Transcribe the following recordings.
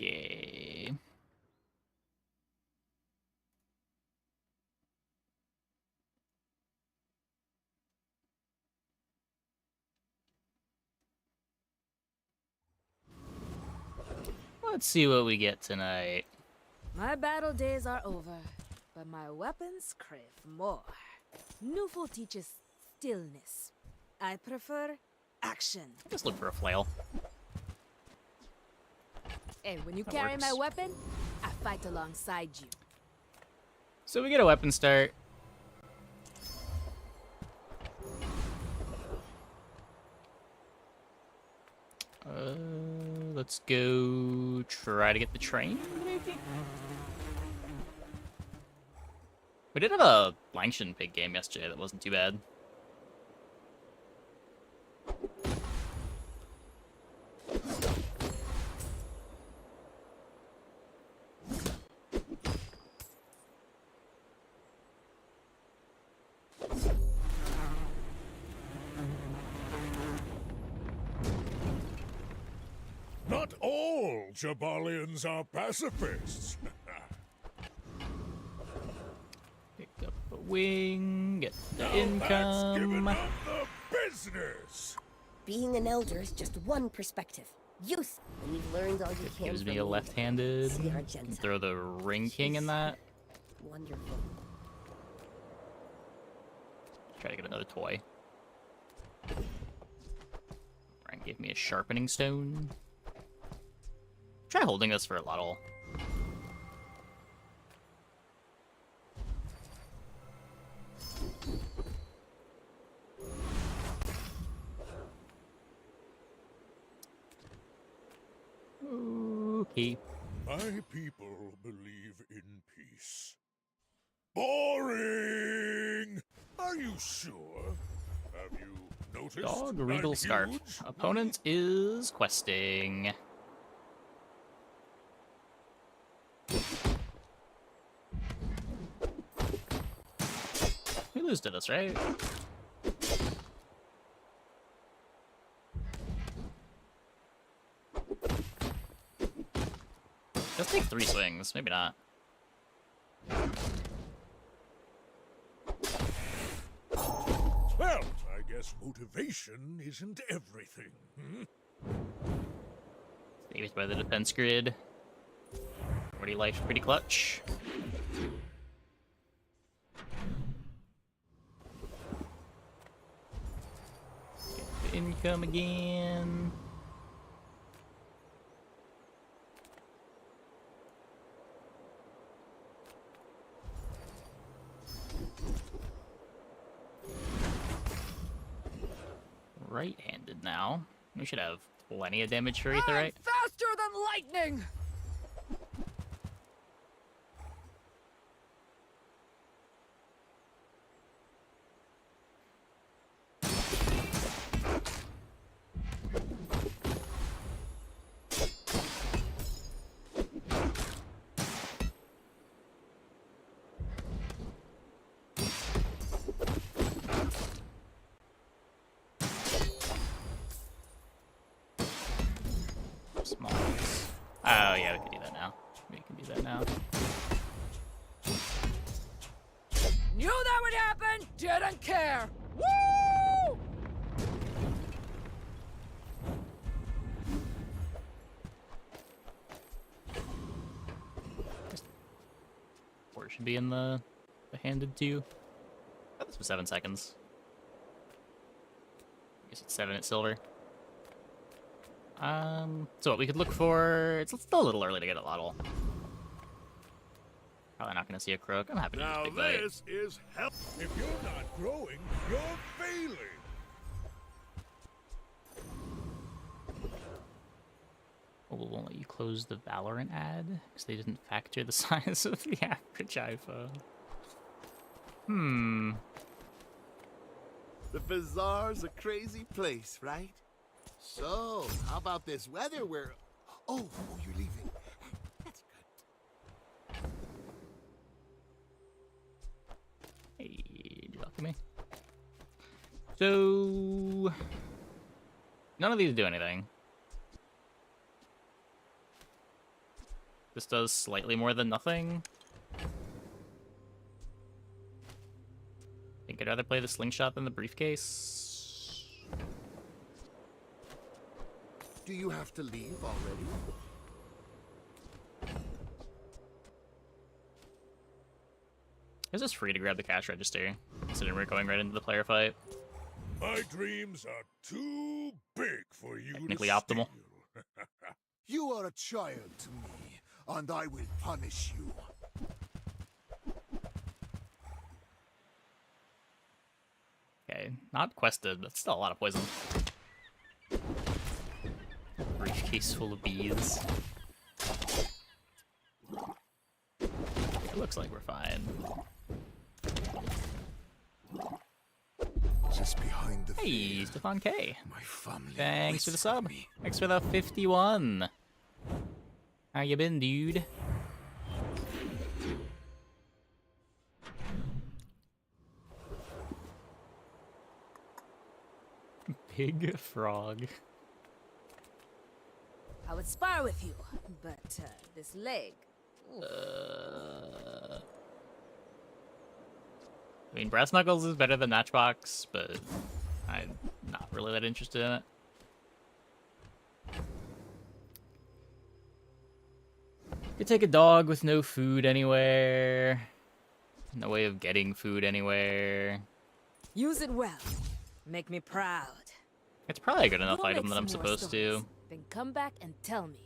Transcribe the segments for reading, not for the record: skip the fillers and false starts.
Okay. Let's see what we get tonight. My battle days are over, but my weapons crave more. Newful teaches stillness. I prefer action. Just look for a flail. Hey, when you That carry works. my weapon, I fight alongside you. So we get a weapon start. Let's go try to get the train, maybe? We did have a Langshan Pyg game yesterday that wasn't too bad. Not all Jabalians are pacifists. Pick up a wing, get the Now that's giving income. up the business. Being an elder is just one perspective. Youth, when you've learned all you It can gives from me a me. left-handed. See our Can Jensen. throw the Ring King in that. Wonderful. Try to get another toy. Ryan gave me a sharpening stone. Try holding this for a little. Okay. My people believe in peace. Boring! Are you sure? Have you noticed? Dog I'm Regal Scarf. huge? Opponent is questing. We lose to this, right? Let's take 3 swings, maybe not. Well, I guess motivation isn't everything. Hmm? Saved by the defense grid. 40 life, pretty clutch. Get the income again. Right-handed now. We should have plenty of damage for Aetherite. Faster than lightning! Small. Oh yeah, we can do that now. We can do that now. Knew that would happen! Didn't care! Woo! Or it should be in the handed too. Oh, this was 7 seconds. I guess it's 7 at silver. So what we could look for? It's still a little early to get a Lottle. Probably not gonna see a crook. I'm happy to Now use Big Bite. this is help. If you're not growing, you're failing. Oh, we won't let you close the Valorant ad because they didn't factor the size of the average iPhone. The bazaar's a crazy place, right? So, how about this weather where... Oh, you're leaving. That's good. Hey, did you welcome me? So, none of these do anything. This does slightly more than nothing. I think I'd rather play the slingshot than the briefcase. Do you have to leave already? It's just free to grab the cash register, considering we're going right into the player fight. My dreams are too big for you Technically to optimal. steal. You are a child to me, and I will punish you. Okay, not quested, but still a lot of poison. Briefcase full of bees. It looks like we're fine. Just behind the Hey, veil, Stefan K. my family Thanks for the waits sub. me. Thanks for the 51. How you been, dude? Big frog. I would spar with you, but this leg. Ooh. I mean, Brass Knuckles is better than Matchbox, but I'm not really that interested in it. You take a dog with no food anywhere. No way of getting food anywhere. Use it well. Make me proud. It's probably a good You enough wanna item make that I'm some more supposed stories? to. Then come back and tell me.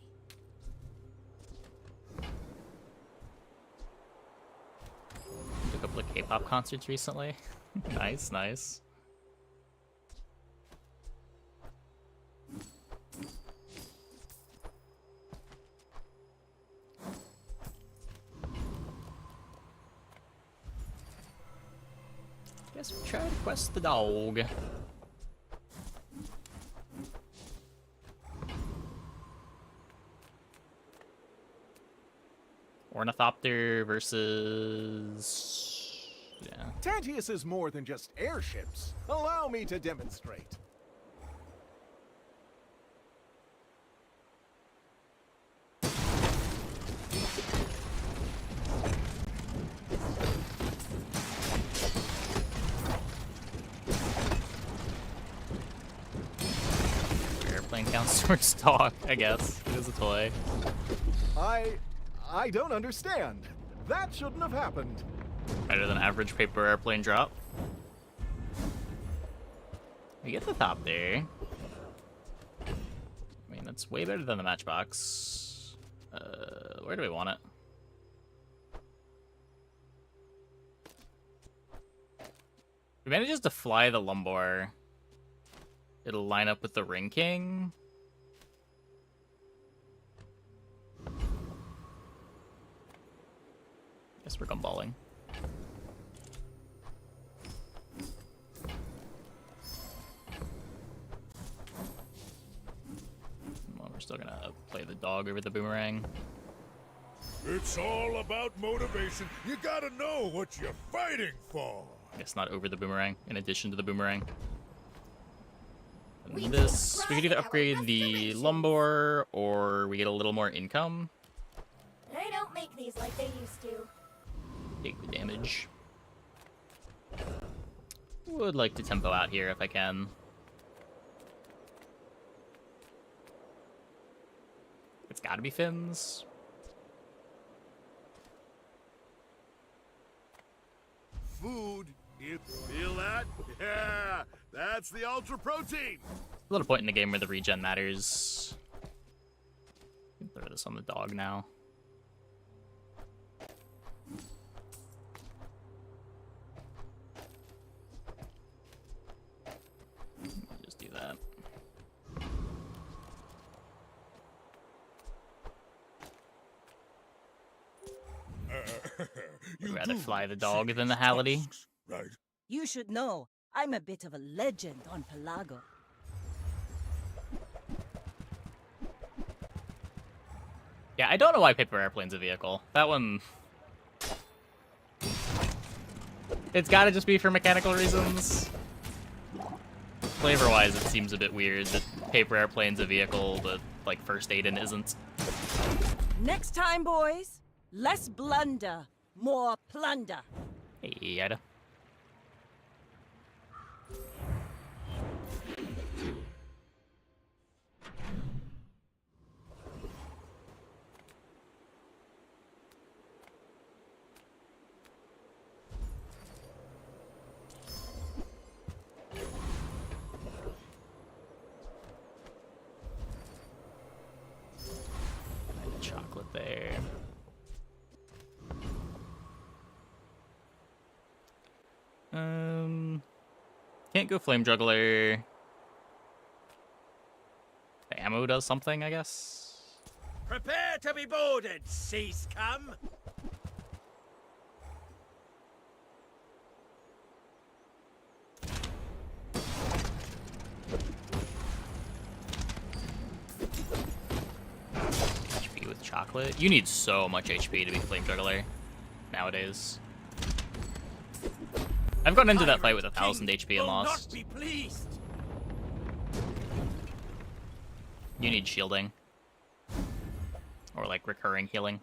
Took a couple of K-pop concerts recently. Nice, nice. Guess we'll try to quest the dog. Ornithopter versus... yeah. Tantius is more than just airships. Allow me to demonstrate. Airplane counts towards dog, I guess. It is a toy. I don't understand. That shouldn't have happened. Better than average paper airplane drop. We get the top there. I mean, that's way better than the Matchbox. Where do we want it? If it manages to fly the Lumbor, it'll line up with the Ring King. Guess we're gumballing. Well, we're still gonna play the dog over the boomerang. It's all about motivation. You gotta know what you're fighting for. Guess not over the boomerang, in addition to the boomerang. And this, we could either upgrade the Lumbor, or we get a little more income. They don't make these like they used to. Take the damage. Would like to tempo out here if I can. It's gotta be fins. Food. You feel that? Yeah, that's the ultra protein. A little point in the game where the regen matters. Throw this on the dog now. Just do that. I'd rather fly the dog than the Halliday. Right. You should know, I'm a bit of a legend on Pelago. Yeah, I don't know why paper airplane's a vehicle. That one... It's gotta just be for mechanical reasons. Flavor-wise, it seems a bit weird that paper airplane's a vehicle, but, like, first aid in isn't. Next time, boys, less blunder, more plunder. Hey, Ida. Chocolate there. Can't go flame juggler. The ammo does something, I guess. Prepare to be boarded, sea scum! HP with chocolate. You need so much HP to be flame juggler nowadays. I've gotten into that fight with 1,000 HP and lost. Not be pleased. You need shielding. Or like recurring healing.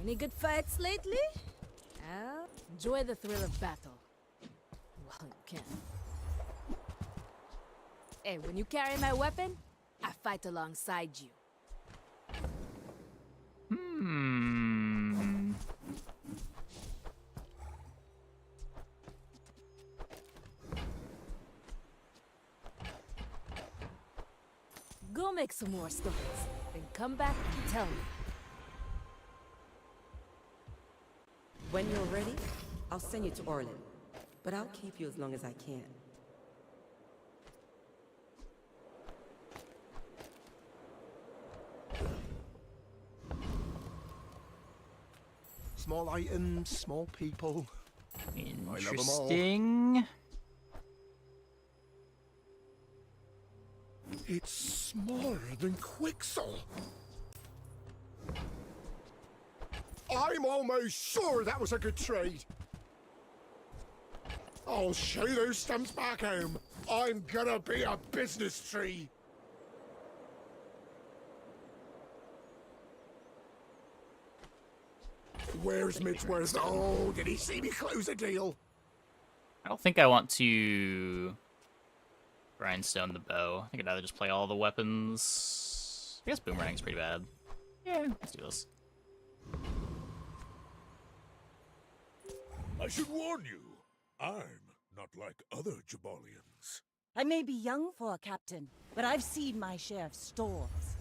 Any good fights lately? Well, enjoy the thrill of battle. Well, you can. Hey, when you carry my weapon, I fight alongside you. Go make some more stories, then come back and tell me. When you're ready, I'll send you to Orlin. But I'll keep you as long as I can. Small items, small people. Interesting. It's smaller than Quixel. I'm almost sure that was a good trade. I'll show those stumps back home. I'm gonna be a business tree. Where's Midsworth? Oh, did he see me close a deal? I don't think I want to grindstone the bow. I think I'd rather just play all the weapons. I guess boomerang's pretty bad. Yeah, let's do this. I should warn you, I'm not like other Jabalians. I may be young for a captain, but I've seen my share of storms.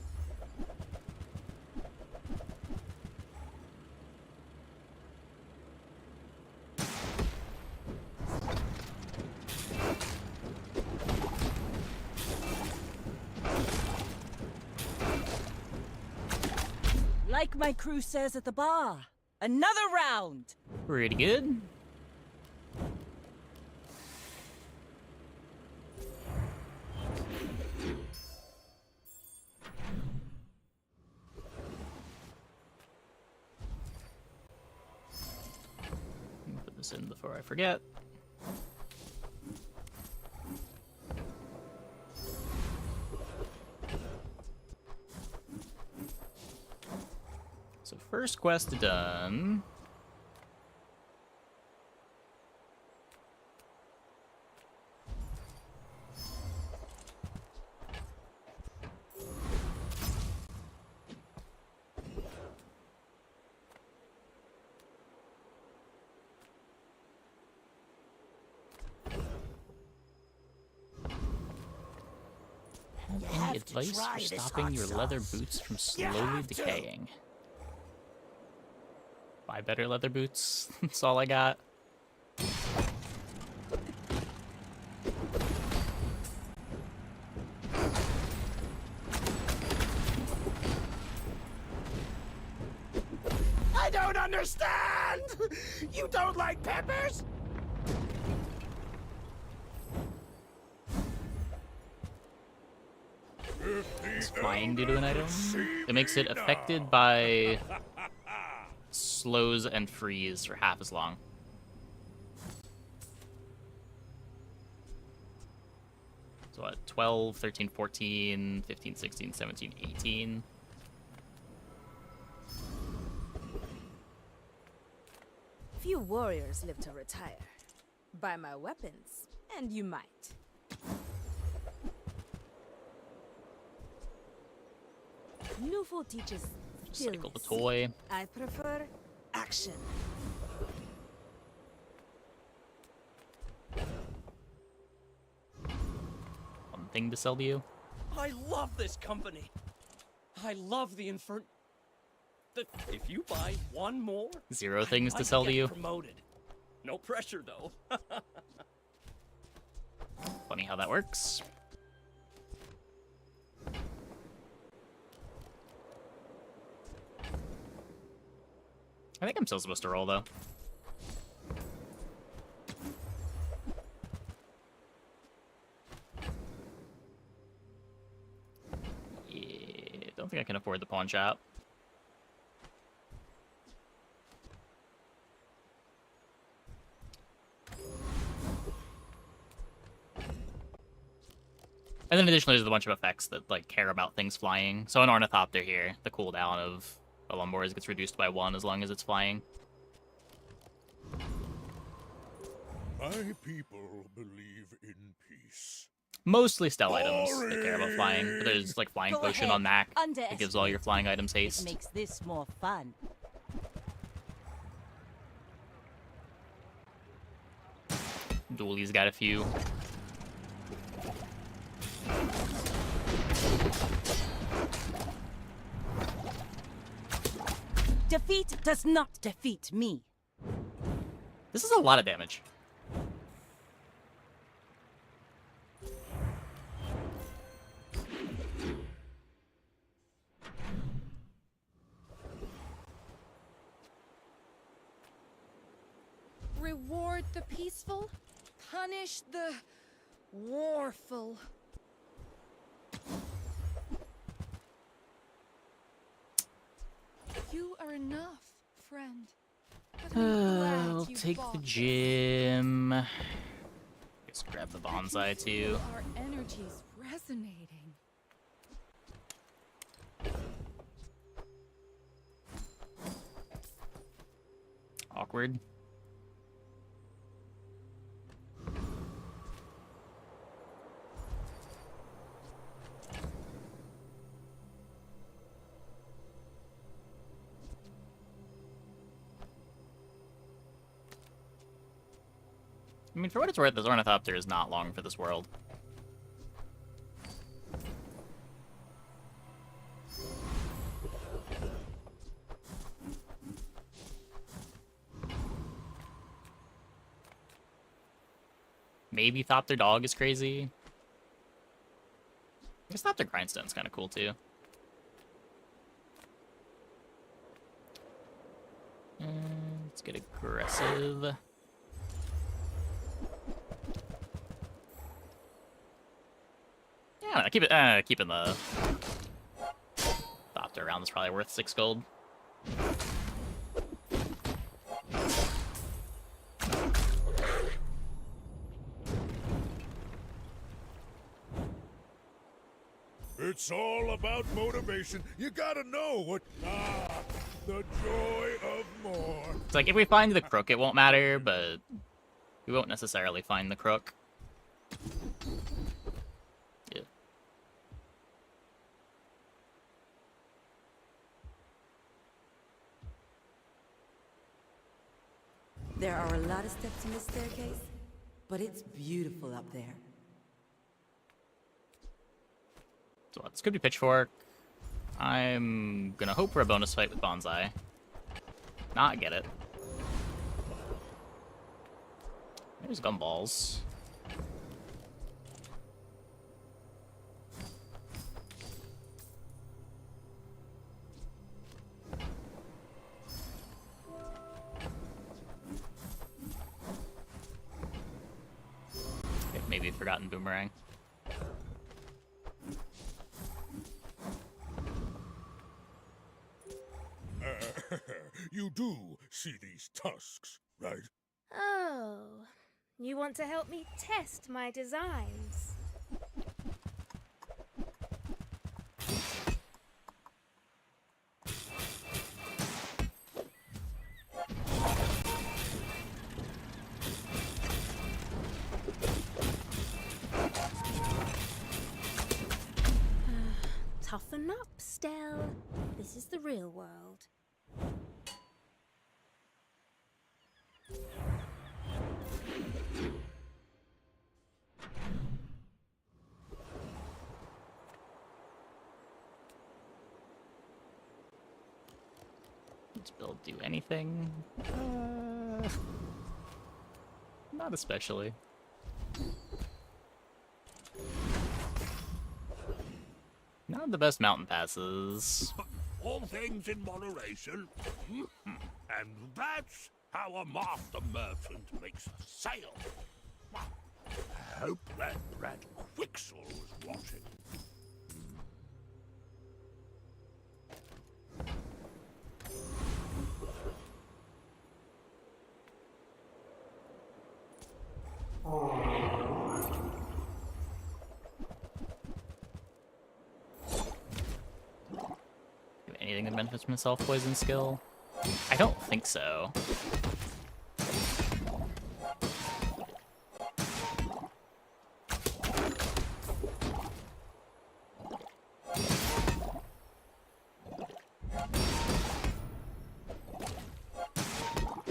Like my crew says at the bar, another round! Pretty good. Put this in before I forget. So first quest done. Any advice for stopping your leather boots from slowly decaying? Buy better leather boots. That's all I got. I don't understand! You don't like peppers? Does flying do to an item? It makes it affected by slows and freeze for half as long. So So what? 12, 13, 14, 15, 16, 17, 18. Few warriors live to retire. Buy my weapons, and you might. Newful teaches Cycle the stillness. toy. I prefer action. One thing to sell to you. I love this company. I love the infern. If you buy one more, Zero I things to might sell to get you. Promoted. No pressure though. Funny how that works. I think I'm still supposed to roll, though. Yeah, don't think I can afford the pawn shop. And then additionally, there's a bunch of effects that like care about things flying. So an ornithopter here, the cooldown of the Lumbors gets reduced by 1 as long as it's flying. My people believe in peace. Mostly stealth items that care about flying, but there's like flying Go potion ahead. on Mac that gives all your Underestimate. flying items It haste. makes this more fun. Dooley's got a few. Defeat does not defeat me. This is a lot of damage. Reward the peaceful, punish the warful. You are enough, friend. But I'm glad I'll you take the bought gym. Just grab the bonsai too. our energies resonating. Awkward. I mean, for what it's worth, this ornithopter is not long for this world. Maybe Thopter Dog is crazy. I guess Thopter Grindstone's kind of cool, too. Let's get aggressive. Yeah, keeping the Thopter around is probably worth 6 gold. It's all about motivation. You gotta know what. The joy of more. It's like, if we find the crook, it won't matter, but we won't necessarily find the crook. Yeah. There are a lot of steps in this staircase, but it's beautiful up there. So this could be Pitchfork. I'm gonna hope for a bonus fight with Bonsai. Not get it. There's Gumballs. Maybe Forgotten Boomerang. You do see these tusks, right? Oh, you want to help me test my designs? Toughen up, Stell. This is the real world. Does build do anything? Not especially. Not the best mountain passes. All things in moderation. And that's how a master merchant makes a sale. I hope that rat Quixel was watching. Do anything that benefits from a self-poison skill? I don't think so.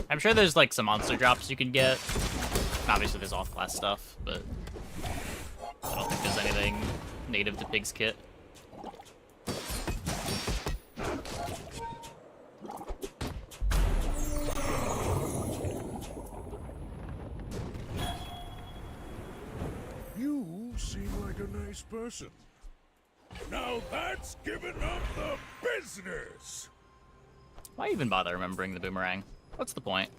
I'm sure there's like some monster drops you can get. Obviously there's off-class stuff, but I don't think there's anything native to Pyg's kit. You seem like a nice person. Now that's giving up the business! Why even bother remembering the boomerang? What's the point?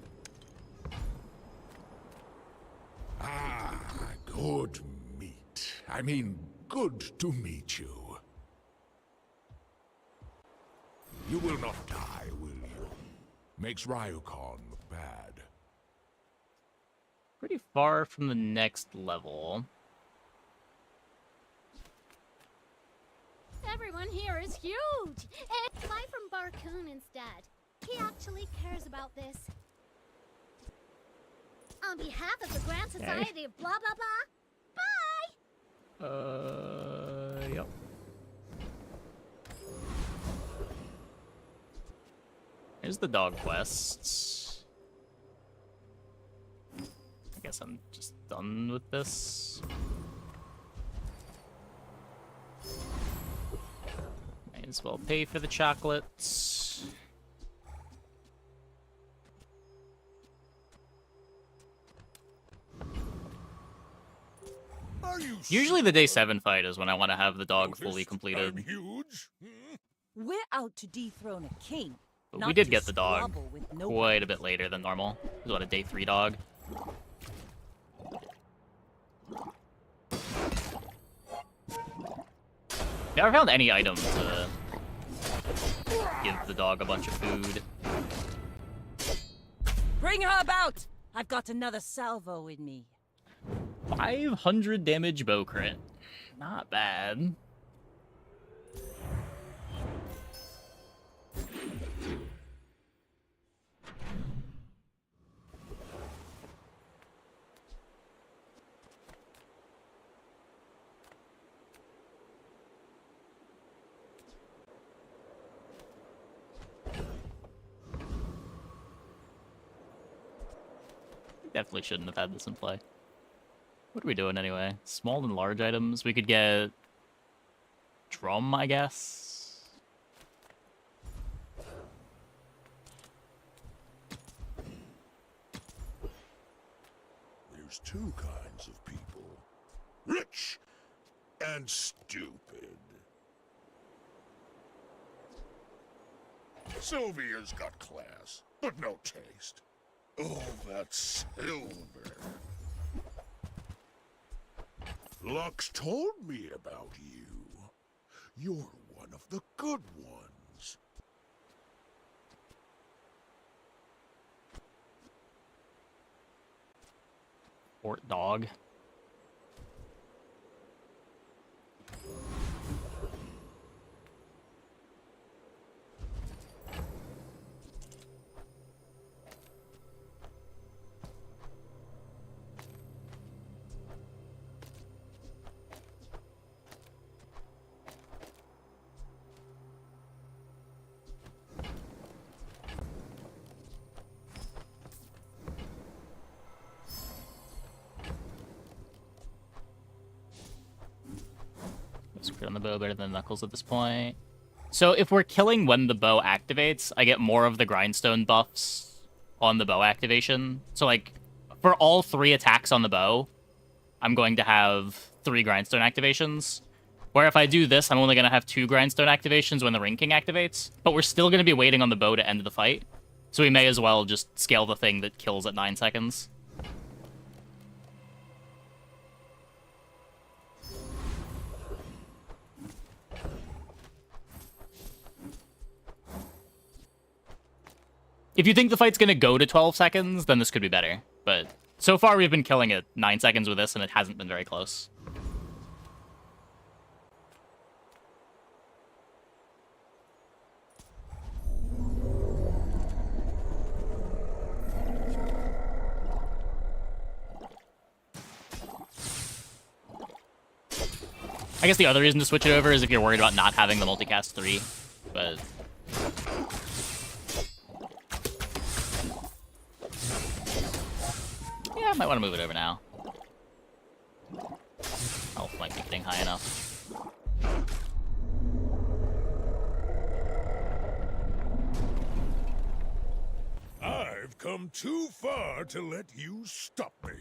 Ah, good meat. I mean, good to meet you. You will not die, will you? Makes Ryukon look bad. Pretty far from the next level. Everyone here is huge! Buy from Barcoon instead. He actually cares about this. On behalf of the Grand Society of blah blah blah, bye! Yep. Here's the dog quests. I guess I'm just done with this. Might as well pay for the chocolates. Are you Usually the day 7 fight is when I want to have the dog fully noticed completed. I'm huge? We're out to dethrone a king. But not we did to get the dog squabble with nobody. quite a bit later than normal. It was what, a day 3 dog? Never found any item to give the dog a bunch of food. Bring her about! I've got another salvo in me. 500 damage bow crit. Not bad. Definitely shouldn't have had this in play. What are we doing anyway? Small and large items? We could get... Drum, I guess? There's two kinds of people. Rich and stupid. Sylvia's got class, but no taste. Oh, that silver. Lux told me about you. You're one of the good ones. Fort dog. Just put on the bow better than Knuckles at this point. So if we're killing when the bow activates, I get more of the grindstone buffs on the bow activation. So like, for all 3 attacks on the bow, I'm going to have 3 grindstone activations. Where if I do this, I'm only going to have 2 grindstone activations when the Ring King activates. But we're still going to be waiting on the bow to end the fight. So we may as well just scale the thing that kills at 9 seconds. If you think the fight's going to go to 12 seconds, then this could be better. But so far, we've been killing at 9 seconds with this, and it hasn't been very close. I guess the other reason to switch it over is if you're worried about not having the multicast 3, but... yeah, I might want to move it over now. Health might be getting high enough. I've come too far to let you stop me.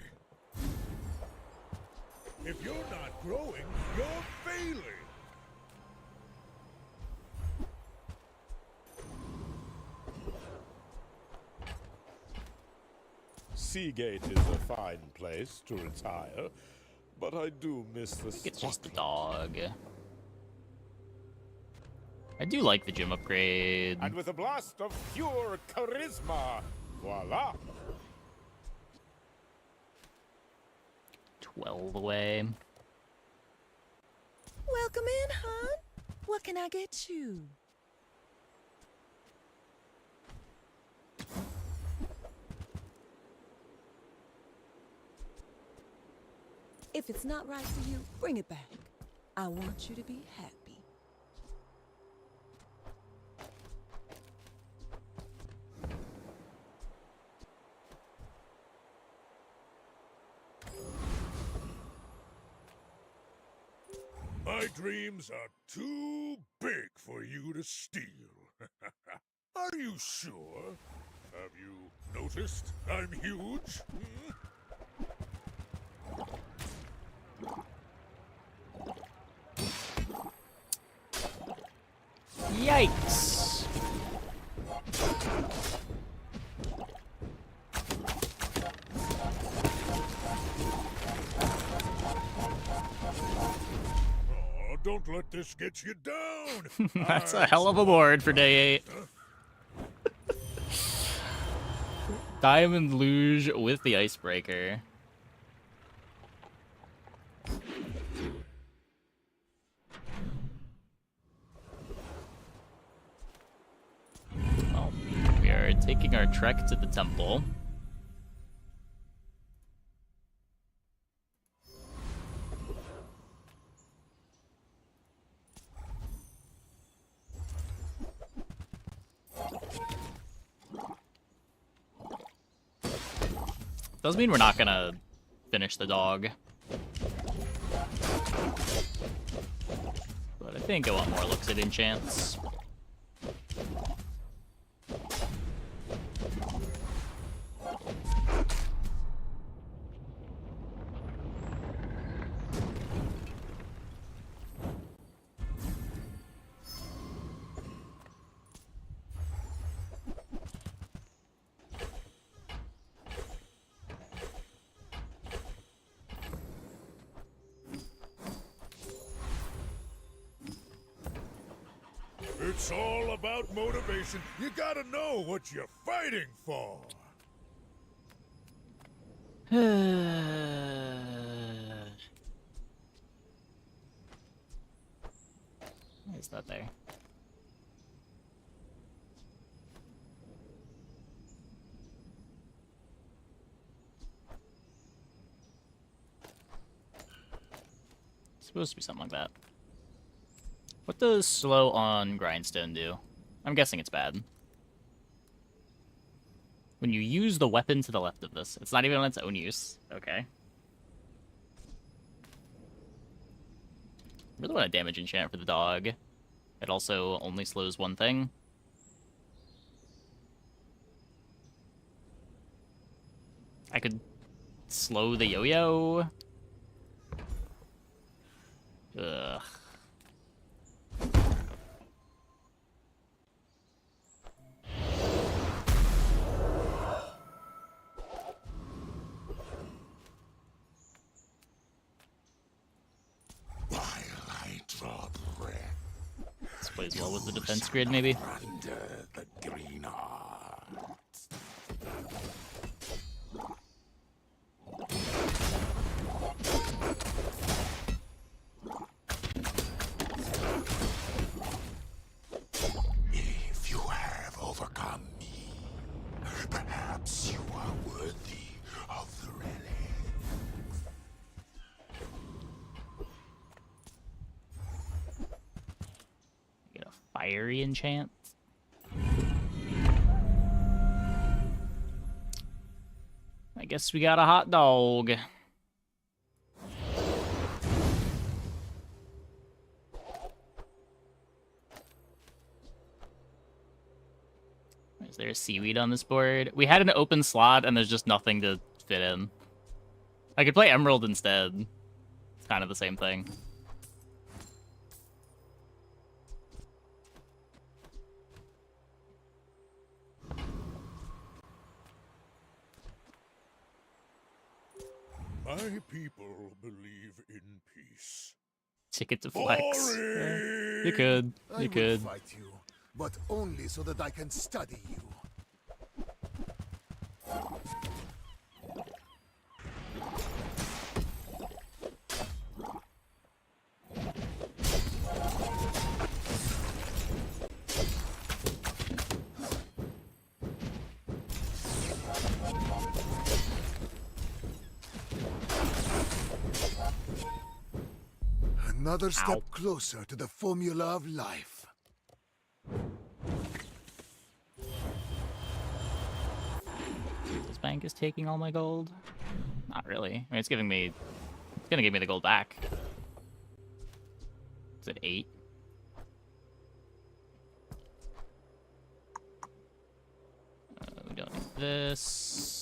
If you're not growing, you're failing. Seagate is a fine place to retire, but I do miss the It's just the dog. I do like the gym upgrade. And with a blast of pure charisma, voila! 12 away. Welcome in, hon. What can I get you? If it's not right for you, bring it back. I want you to be happy. My dreams are too big for you to steal. Are you sure? Have you noticed I'm huge? Yikes. Oh, don't let this get you down. That's a hell of a board for day 8. Diamond Luge with the Icebreaker. Well, we are taking our trek to the temple. Does mean we're not gonna finish the dog. But I think I want more looks at enchants. It's all about motivation. You gotta know what you're fighting for. Why is that there? It's supposed to be something like that. What does slow on grindstone do? I'm guessing it's bad. When you use the weapon to the left of this, it's not even on its own use. Okay. really want a damage enchant for the dog. It also only slows one thing. I could slow the yo-yo. Ugh. While I draw breath. This plays well with the defense grid, maybe. Under the green heart. If you have overcome me, perhaps you are worthy of the relic. Get a fiery enchant. I guess we got a hot dog. Is there a seaweed on this board? We had an open slot and there's just nothing to fit in. I could play Emerald instead. It's kind of the same thing. My people believe in peace. Ticket to flex. Boring! You could. I You will could. fight you, but only so that I can study you. Another step closer to the formula of life. This bank is taking all my gold. Not really. I mean, it's gonna give me the gold back. Is it 8? We don't need this.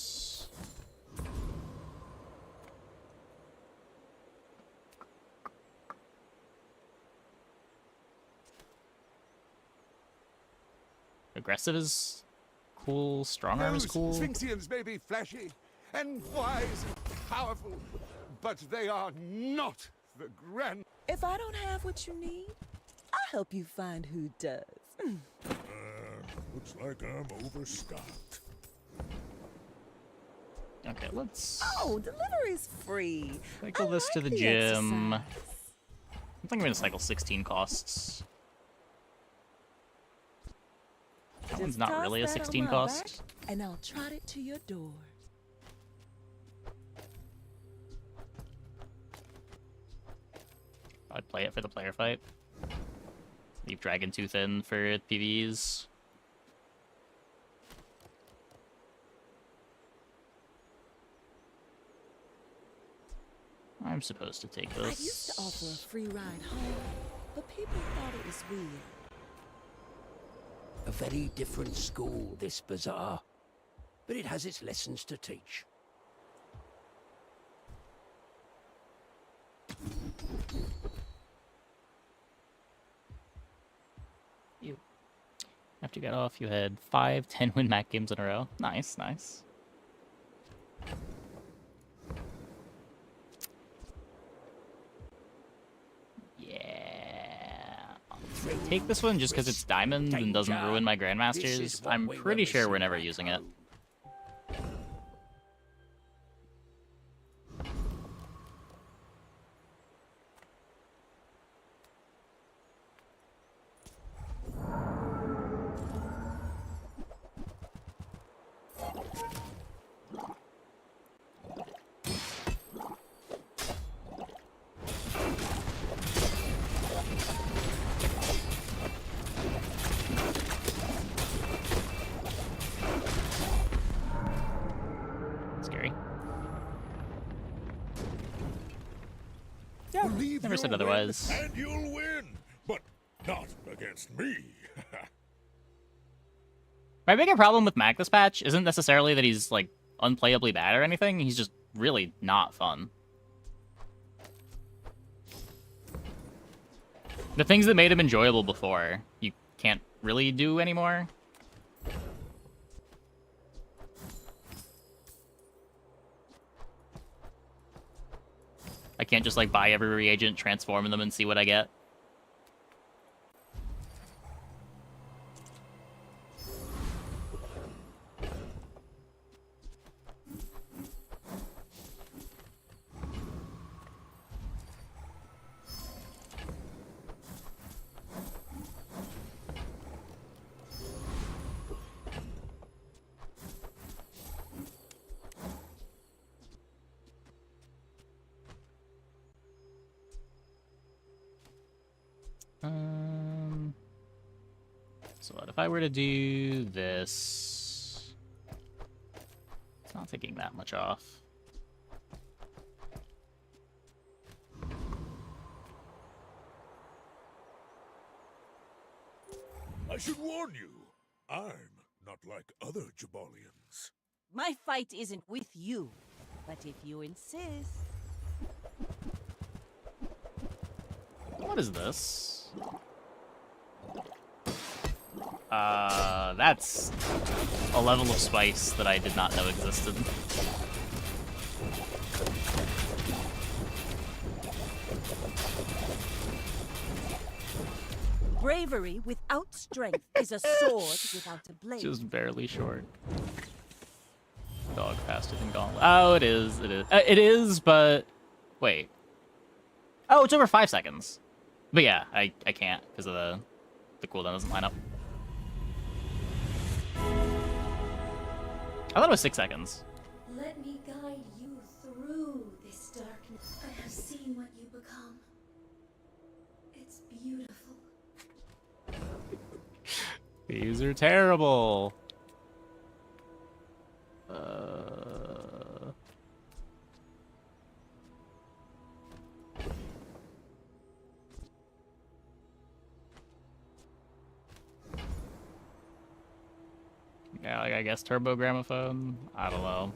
Aggressive is cool. Strong arm is cool. Sphinxians may be flashy and wise and powerful, but they are not the grand. If I don't have what you need, I'll help you find who does. Looks like I'm overstocked. Okay, let's Oh, delivery's free. cycle I this to like the gym. exercise. I think I'm gonna cycle 16 costs. That one's Just not toss really a that on 16 my cost. back, and I'll trot it to your door. I'd play it for the player fight. Leave Dragon Tooth in for PvEs. I'm supposed to take I this. used to offer a free ride home, but people thought it was weird. A very different school, this bazaar. But it has its lessons to teach. You. After you got off, you had 5 10-win Mac games in a row. Nice, nice. Yeah. Take this one just because it's diamond and doesn't ruin my Grandmasters. I'm pretty sure we're never using it. Leave Never your said win otherwise. and you'll win, but not against me. My bigger problem with Mac this patch isn't necessarily that he's, like, unplayably bad or anything. He's just really not fun. The things that made him enjoyable before, you can't really do anymore. I can't just, like, buy every reagent, transform them, and see what I get. So what if I were to do this? It's not taking that much off. I should warn you, I'm not like other Jabalians. My fight isn't with you, but if you insist. What is this? That's a level of spice that I did not know existed. Bravery without strength is a sword without a blade. Just barely short. Dog faster than Gauntlet. Oh, it is. It is. It is, but wait. Oh, it's over 5 seconds. But yeah, I can't because of the cooldown doesn't line up. I thought it was 6 seconds. Let me guide you through this darkness. I have seen what you become. It's beautiful. These are terrible. Yeah, like, I guess turbo gramophone. I don't know.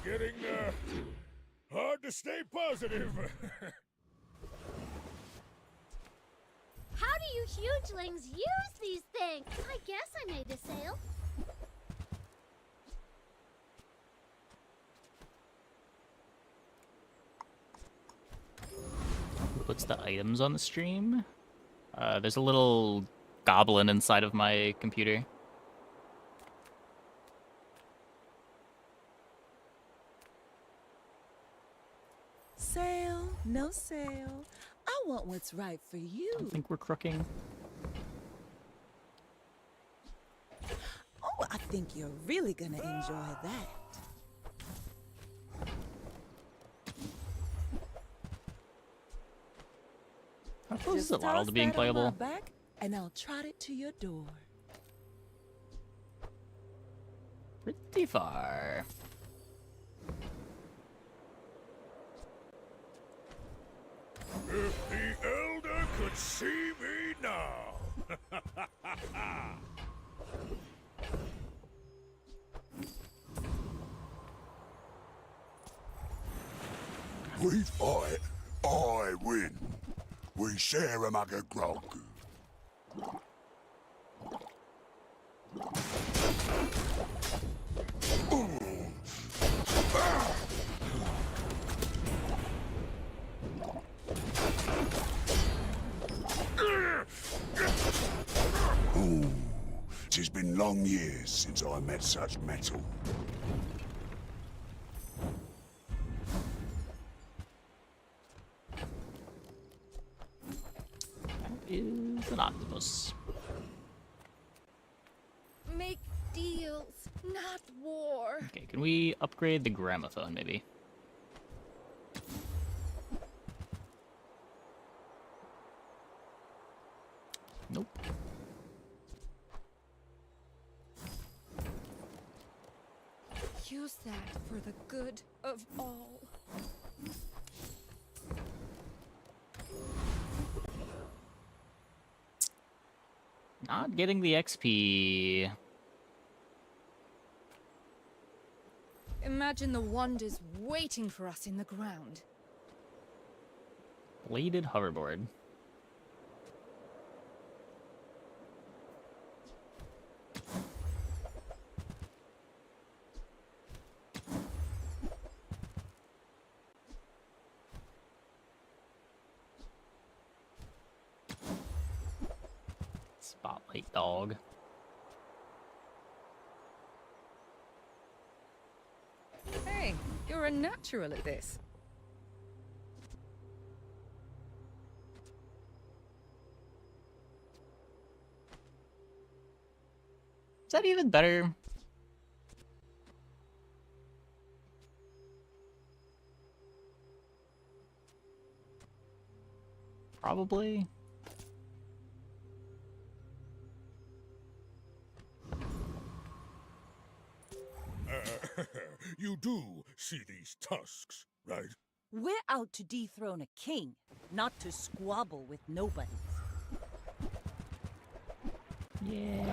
Getting hard to stay positive. How do you hugelings use these things? I guess I made a sale. Who puts the items on the stream? There's a little goblin inside of my computer. Sale, no sale. I want what's right for you. I think we're crooking. Oh, I think you're really gonna enjoy that. How close is Just it Waddle toss to being that on my playable? back, and I'll trot it to your door. Pretty far. If the Elder could see me now. We fight, I win. We share a mug of grog. Ooh, 'tis been long years since I met such metal. That is an octopus. Make deals, not war. Okay, can we upgrade the gramophone, maybe? Nope. Use that for the good of all. Not getting the XP. Imagine the wonders waiting for us in the ground. Bladed hoverboard. Spotlight dog. Hey, you're a natural at this. Is that even better? Probably. You do see these tusks, right? We're out to dethrone a king, not to squabble with nobodies. Yeah.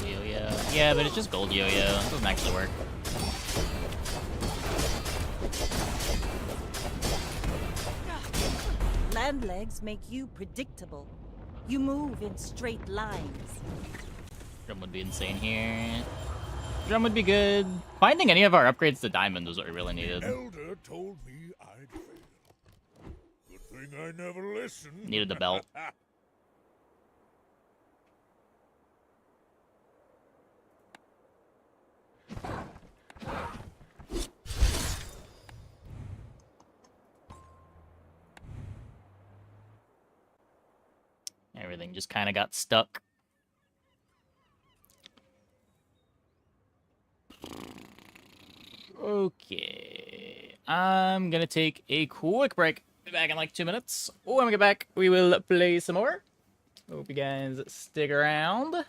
Yo-yo. Yeah, but it's just gold yo-yo. It doesn't actually work. Land legs make you predictable. You move in straight lines. Drum would be insane here. Drum would be good. Finding any of our upgrades to diamond was what we really needed. Elder told me I'd fail. Good thing I never listened. Needed a belt. Everything just kind of got stuck. Okay. I'm gonna take a quick break. Be back in like 2 minutes. When we get back, we will play some more. Hope you guys stick around.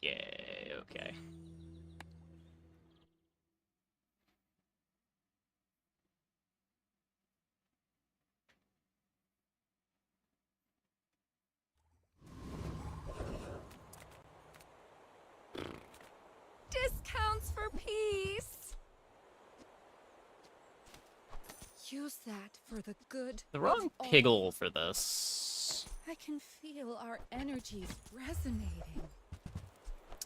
Yeah, okay. Discounts for peace. Use that for the good. The wrong of all. piggle for this. I can feel our energies resonating.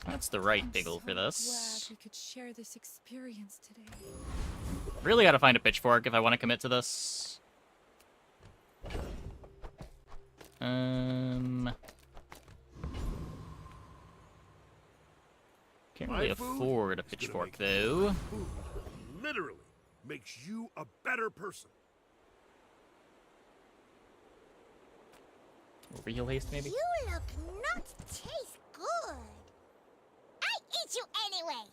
That's the right I'm piggle so for glad this. we could share this experience today. Really gotta find a pitchfork if I want to commit to this. Can't really My food afford a is gonna pitchfork, make though. food literally makes you a better person. Real haste, maybe? You look not taste good. I eat you anyway.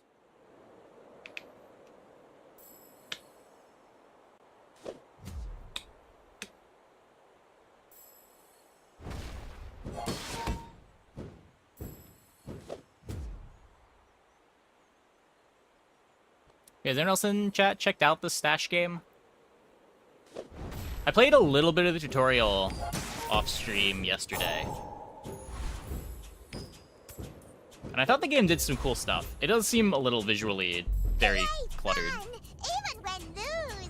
Has anyone else in chat checked out the stash game? I played a little bit of the tutorial off stream yesterday. And I thought the game did some cool stuff. It does seem a little visually very cluttered. Even when lose.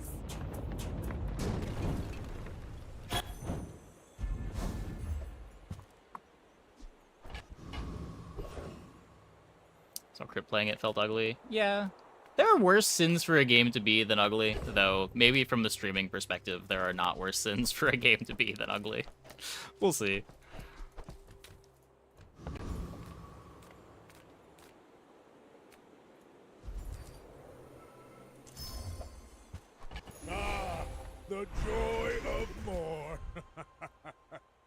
So Crypt playing it felt ugly. Yeah. There are worse sins for a game to be than ugly, though maybe from the streaming perspective, there are not worse sins for a game to be than ugly. We'll see. Ah, the joy of more.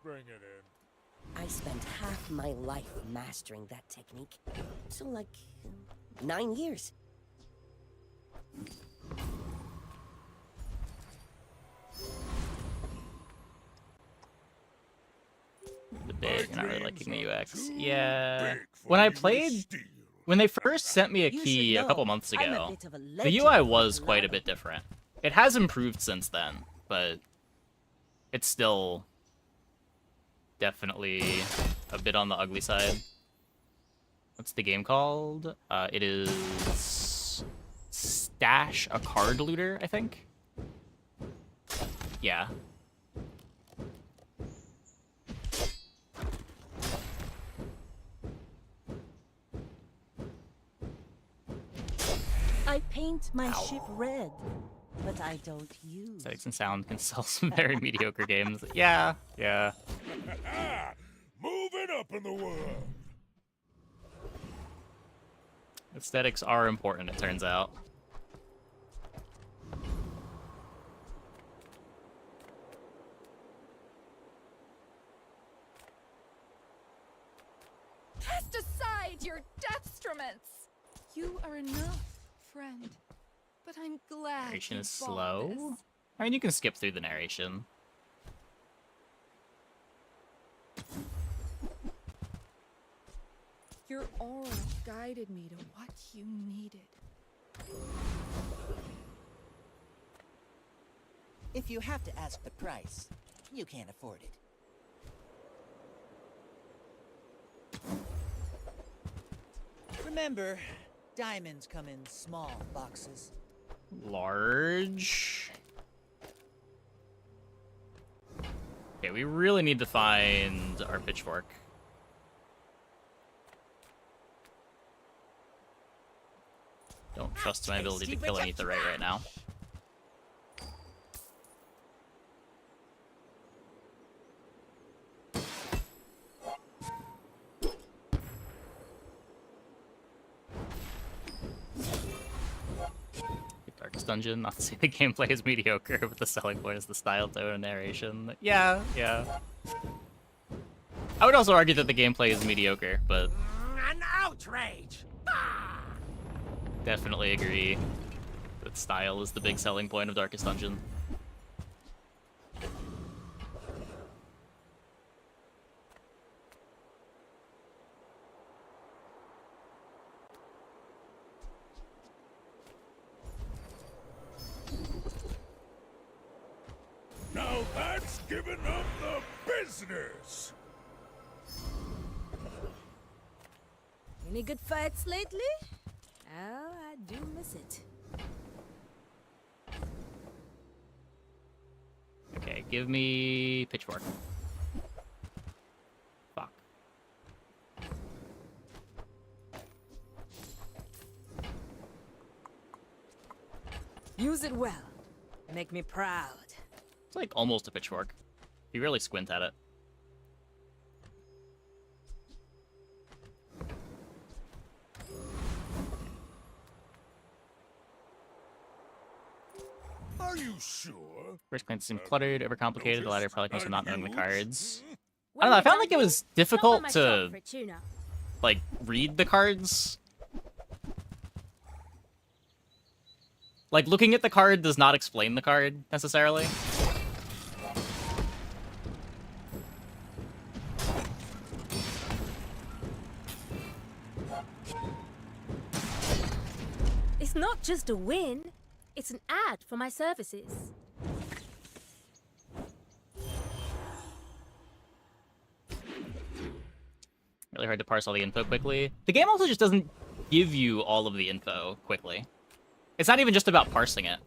Bring it in. I spent half my life mastering that technique. So, like, 9 years. The big, not really liking the UX. Yeah. When I played, when they first sent me a key a couple months ago, the UI was quite a bit different. It has improved since then, but it's still definitely a bit on the ugly side. What's the game called? It is Stash a Card Looter, I think. Yeah. I paint my ship red, but I don't use. Aesthetics and sound can sell some very mediocre games. Yeah, yeah. Moving up in the world. Aesthetics are important, it turns out. Cast aside your deathstruments. You are enough, friend. But I'm glad Narration you is bought slow. this. I mean, you can skip through the narration. Your aura guided me to what you needed. If you have to ask the price, you can't afford it. Remember, diamonds come in small boxes. Large. Okay, we really need to find our pitchfork. Don't trust my ability to kill an Aether right now. Darkest Dungeon, not to say the gameplay is mediocre, but the selling point is the style, tone, and narration. Yeah, yeah. I would also argue that the gameplay is mediocre, but An outrage! definitely agree that style is the big selling point of Darkest Dungeon. That's giving up the business. Any good fights lately? Oh, I do miss it. Okay, give me pitchfork. Fuck. Use it well. Make me proud. It's like almost a pitchfork. If you really squint at it. Are you sure? First glance seemed cluttered, overcomplicated. The latter probably comes from not knowing the cards. I When don't know. I you're found done like it here, was stop by difficult my to shop for tuna. like read the cards. Like looking at the card does not explain the card necessarily. It's not just a win. It's an ad for my services. Really hard to parse all the info quickly. The game also just doesn't give you all of the info quickly. It's not even just about parsing it.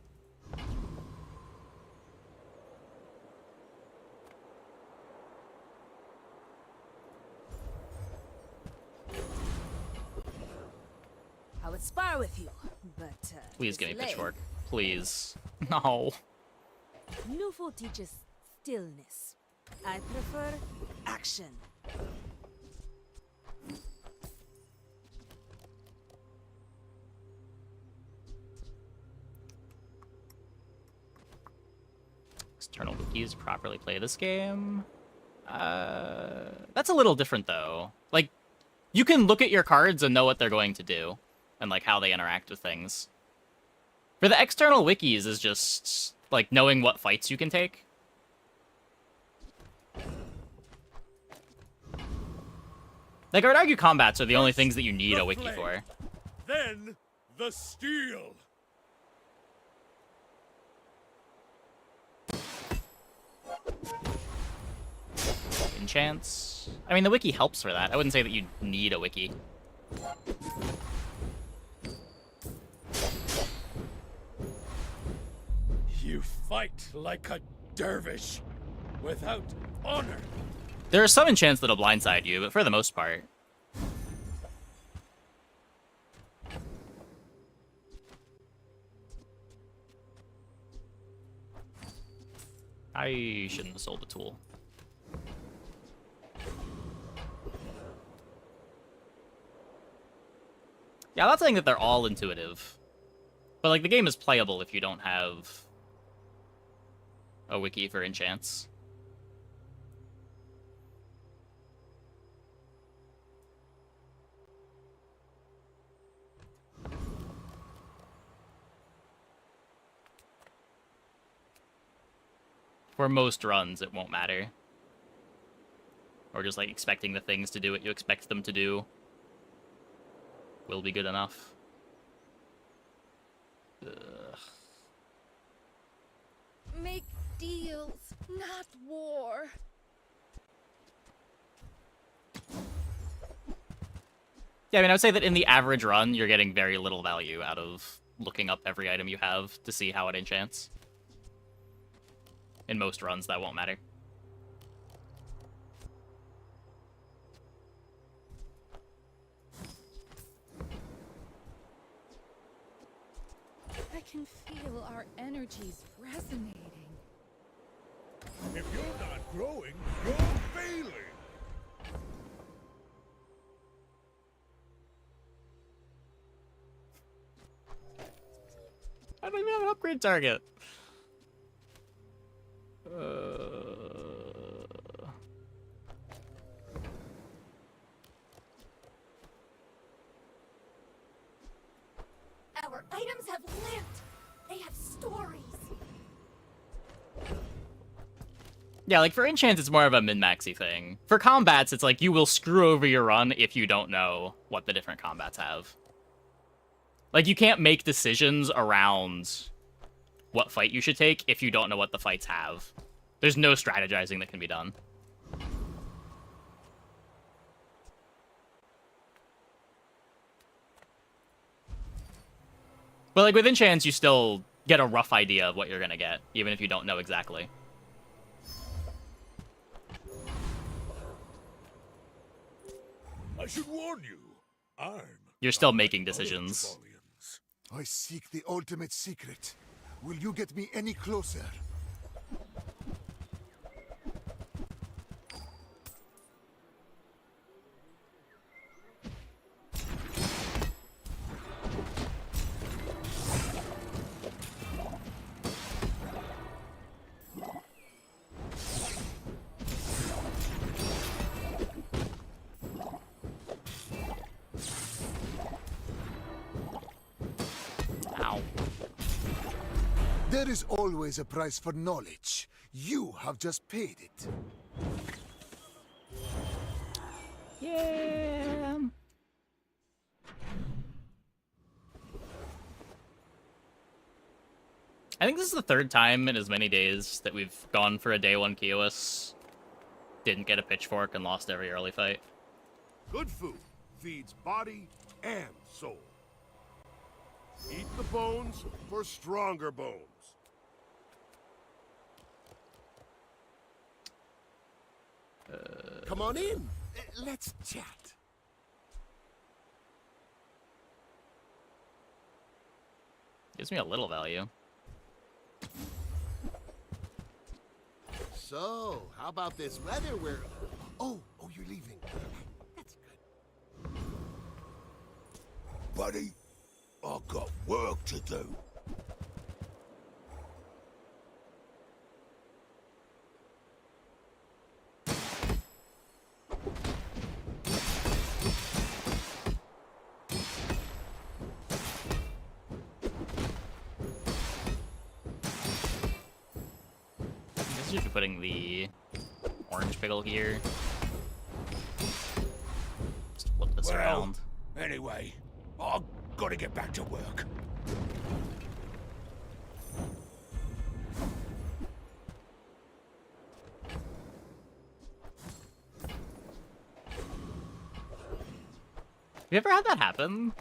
I would spar with you, but Please it's give me late. pitchfork. Please. No. Newful teaches stillness. I prefer action. External wikis properly play this game. That's a little different though. Like, you can look at your cards and know what they're going to do, and like how they interact with things. For the external wikis is just like knowing what fights you can take. Like, I would argue combats are the only things that you need a wiki for. Then the steel. Enchants. I mean, the wiki helps for that. I wouldn't say that you need a wiki. You fight like a dervish without honor. There are some enchants that'll blindside you, but for the most part. I shouldn't have sold the tool. Yeah, I'm not saying that they're all intuitive. But, like, the game is playable if you don't have a wiki for enchants. For most runs, it won't matter. Or just, like, expecting the things to do what you expect them to do will be good enough. Ugh. Make deals, not war. Yeah, I mean, I would say that in the average run, you're getting very little value out of looking up every item you have to see how it enchants. In most runs, that won't matter. I can feel our energies resonating. If you're not growing, you're failing. I don't even have an upgrade target. Our items have lived. They have stories. Yeah, like for enchants, it's more of a min-maxy thing. For combats, it's like you will screw over your run if you don't know what the different combats have. Like, you can't make decisions around what fight you should take if you don't know what the fights have. There's no strategizing that can be done. But like with enchants, you still get a rough idea of what you're gonna get, even if you don't know exactly. I should warn you, You're still making decisions. I seek the ultimate secret. Will you get me any closer? Ow. There is always a price for knowledge. You have just paid it. Yeah. I think this is the third time in as many days that we've gone for a day 1 Kios, didn't get a pitchfork, and lost every early fight. Good food feeds body and soul. Eat the bones for stronger bones. Come on in. Let's chat. Gives me a little value. So, how about this weather where... Oh, you're leaving. That's good. Buddy, I've got work to do. I should be putting the orange pickle here. Just flip this around. Anyway, I've got to get back to work. Have you ever had that happen?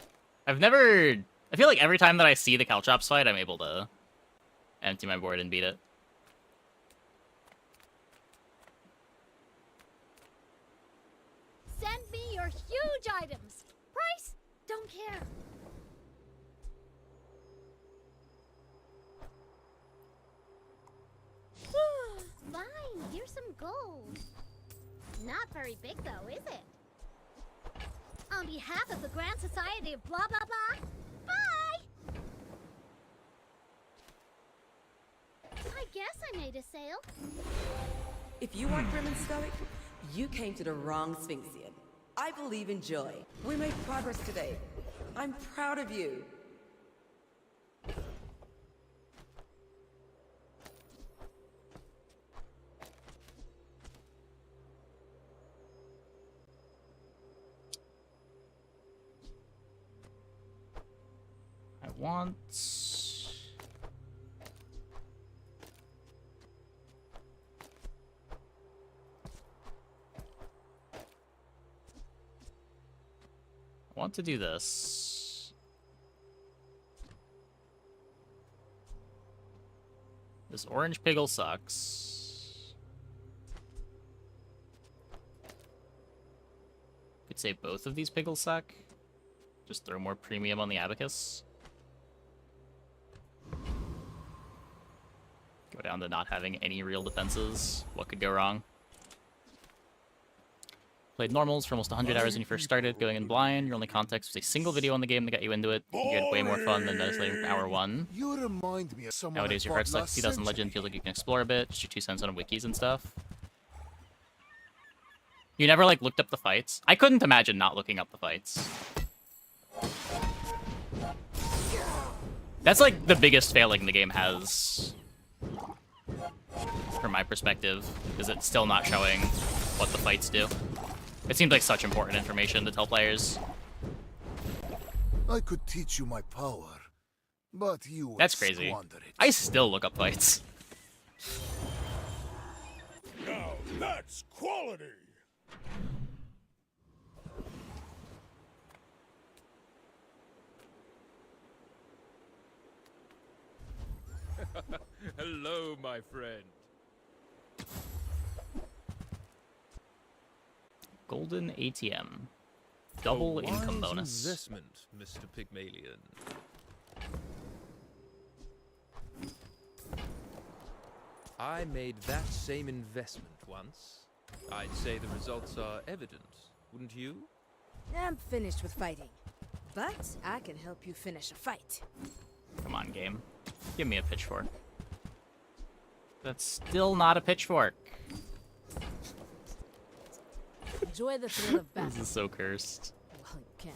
I've never... I feel like every time that I see the Caltrops fight, I'm able to empty my board and beat it. Send me your huge items. Price? Don't care. Fine, here's some gold. Not very big though, is it? On behalf of the Grand Society of blah blah blah, bye! I guess I made a sale. If you want grim and stoic, you came to the wrong Sphinxian. I believe in joy. We made progress today. I'm proud of you. I want... I want to do this. This orange piggle sucks. Could say both of these piggles suck. Just throw more premium on the abacus. Go down to not having any real defenses. What could go wrong? Played normals for almost 100 hours when you first started. Going in blind, your only context was a single video on the game that got you into it. You had way more fun than meditating hour 1. You remind me of someone. Nowadays, your heart's like 2000 Legend feels like you can explore a bit. Just your 2 cents on wikis and stuff. You never, like, looked up the fights? I couldn't imagine not looking up the fights. That's, like, the biggest failing the game has. From my perspective, is it's still not showing what the fights do. It seems like such important information to tell players. I could teach you my power, but you would That's crazy. squander it. I still look up fights. That's quality! Hello, my friend. Golden ATM. Double income bonus. Investment, Mr. Pygmalion. I made that same investment once. I'd say the results are evident, wouldn't you? I'm finished with fighting, but I can help you finish a fight. Come on, game. Give me a pitchfork. That's still not a pitchfork. Enjoy the thrill of battle. This is so cursed. Well, you can.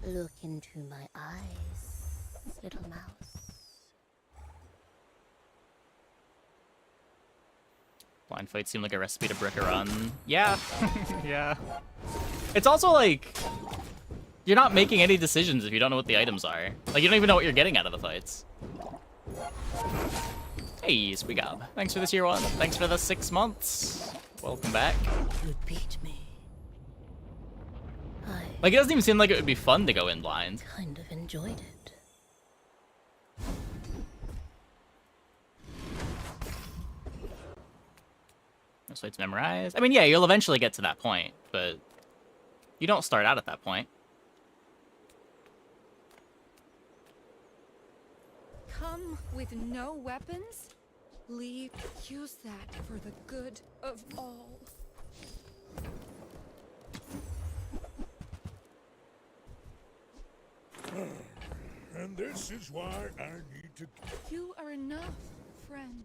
Look into my eyes, little mouse. Blind fights seem like a recipe to brick a run. Yeah. Yeah. It's also like, you're not making any decisions if you don't know what the items are. Like, you don't even know what you're getting out of the fights. Hey, Squiggob. Thanks for this year one. Thanks for the 6 months. Welcome back. You beat me. Like, it doesn't even seem like it would be fun to go in blind. Kind of enjoyed it. Most fights memorized. I mean, yeah, you'll eventually get to that point, but you don't start out at that point. Come with no weapons? Leave. Use that for the good of all. And this is why I need to... You are enough, friend.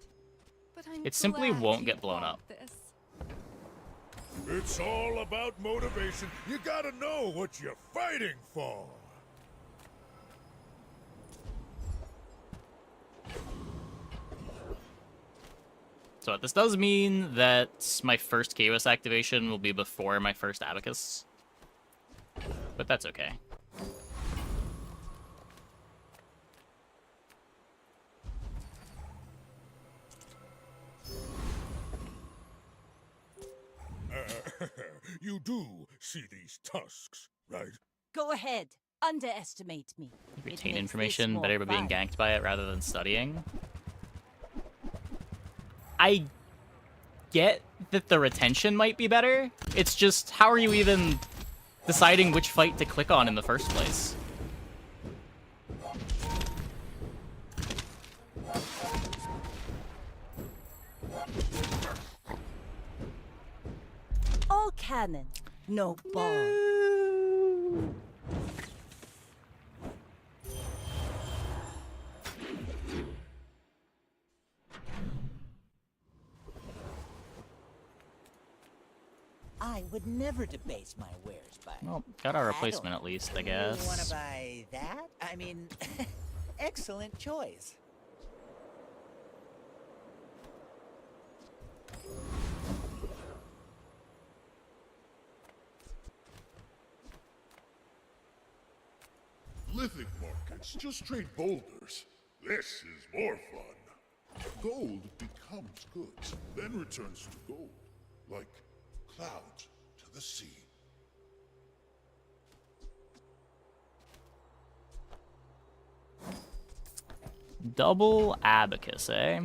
But I'm It simply glad won't you get blown bought up. This. It's all about motivation. You gotta know what you're fighting for. So what this does mean that my first KOS activation will be before my first Abacus. But that's okay. You do see these tusks, right? Go ahead. Underestimate me. Retain information better by being ganked by it rather than studying. I get that the retention might be better. It's just, how are you even deciding which fight to click on in the first place? All cannon, no ball. I would never debase my wares by. Well, got our replacement at least, I guess. You wanna buy that? I mean, excellent choice. Lithic markets just trade boulders. This is more fun. Gold becomes goods, then returns to gold, like clouds to the sea. Double Abacus, eh?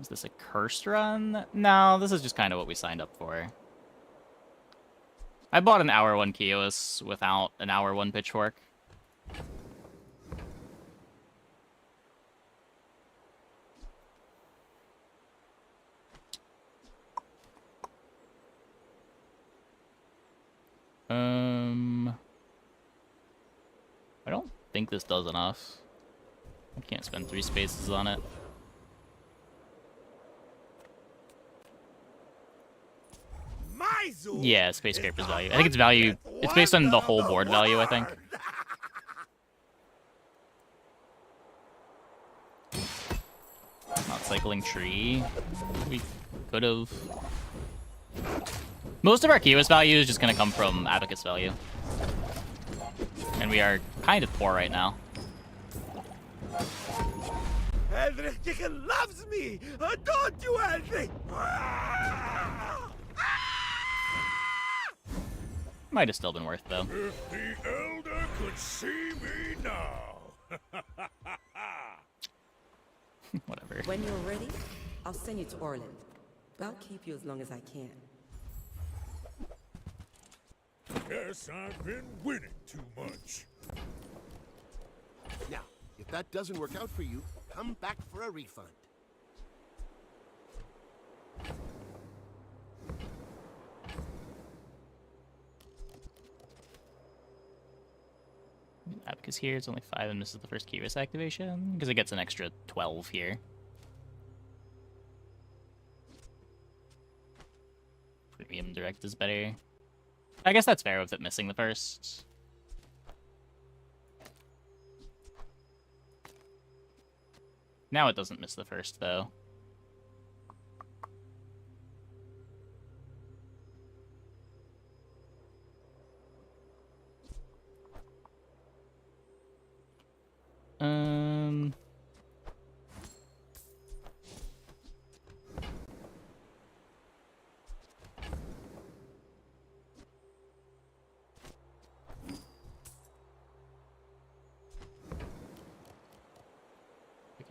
Is this a cursed run? No, this is just kind of what we signed up for. I bought an hour 1 Kios without an hour 1 Pitchfork. I don't think this does enough. I can't spend 3 spaces on it. Yeah, Space Scraper's value. I think it's value. It's based on the whole board value, I think. Not cycling tree. We could have. Most of our Kios value is just going to come from Abacus value. And we are kind of poor right now. Eldritch Chicken loves me! Don't you, Eldritch? Might have still been worth, though. If the Elder could see me now! Whatever. When you're ready, I'll send you to Orland. I'll keep you as long as I can. Guess I've been winning too much. Now, if that doesn't work out for you, come back for a refund. Abacus here, it's only 5 and misses the first keyless activation, because it gets an extra 12 here. Premium direct is better. I guess that's fair with it missing the first. Now it doesn't miss the first, though.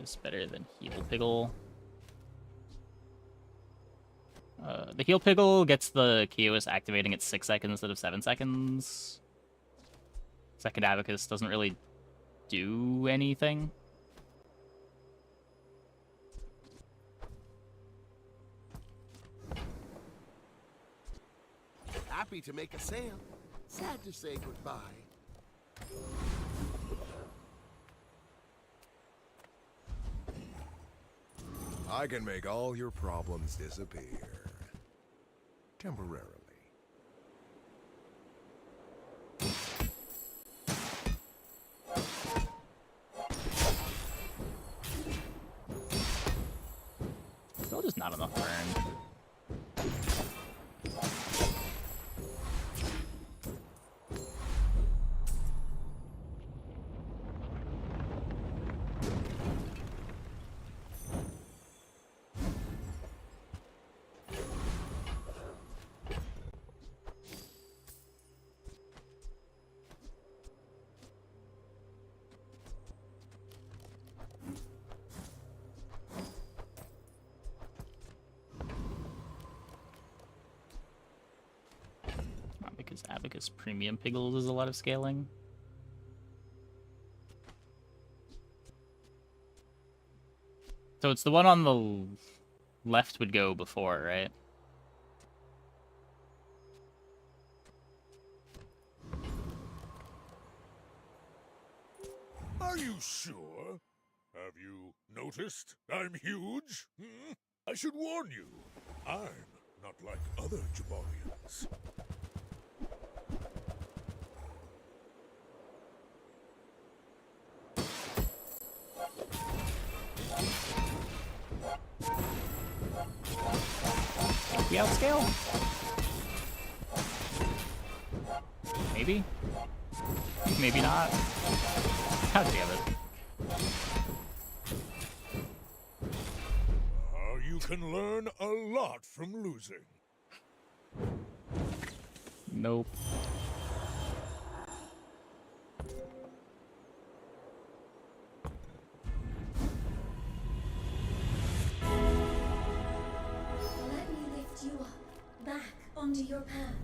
Is better than Heal Piggle. The Heal Piggle gets the Kios activating at 6 seconds instead of 7 seconds. Second Abacus doesn't really do anything. Happy to make a sale. Sad to say goodbye. I can make all your problems disappear. Temporarily. Still just not enough burn. Because Abacus Premium Piggles is a lot of scaling. So it's the one on the left would go before, right? Are you sure? Have you noticed I'm huge? I should warn you, I'm not like other Jabarians. We outscale? Maybe? Maybe not. God damn it. You can learn a lot from losing. Nope. Let me lift you up, back onto your path.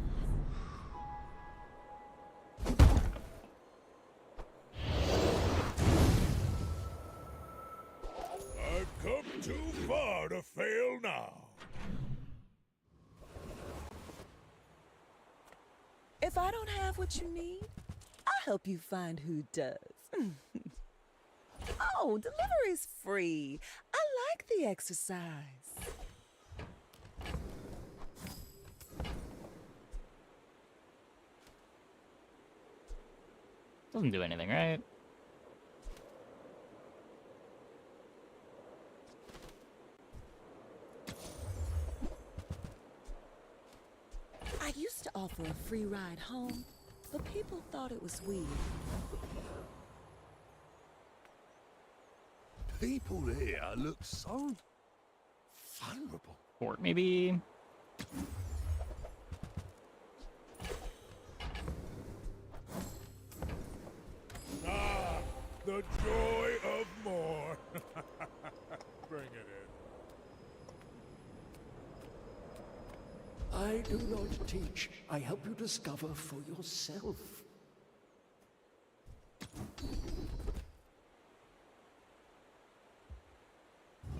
I've come too far to fail now. If I don't have what you need, I'll help you find who does. Oh, delivery's free. I like the exercise. Doesn't do anything, right? I used to offer a free ride home, but people thought it was weird. People here look so vulnerable. Fort, maybe? Ah, the joy of more. Bring it in. I do not teach. I help you discover for yourself.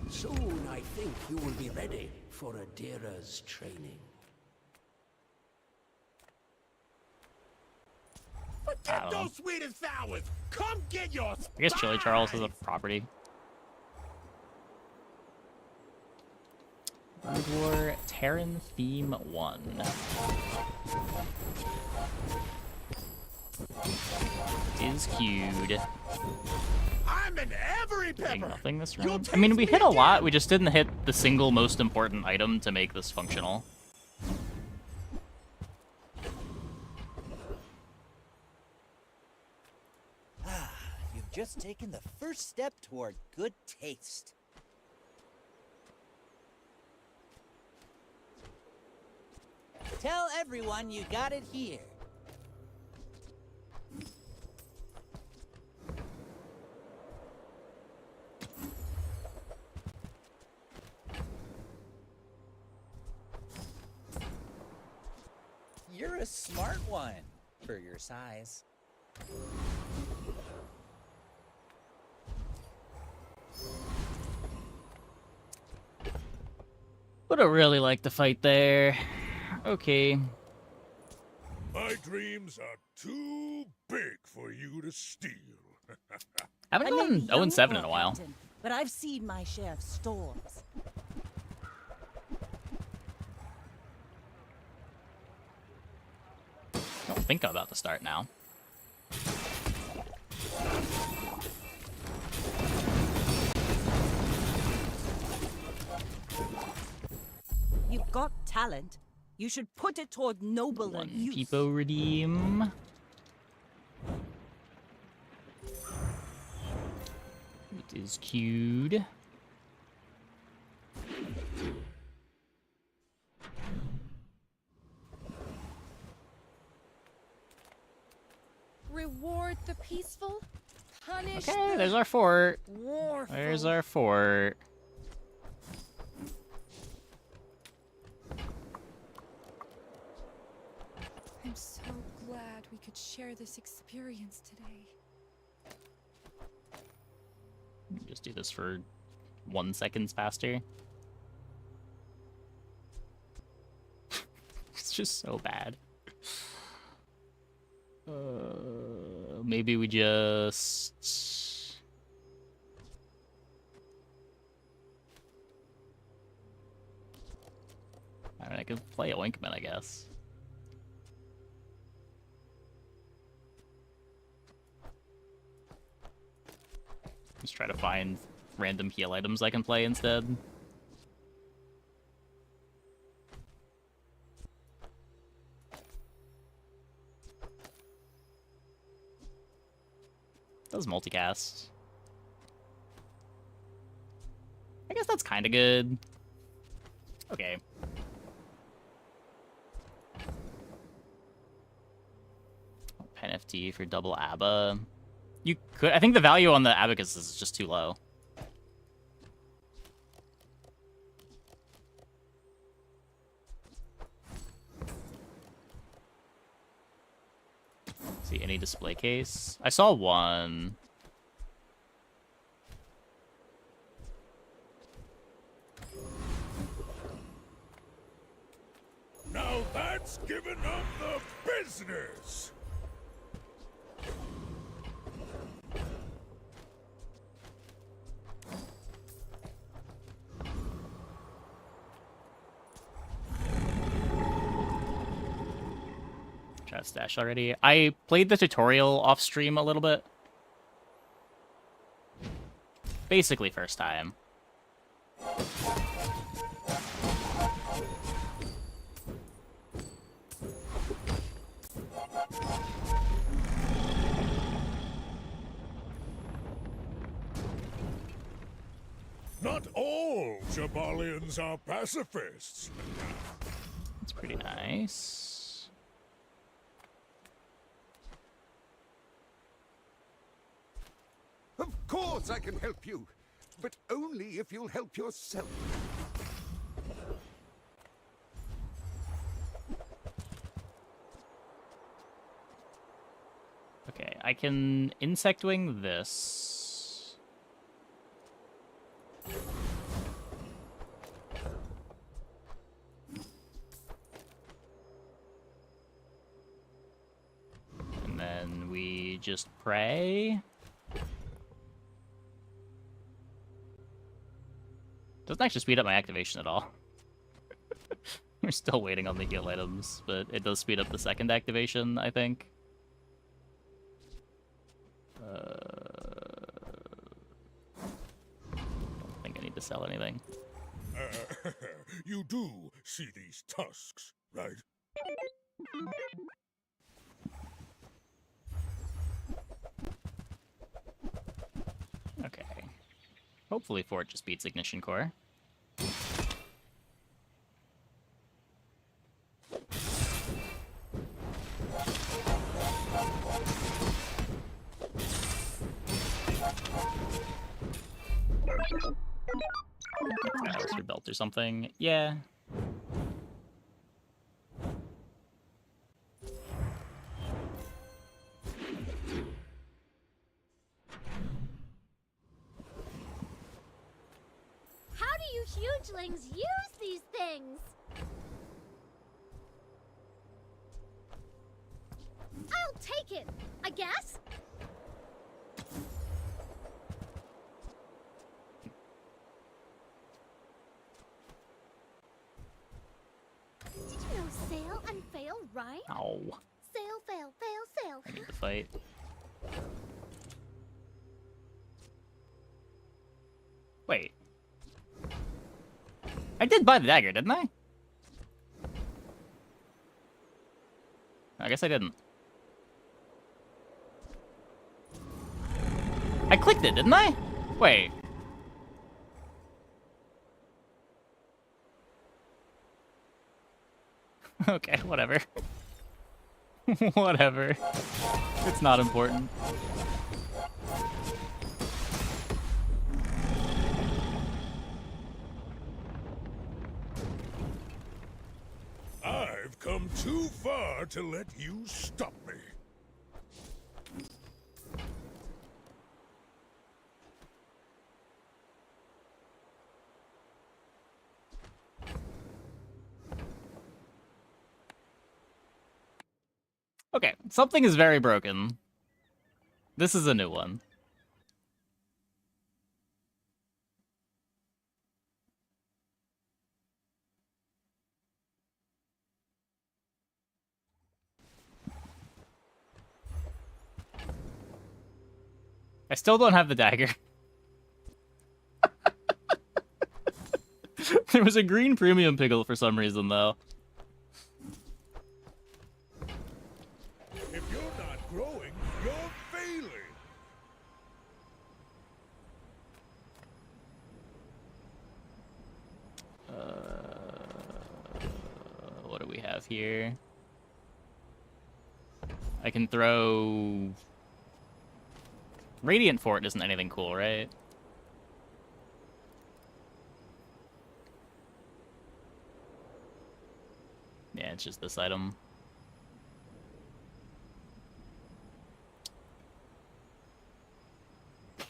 Soon, I think you will be ready for Adira's training. Forget those sweet and sours. Come get your I guess Chili Charles is a property. World War Terran Theme 1. Is queued. I'm an every Getting pepper. nothing this round. I mean, we hit a lot. We just didn't hit the single most important item to make this functional. Ah, you've just taken the first step toward good taste. Tell everyone you got it here. You're a smart one for your size. Would have really liked to fight there. Okay. My dreams are too big for you to steal. Haven't gone 0-7 in a while. Captain, but I've seen my share of storms. I don't think I'm about to start now. You've got talent. You should put it toward nobler use. Peepo redeem. It is queued. Reward the peaceful, punish Okay, the there's our fort. warful. There's our fort. I'm so glad we could share this experience today. Just do this for 1 second faster. It's just so bad. Maybe we just... I mean, I could play a Winkman, I guess. Just try to find random heal items I can play instead. Does multicast. I guess that's kind of good. Okay. Pen FT for double ABBA. You could. I think the value on the Abacus is just too low. See any display case? I saw one. Now that's giving up the business. Try to stash already. I played the tutorial off stream a little bit. Basically first time. Not all Jabalians are pacifists. That's pretty nice. Of course I can help you, but only if you'll help yourself. Okay, I can insect wing this. And then we just pray. Doesn't actually speed up my activation at all. We're still waiting on the heal items, but it does speed up the second activation, I think. Don't think I need to sell anything. You do see these tusks, right? Okay. Hopefully Fort just beats Ignition Core. That was for belt or something. Yeah. How do you hugelings use these things? I'll take it, I guess. Did you know sail and fail rhyme? Ow. Sail, fail, fail, sail. I need to fight. Wait. I did buy the dagger, didn't I? I guess I didn't. I clicked it, didn't I? Wait. Okay, whatever. Whatever. It's not important. I've come too far to let you stop me. Okay, something is very broken. This is a new one. I still don't have the dagger. There was a green premium pickle for some reason, though. If you're not growing, you're failing. What do we have here? I can throw... Radiant Fort isn't anything cool, right? Yeah, it's just this item. You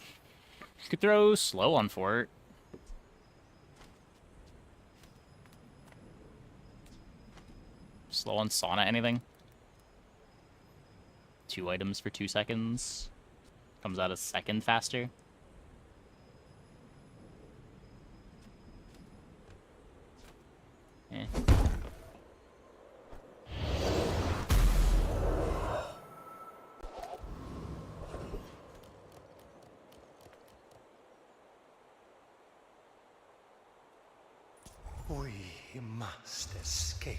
could throw slow on Fort. Slow on Sauna, anything? 2 items for 2 seconds. Comes out a second faster. Eh. We must escape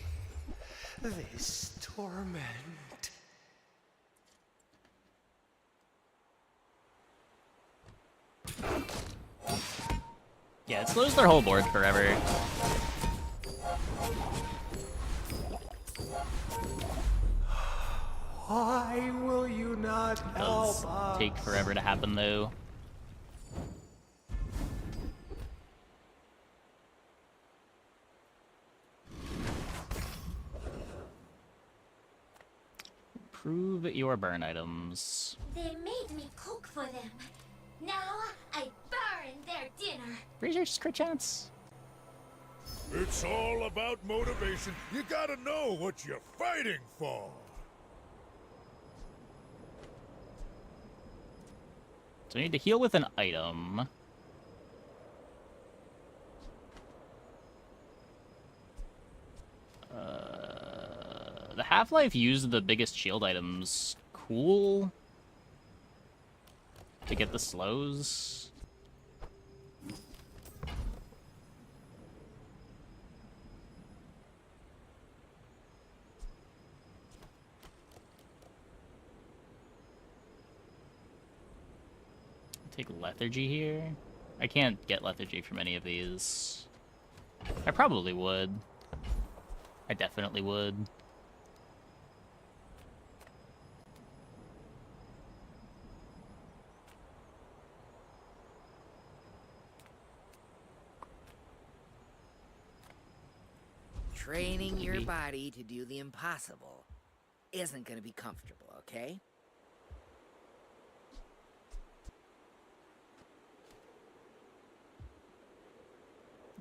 this torment. Yeah, it slows their whole board forever. Why will you not Does help us? take forever to happen though. Improve your burn items. They made me cook for them. Now I burn their dinner. Raise your crit chance. It's all about motivation. You gotta know what you're fighting for. So we need to heal with an item. The Half-Life used the biggest shield items. Cool. To get the slows. Take lethargy here. I can't get lethargy from any of these. I probably would. I definitely would. Training your Maybe. body to do the impossible isn't gonna be comfortable, okay?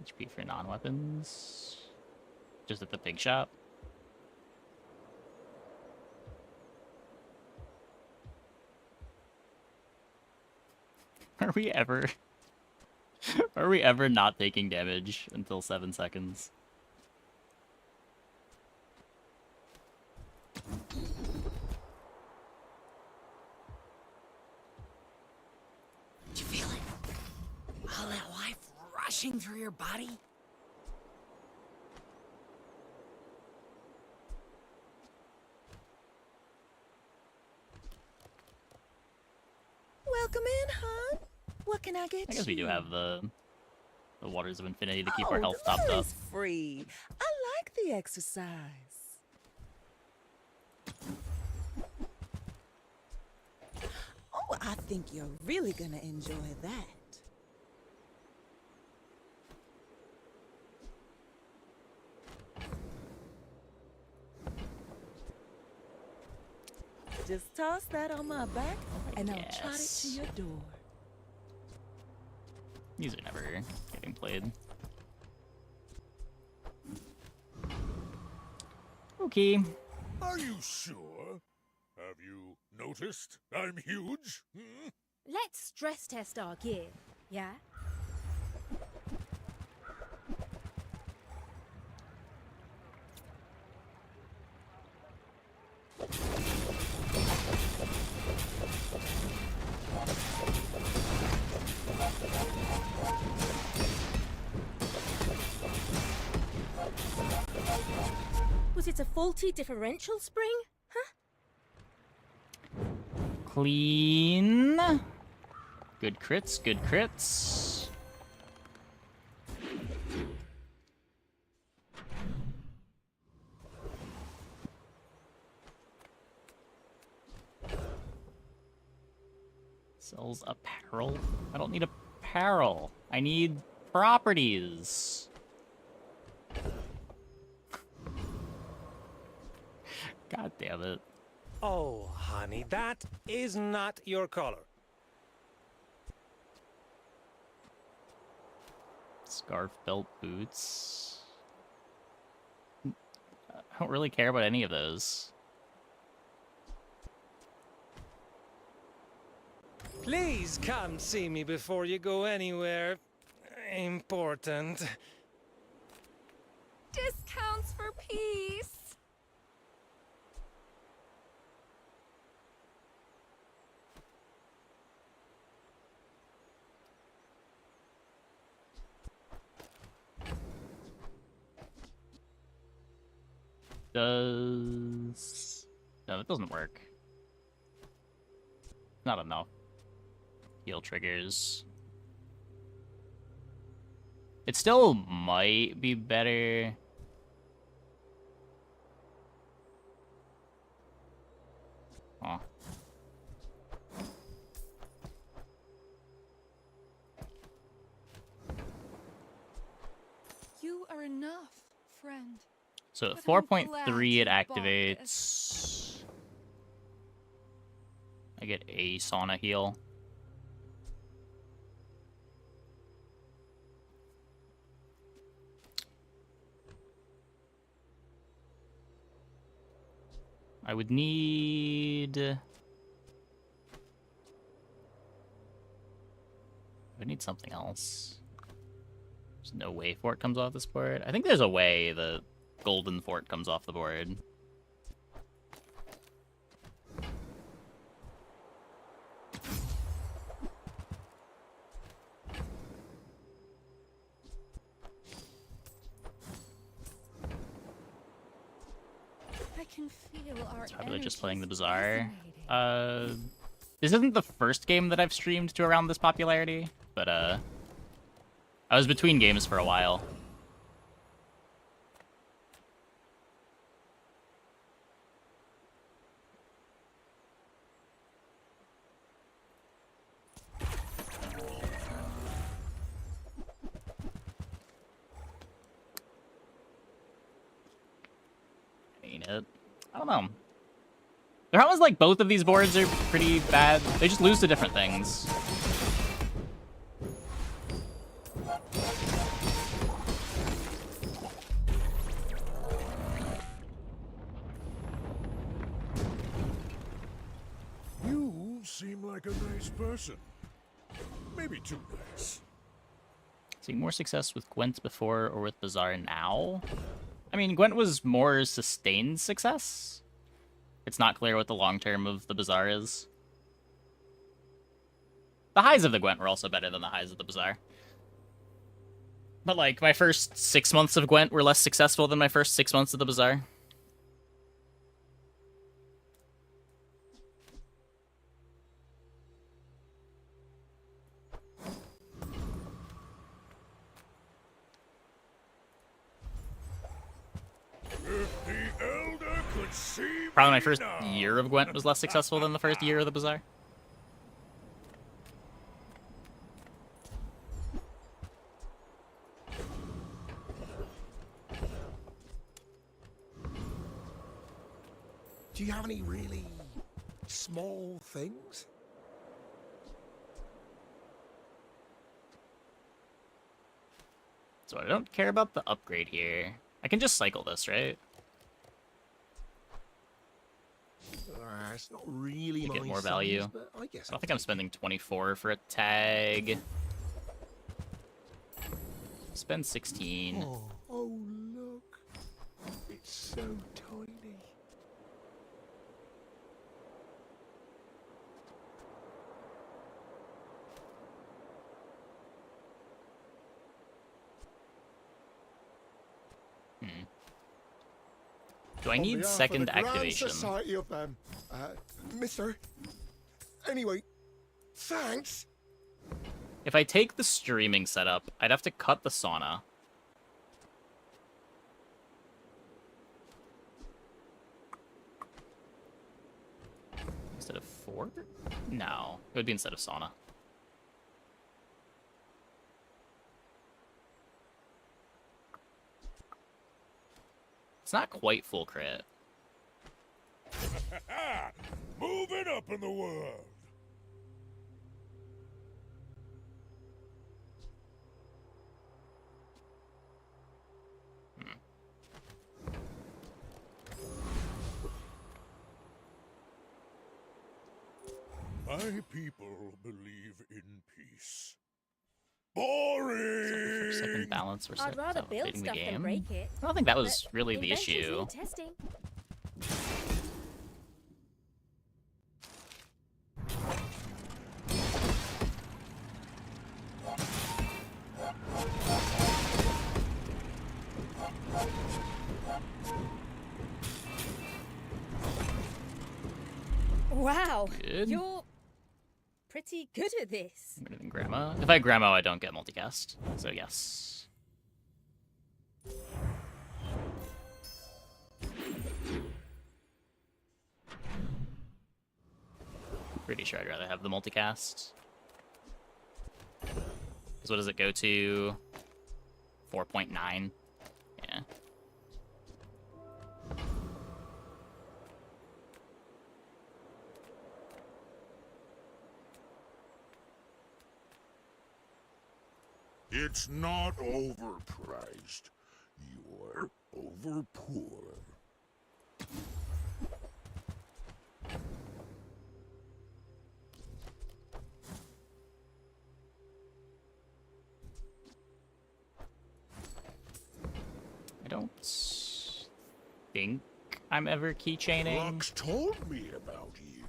HP for non-weapons. Just at the pig shop. Are we ever... Are we ever not taking damage until 7 seconds? Do you feel it? All that life rushing through your body? Welcome in, hon. What can I get you? I guess we do have the Waters of Infinity to keep Oh, our health the topped water up. is free. I like the exercise. Oh, I think you're really gonna enjoy that. Just toss that on my back, and I'll trot it to your door. These are never getting played. Okay. Are you sure? Have you noticed I'm huge? Hmm? Let's stress test our gear, yeah? Was it a faulty differential spring? Huh? Clean. Good crits, good crits. Sells apparel? I don't need apparel. I need properties. God damn it. Oh, honey, that is not your color. Scarf, belt, boots. I don't really care about any of those. Please come see me before you go anywhere important. Discounts for peace. Does... No, it doesn't work. Not enough. Heal triggers. It still might be better. Huh. You are enough, friend. So at But I'm 4.3 it glad you bought activates. I get a sauna heal. I would need... I would need something else. There's no way fort comes off this board. I think there's a way the golden fort comes off the board. I can feel our Probably just playing the energies Bazaar. resonating. This isn't the first game that I've streamed to around this popularity, but I was between games for a while. Ain't it? I don't know. The problem is, like, both of these boards are pretty bad. They just lose to different things. You seem like a nice person. Maybe too nice. Seeing more success with Gwent before or with Bazaar now? I mean, Gwent was more sustained success. It's not clear what the long term of the Bazaar is. The highs of the Gwent were also better than the highs of the Bazaar. But, like, my first 6 months of Gwent were less successful than my first 6 months of the Bazaar. If the Elder could see Probably my me first now. year of Gwent was less successful than the first year of the Bazaar. Do you have any really small things? So I don't care about the upgrade here. I can just cycle this, right? It's not really To get my more size, value. but I guess I don't think I'm spending 24 for a tag. Spend 16. Oh, look. It's so tiny. Do I On need behalf of second the Grand activation? Society of Mister. Anyway, thanks. If I take the streaming setup, I'd have to cut the sauna. Instead of 4? No, it would be instead of sauna. It's not quite full crit. Moving up in the world. My people believe in peace. Boring. Second balance versus I'd rather build updating the stuff than game. break it. I don't think that was but really the inventions issue. need testing. Wow, Good. you're pretty good at this. Better than Grandma. If I Grandma, I don't get multicast. So yes. Pretty sure I'd rather have the multicast. Because what does it go to? 4.9? Yeah. It's not overpriced. You're overpoor. I don't think I'm ever keychaining. Lux told me about you.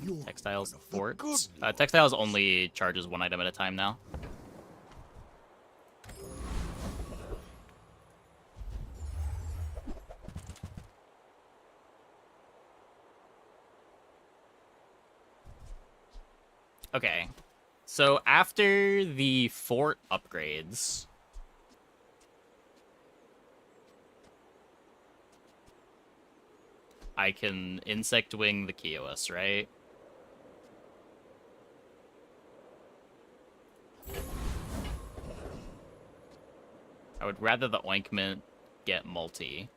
You're Textiles forts. Textiles only charges one item at a time now. Okay, so after the fort upgrades, I can insect wing the Kiowas, right? I would rather the ointment get multi.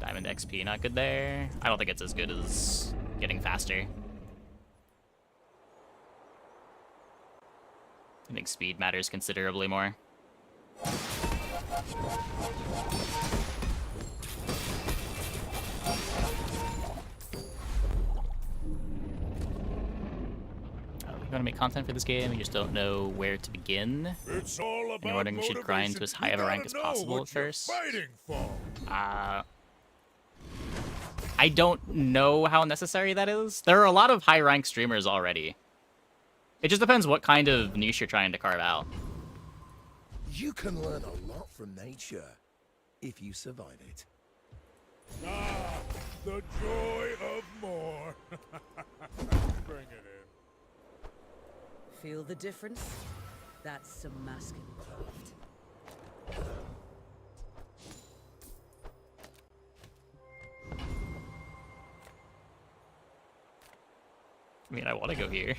Diamond XP not good there. I don't think it's as good as getting faster. I think speed matters considerably more. We want to make content for this game, we just don't know where to begin. It's all about In order, we should grind to as high of a rank as possible at first. I don't know how necessary that is. There are a lot of high rank streamers already. It just depends what kind of niche you're trying to carve out. You can learn a lot from nature if you survive it. Ah, the joy of more. Bring it in. Feel the difference? That's some masking craft. I mean, I want to go here.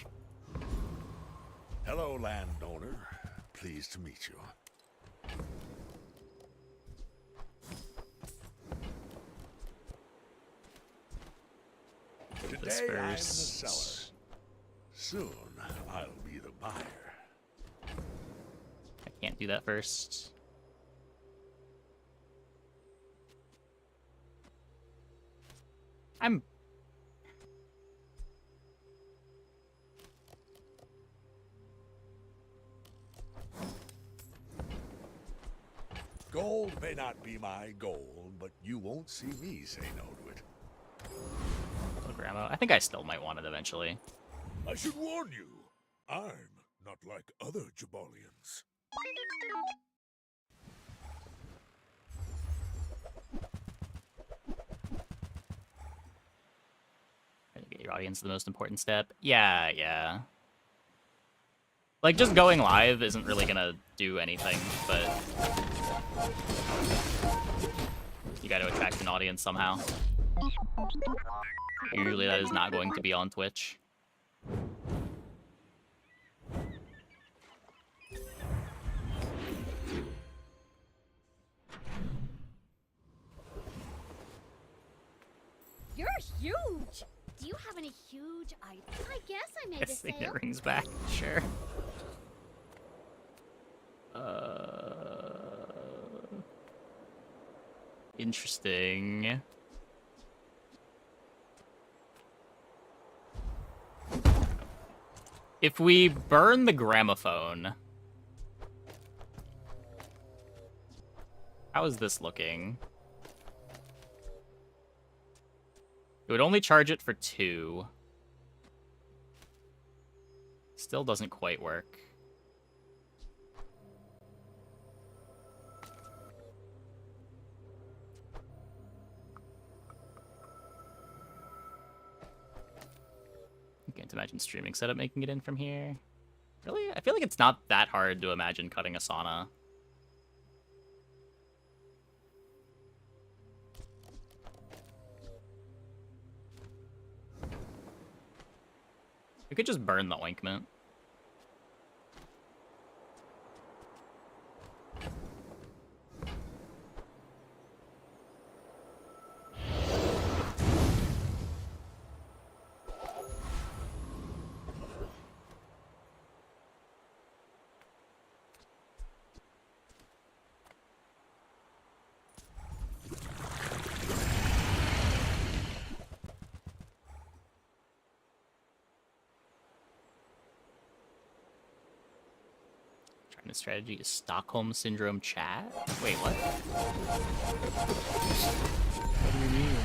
Hello, landowner. Pleased to meet you. This Today I'm the first. seller. Soon I'll be the buyer. I can't do that first. I'm... Gold may not be my goal, but you won't see me say no to it. Grandma. I think I still might want it eventually. I should warn you, I'm not like other Jabalians. Trying to get your audience the most important step. Yeah. Like, just going live isn't really gonna do anything, but you gotta attract an audience somehow. Usually that is not going to be on Twitch. You're huge! Do you have any huge items? I guess I made a Yes, sale. it rings back. Sure. Interesting. If we burn the gramophone, how is this looking? It would only charge it for 2. Still doesn't quite work. I can't imagine streaming setup making it in from here. Really? I feel like it's not that hard to imagine cutting a sauna. We could just burn the ointment. The strategy is Stockholm Syndrome chat? Wait, what? What do you mean?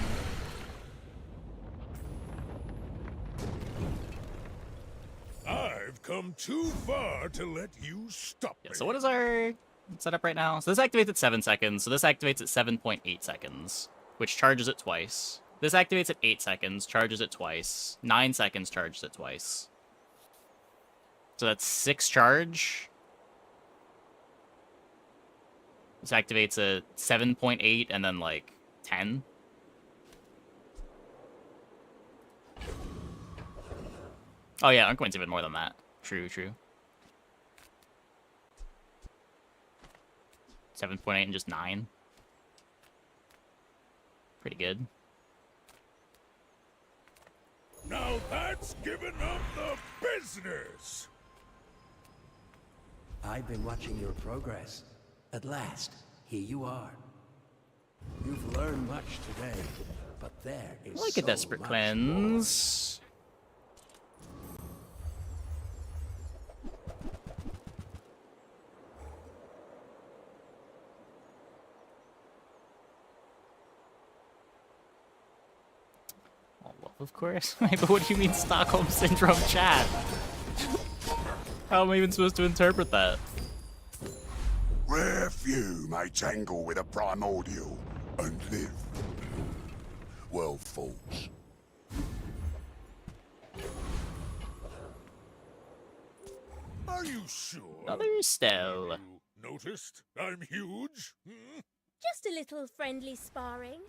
I've come too far to let you stop me. So what is our setup right now? So this activates at 7 seconds, so this activates at 7.8 seconds, which charges it twice. This activates at 8 seconds, charges it twice. 9 seconds, charges it twice. So that's 6 charge. This activates at 7.8 and then like 10. Oh yeah, Uncoin's even more than that. True, true. 7.8 and just 9. Pretty good. Now that's giving up the business! I've been watching your progress. At last, here you are. You've learned much today, but there is Like a desperate cleanse. Oh, love, of course. But what do you mean Stockholm Syndrome chat? How am I even supposed to interpret that? Rare few may tangle with a primordial and live. Well, folks. Are you sure? Another Stell. Noticed? I'm huge? Just a little friendly sparring,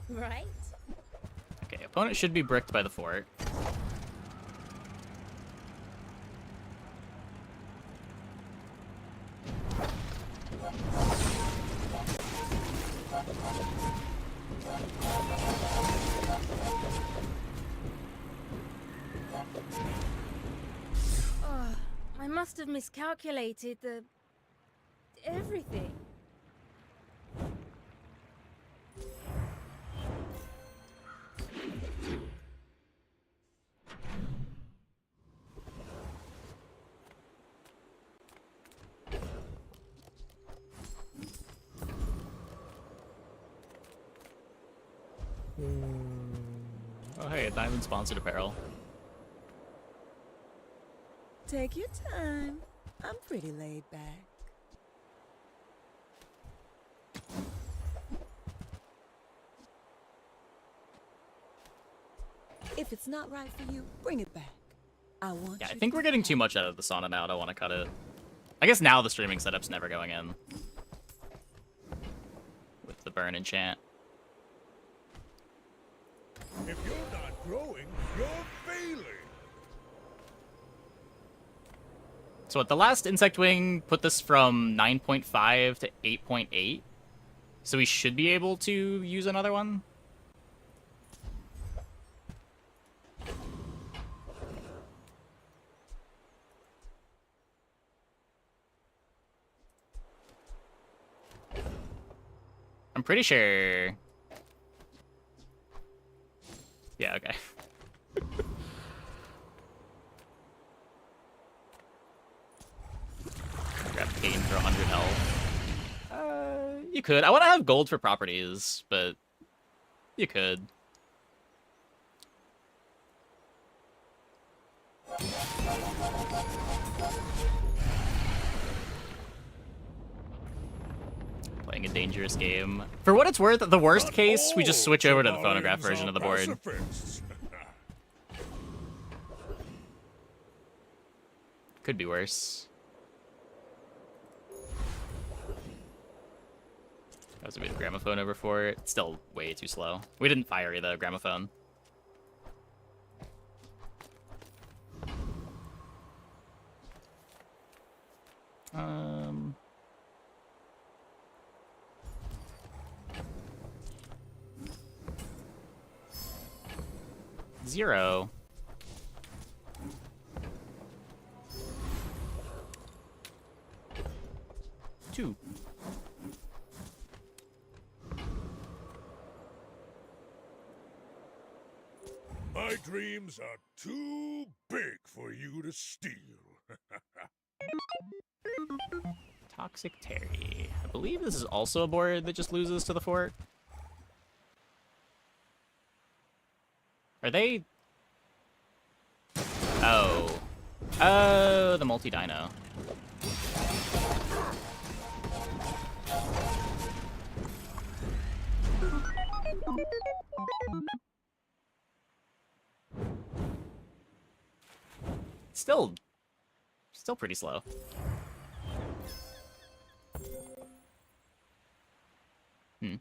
right? Okay, opponent should be bricked by the fort. Oh, I must have miscalculated the... everything. Oh hey, a diamond sponsored apparel. Take your time. I'm pretty laid back. If it's not right for you, bring it back. I want Yeah, I you think to we're getting too much out of the sauna now. I don't want to cut it. I guess now the streaming setup's never going in. With the burn enchant. If you're not growing, you're failing. So what, the last Insect Wing put this from 9.5 to 8.8. So we should be able to use another one. I'm pretty sure. Yeah, okay. Grab Kane for 100 health. You could. I want to have gold for properties, but you could. Playing a dangerous game. For what it's worth, the worst case, we just switch over to the phonograph version of the board. Could be worse. That was a bit of gramophone over for it. It's still way too slow. We didn't fire the gramophone. 0. Two. My dreams are too big for you to steal. Toxic Terry. I believe this is also a board that just loses to the fort. Are they... Oh. Oh, the multi-dino. Still pretty slow. Hmm.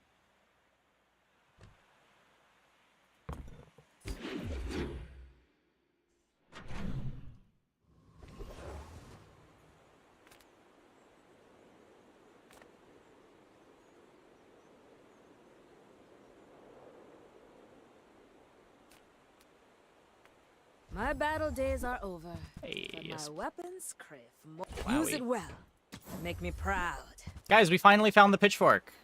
My battle days are over. Hey, but yes. my weapons crave more. Wowie. Use it well. Make me proud. Guys, we finally found the pitchfork.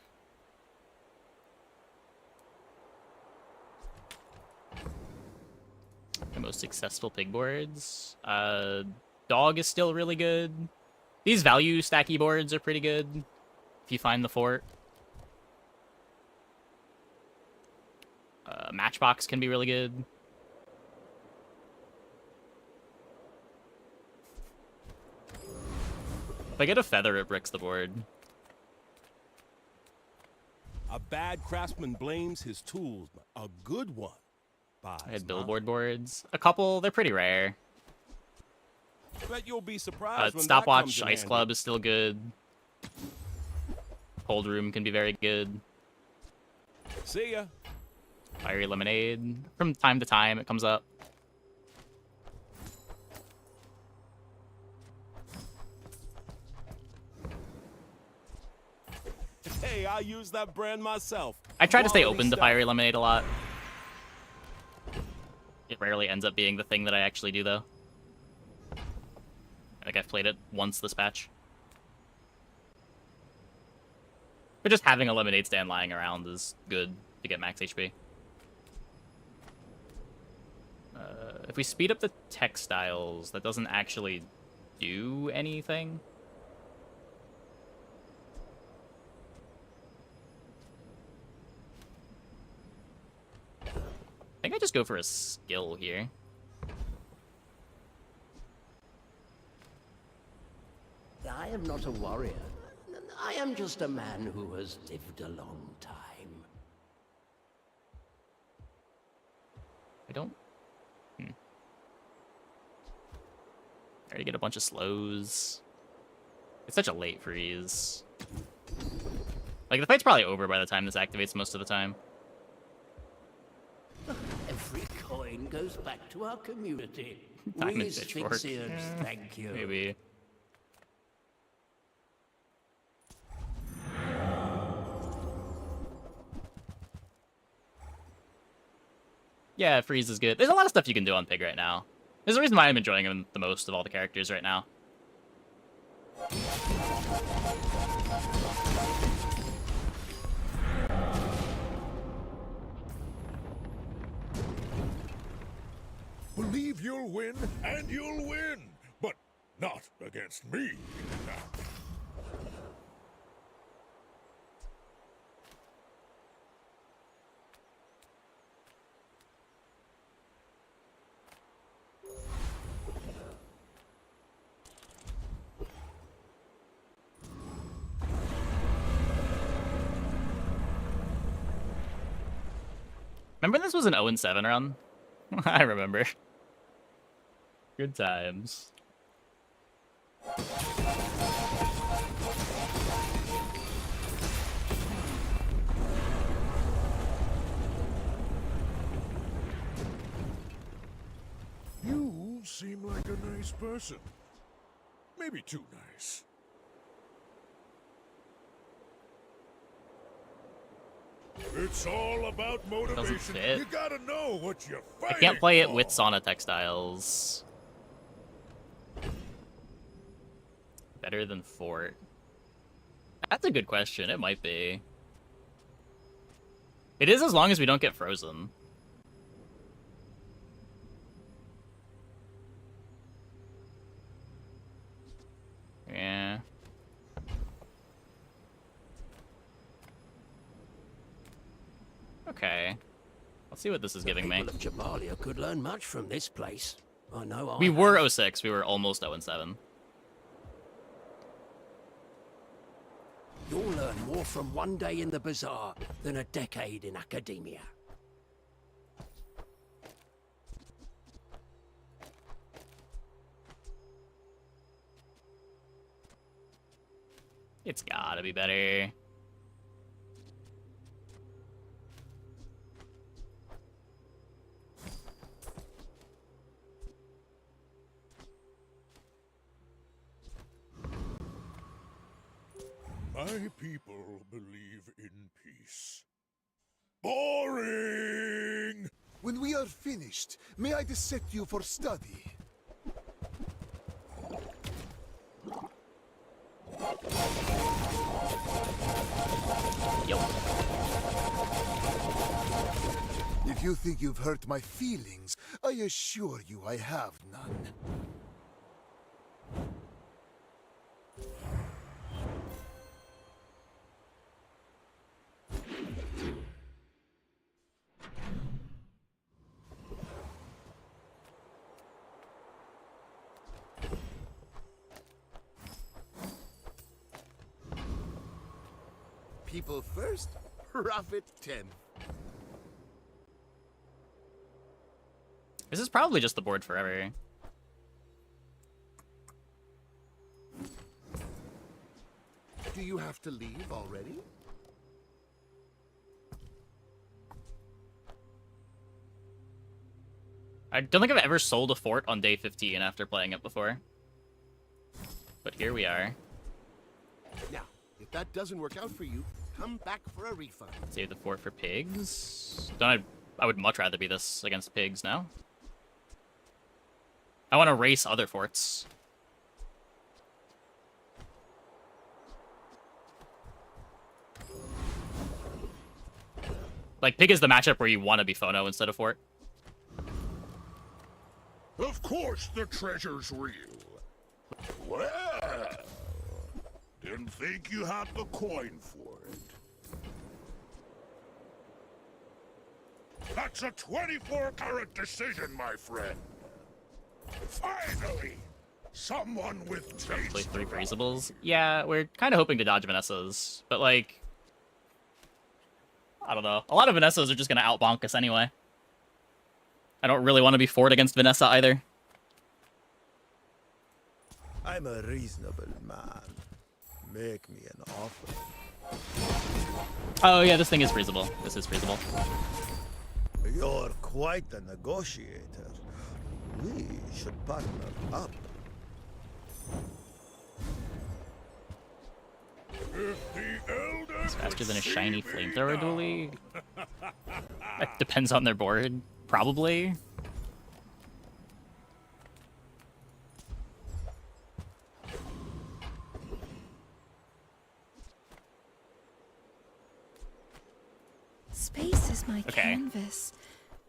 The most successful pig boards. Dog is still really good. These value stacky boards are pretty good if you find the fort. Matchbox can be really good. If I get a feather, it bricks the board. A bad craftsman blames his tools, but a good one buys I had mine. billboard boards. A couple, they're pretty rare. Bet you'll be surprised when that comes Stopwatch in Ice handy. Club is still good. Cold Room can be very good. See ya. Fiery Lemonade. From time to time, it comes up. Hey, I use that brand myself. I try to stay Quality open to stuff. Fiery Lemonade a lot. It rarely ends up being the thing that I actually do, though. I think I've played it once this patch. But just having a lemonade stand lying around is good to get max HP. If we speed up the textiles, that doesn't actually do anything. I think I just go for a skill here. I am not a warrior. I am just a man who has lived a long time. I don't... I already get a bunch of slows. It's such a late freeze. Like, the fight's probably over by the time this activates most of the time. Every coin goes back to our community. Diamond We pitchfork. Sphinxians, thank you. Maybe. Yeah, freeze is good. There's a lot of stuff you can do on Pig right now. There's a reason why I'm enjoying him the most of all the characters right now. Believe you'll win, and you'll win, but not against me. Remember this was an 0-7 run? I remember. Good times. You seem like a nice person. Maybe too nice. It's all about motivation. fit. You gotta know what you're I fighting can't play it for. with Sauna textiles. Better than Fort? That's a good question. It might be. It is as long as we don't get frozen. Yeah. Okay. Let's see what this is giving me. People of Jamalia could learn much from this place. I know We were 06. We were almost 0-7. You'll learn more from one day in the bazaar than a decade in academia. It's gotta be better. My people believe in peace. Boring! When we are finished, may I dissect you for study? Yo. If you think you've hurt my feelings, I assure you I have none. People first, profit 10. This is probably just the board forever. Do you have to leave already? I don't think I've ever sold a fort on day 15 after playing it before. But here we are. Now, if that doesn't work out for you, come back for a refund. Save the fort for pigs. I would much rather be this against pigs now. I want to race other forts. Like, pig is the matchup where you want to be Phono instead of fort. Of course the treasure's real. Well, didn't think you had the coin for it. That's a 24-carat decision, my friend. Finally, someone with taste. Play 3 freezables. Yeah, we're kind of hoping to dodge Vanessas, but like, I don't know. A lot of Vanessas are just gonna outbonk us anyway. I don't really want to be forward against Vanessa either. I'm a reasonable man. Make me an offer. Oh yeah, this thing is freezable. This is freezable. You're quite a negotiator. We should partner up. It's faster than a shiny flamethrower dually. It depends on their board, probably. Space is my Okay. canvas,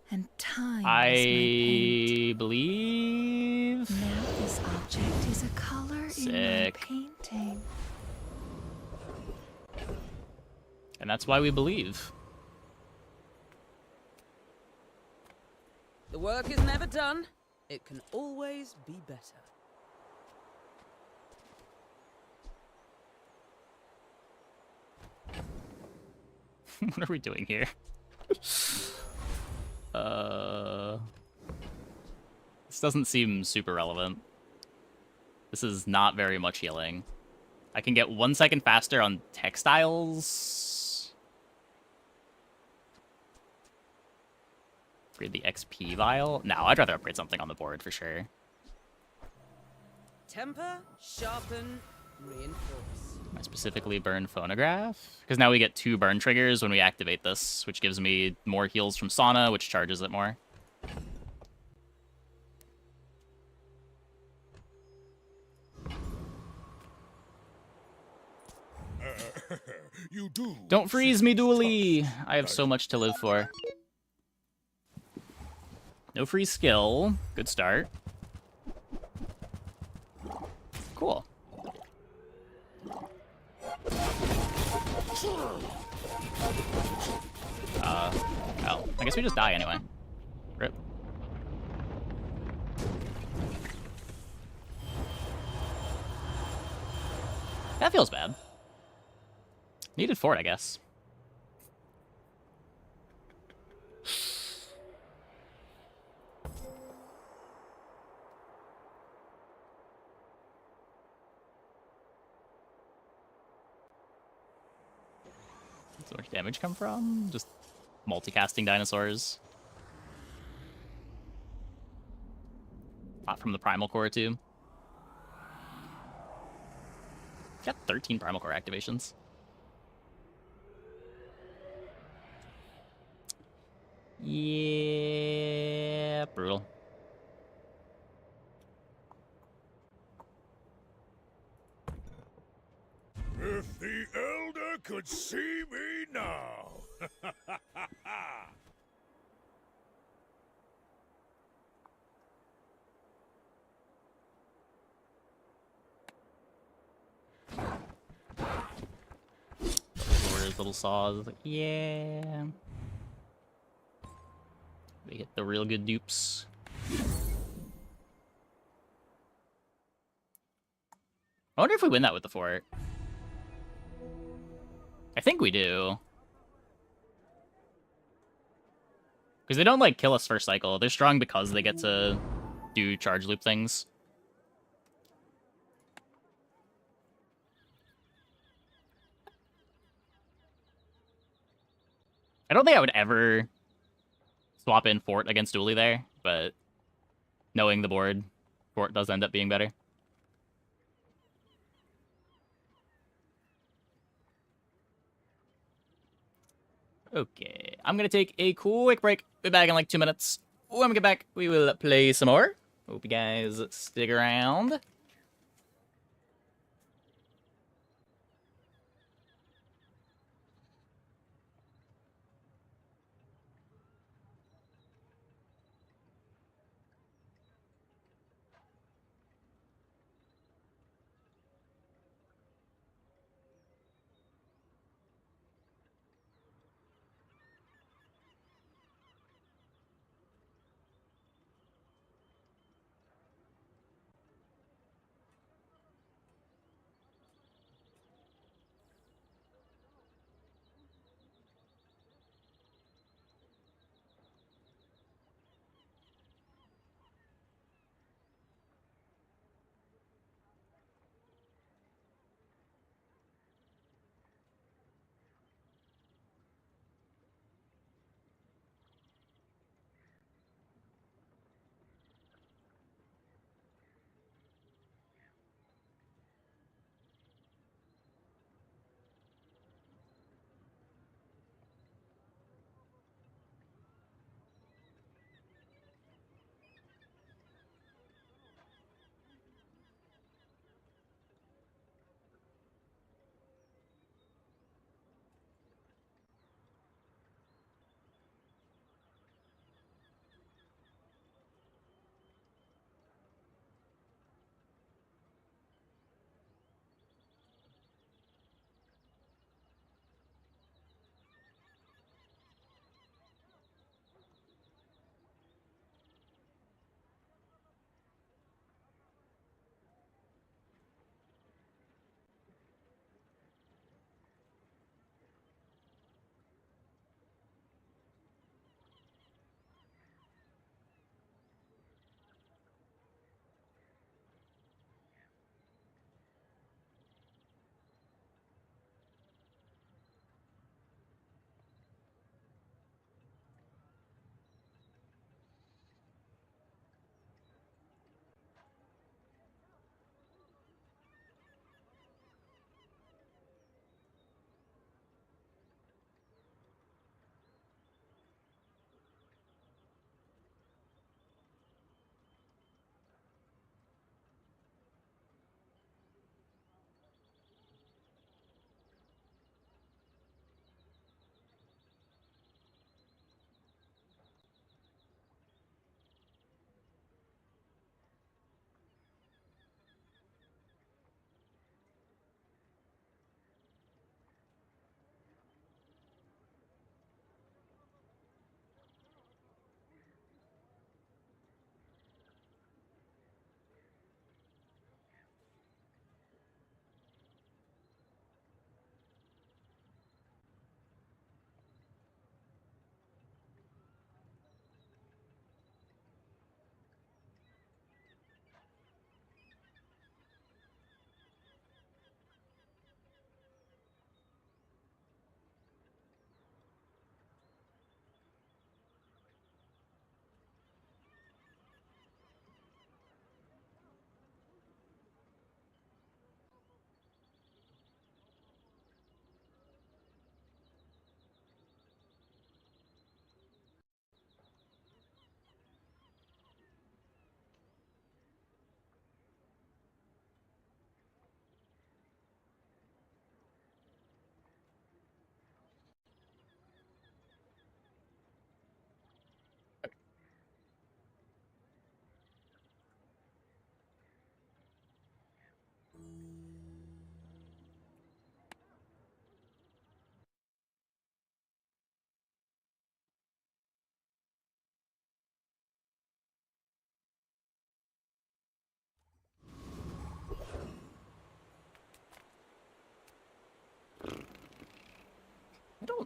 and time is my I believe. paint. Now this object is a color in my Sick. painting. And that's why we believe. The work is never done. It can always be better. What are we doing here? This doesn't seem super relevant. This is not very much healing. I can get 1 second faster on textiles. Upgrade the XP vial. No, I'd rather upgrade something on the board for sure. Temper, sharpen, reinforce. I specifically burn phonograph? Because now we get 2 burn triggers when we activate this, which gives me more heals from sauna, which charges it more. You do. Don't freeze me, Dooley! I have so much to live for. No free skill. Good start. Cool. Oh. I guess we just die anyway. Rip. That feels bad. Needed fort, I guess. So much damage come from? Just multicasting dinosaurs. Not from the primal core too. Got 13 primal core activations. Yeah, brutal. If the Elder could see me now. His little saws. Like, yeah. We hit the real good dupes. I wonder if we win that with the fort. I think we do. Because they don't, like, kill us first cycle. They're strong because they get to do charge loop things. I don't think I would ever swap in fort against Dooley there, but knowing the board, fort does end up being better. Okay, I'm gonna take a quick break. Be back in like 2 minutes. When we get back, we will play some more. Hope you guys stick around.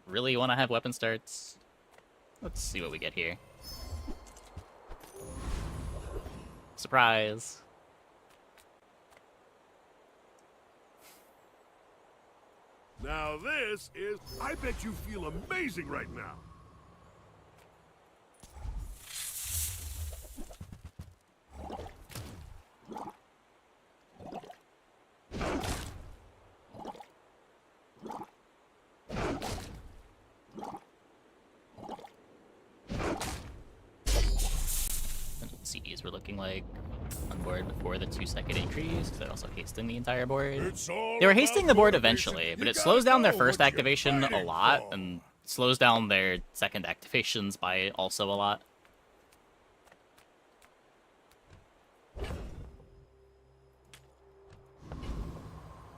really want to have weapon starts. Let's see what we get here. Surprise. Now this is... I bet you feel amazing right now. CDs were looking like on board before the 2-second increase. They're also hasting the entire board. They were hasting the board eventually, but it slows down their first activation a lot and slows down their second activations by also a lot.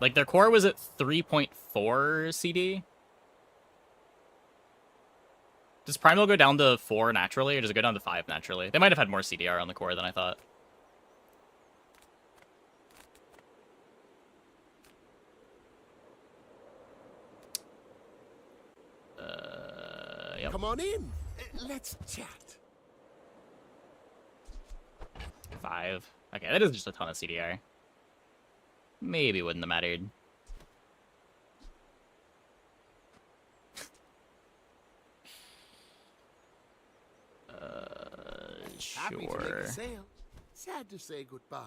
Like, their core was at 3.4 CD. Does Primal go down to 4 naturally, or does it go down to 5 naturally? They might have had more CDR on the core than I thought. Yep. Come on in. Let's chat. 5. Okay, that is just a ton of CDR. Maybe wouldn't have mattered. Happy to make Sure. a sale. Sad to say goodbye.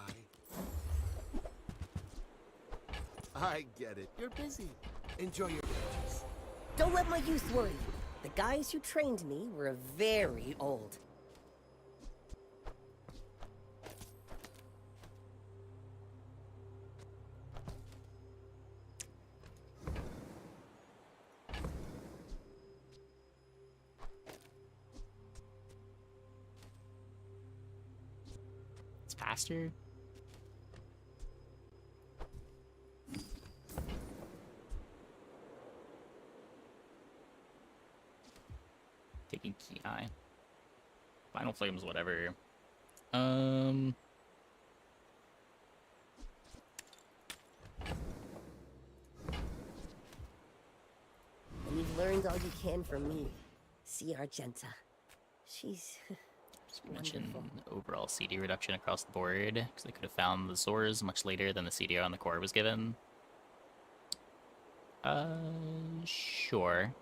I get it. You're busy. Enjoy your purchase. Don't let my youth worry you. The guys who trained me were very old. It's faster. Taking key eye. Final flames, whatever. When you've learned all you can from me, see Argenta. She's just mention overall CD reduction across the board, because they could have found the Zors much later than the CDR on the core was given. Sure.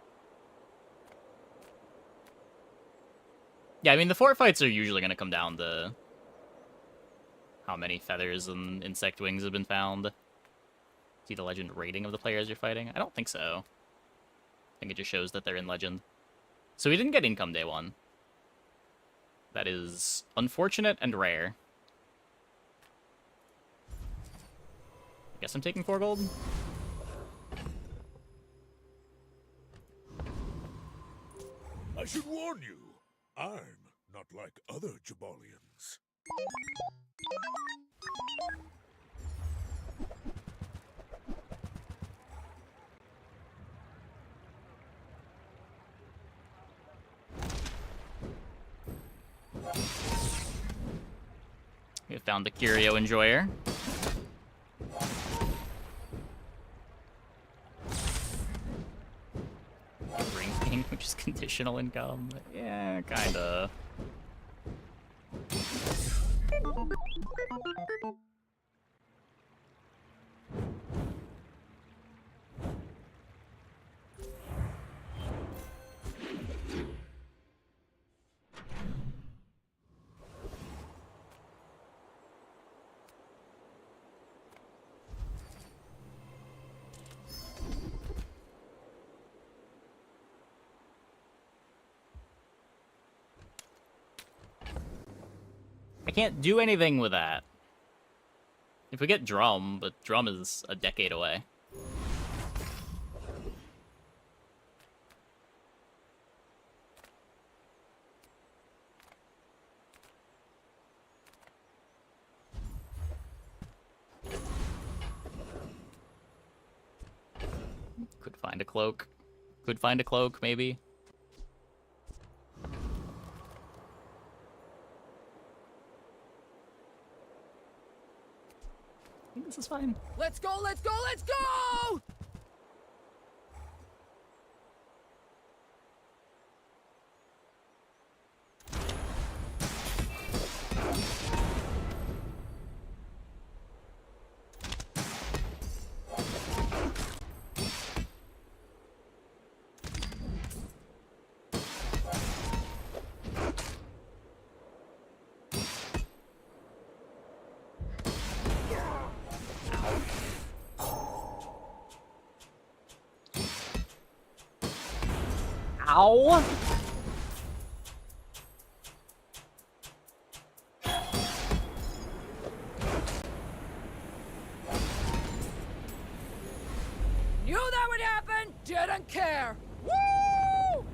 Yeah, I mean, the fort fights are usually going to come down to how many feathers and insect wings have been found. See the legend rating of the players you're fighting? I don't think so. I think it just shows that they're in legend. So we didn't get income day 1. That is unfortunate and rare. Guess I'm taking 4 gold. I should warn you, I'm not like other Jabalians. We have found the curio enjoyer. Ring King, which is conditional income. Yeah, kinda. I can't do anything with that. If we get Drum, but Drum is a decade away. Could find a cloak. Could find a cloak, maybe. I think this is fine. Let's go, let's go, let's go! Ow! Knew that would happen! Didn't care! Woo!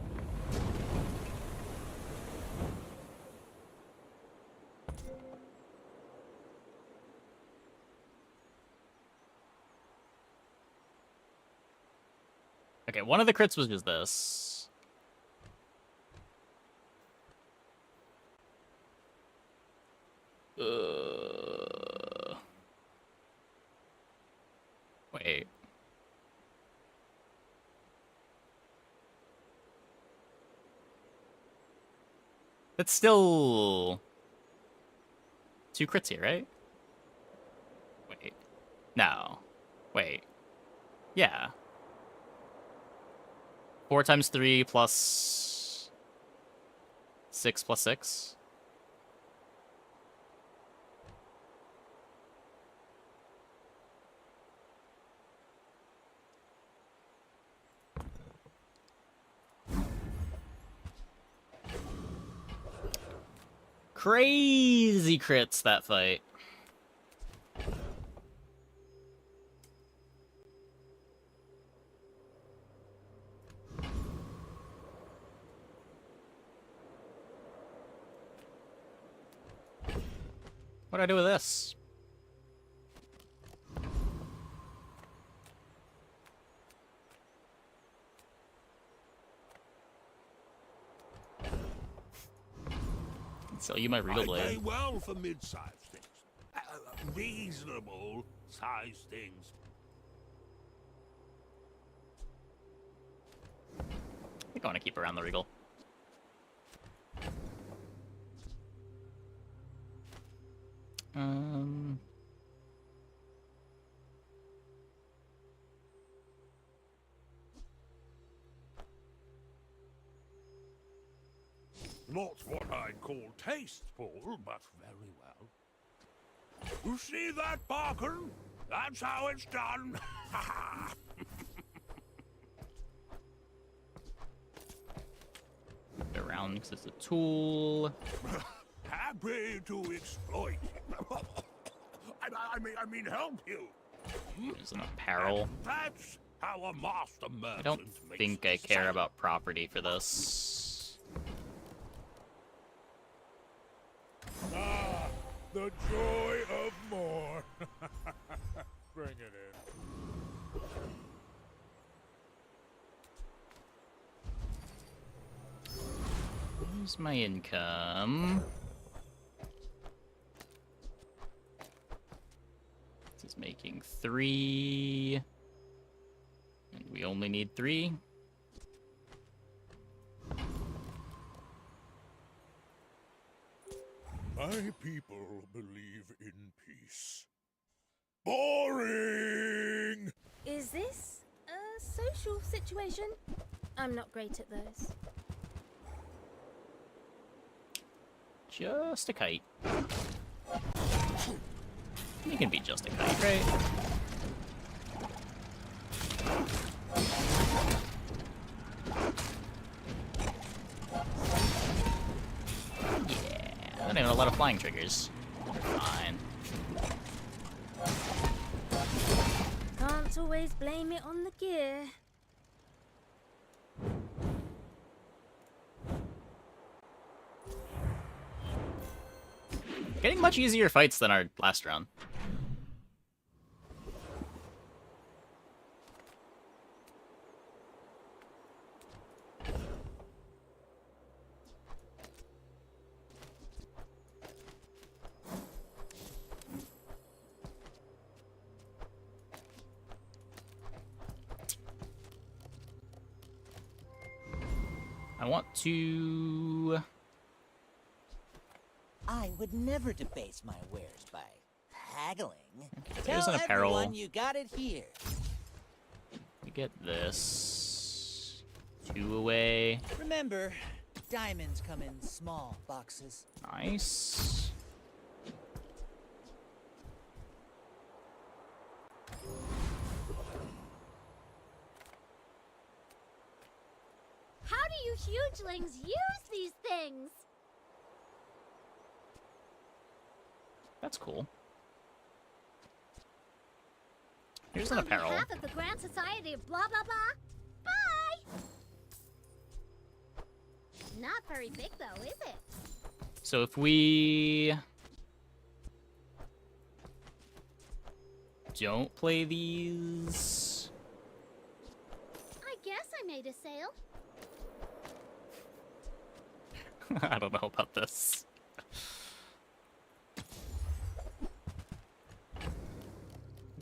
Okay, one of the crits was just this. Wait. That's still 2 crits here, right? Wait. No. Wait. Yeah. 4 times 3 plus 6 plus 6. Crazy crits that fight. What do I do with this? Sell you my Regal I pay Blade. well for mid-sized things. Reasonable sized things. I think I want to keep around the Regal. Not what I'd call tasteful, but very well. You see that, Barkin? That's how it's done. Around because it's a tool. Happy to exploit. I mean, help you. There's an apparel. And that's how a master merchant I don't makes think I care about property for this. Ah, the joy of more. Bring it in. Here's my income. This is making 3. And we only need 3. My people believe in peace. Boring! Is this a social situation? I'm not great at those. Just a kite. You can be just a kite, right? Yeah, I don't even have a lot of flying triggers. They're fine. Can't always blame it on the gear. Getting much easier fights than our last round. I want to... I would never debase my wares by haggling. There's Tell an apparel. everyone you got it here. We get this. 2 away. Remember, diamonds come in small boxes. Nice. How do you hugelings use these things. That's cool. Here's an On apparel. behalf of the Grand Society of blah blah blah. Bye. Not very big though, is it? So if we don't play these, I guess I made a sale. I don't know about this.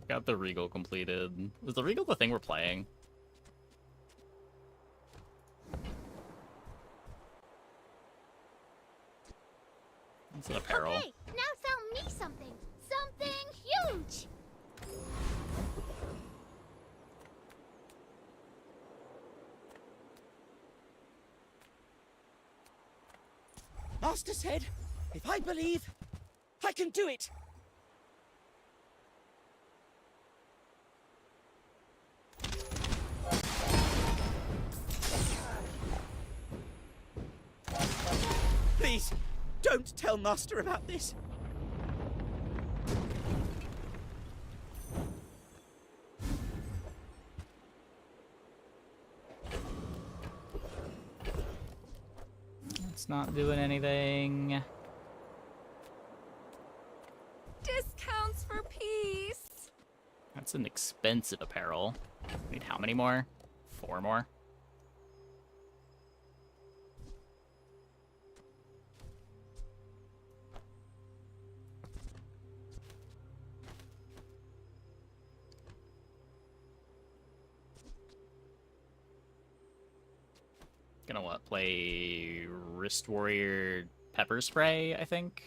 Got the Regal completed. Is the Regal the thing we're playing? It's an apparel. Okay, now sell me something. Something huge. Master said, if I believe, I can do it. Please, don't tell Master about this. It's not doing anything. Discounts for peace. That's an expensive apparel. Need how many more? 4 more? Gonna what? Play Wrist Warrior Pepper Spray, I think?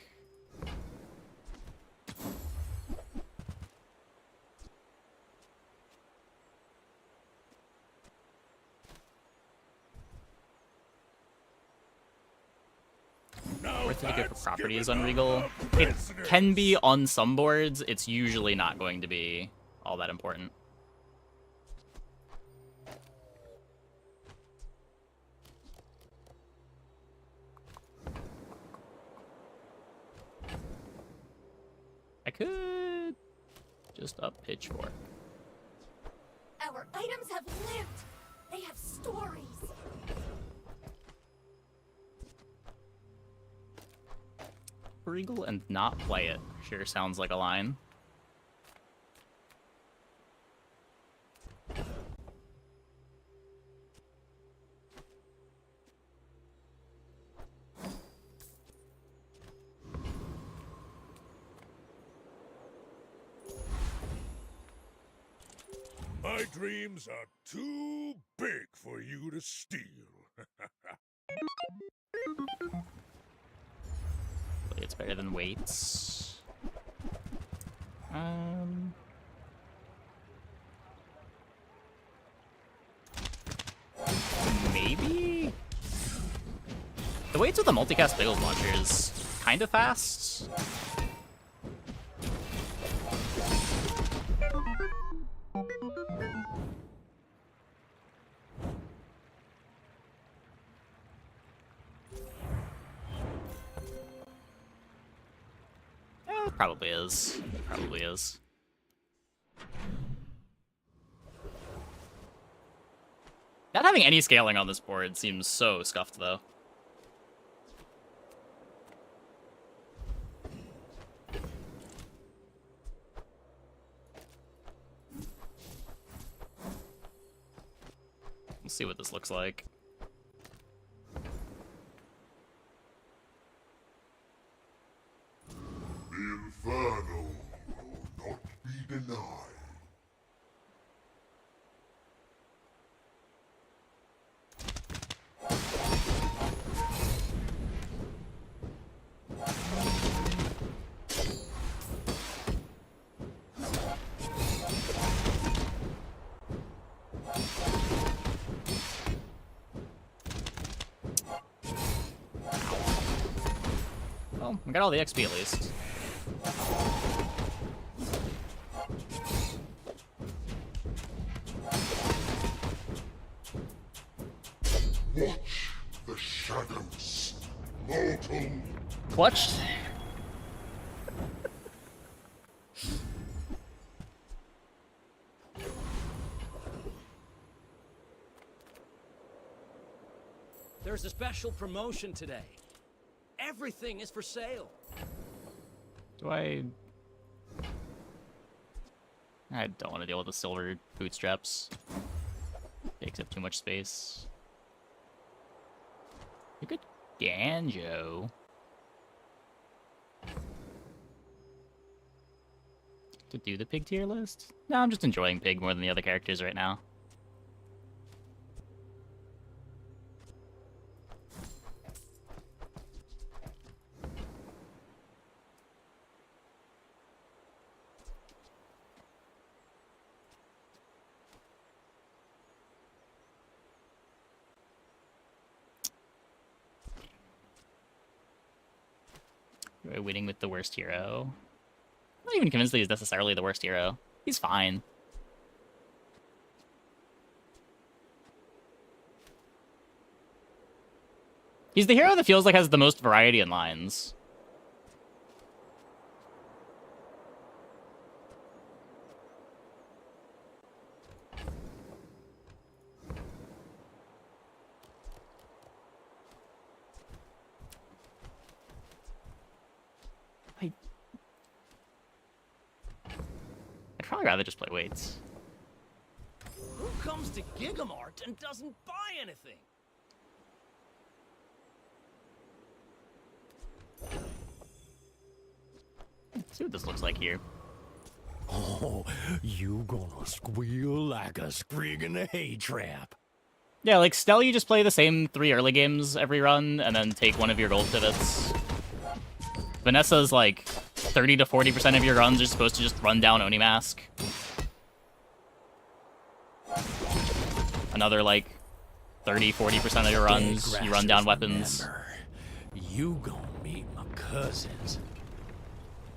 Worth it to go for properties on Regal? It can be on some boards. It's usually not going to be all that important. I could just up Pitchfork. Our items have lived. They have stories. Regal and not play it. Sure sounds like a line. My dreams are too big for you to steal. It's better than weights. Maybe? The weights with the multicast bagels launcher is kind of fast. Probably is. Probably is. Not having any scaling on this board seems so scuffed, though. We'll see what this looks like. The Inferno will not be denied. Well, we got all the XP at least. Watch clutched. There's a special promotion today. Everything is for sale. Do I don't want to deal with the silver bootstraps. Takes up too much space. You could Ganjo. To do the pig tier list? No, I'm just enjoying pig more than the other characters right now. Winning with the worst hero. I'm not even convinced that he's necessarily the worst hero. He's fine. He's the hero that feels like has the most variety in lines. I'd probably rather just play weights. Who comes to Gigamart and doesn't buy anything? Let's see what this looks like here. Oh, you gonna squeal like a scrig in a hay trap. Yeah, like Stell, you just play the same 3 early games every run, and then take one of your gold pivots. Vanessa's like 30 to 40% of your runs are supposed to just run down Oni Mask. Another like 30-40% of your runs, you run down weapons. You gonna meet my cousins.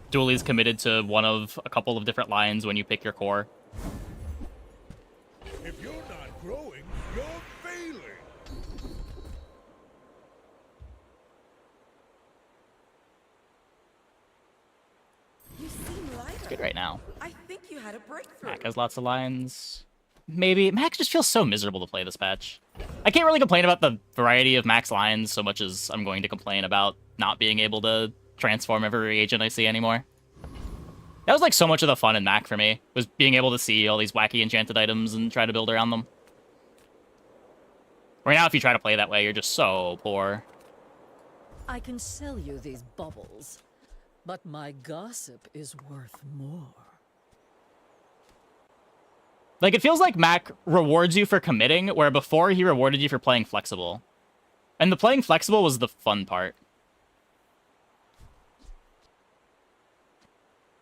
Dooley's committed to one of a couple of different lines when you pick your core. If you're not growing, you're failing. You seem lighter. It's good right now. I think you had a breakthrough. Mac has lots of lines. Maybe. Mac just feels so miserable to play this patch. I can't really complain about the variety of Mac's lines so much as I'm going to complain about not being able to transform every reagent I see anymore. That was like so much of the fun in Mac for me, was being able to see all these wacky enchanted items and try to build around them. Right now, if you try to play that way, you're just so poor. I can sell you these bubbles, but my gossip is worth more. Like, it feels like Mac rewards you for committing, where before he rewarded you for playing flexible. And the playing flexible was the fun part.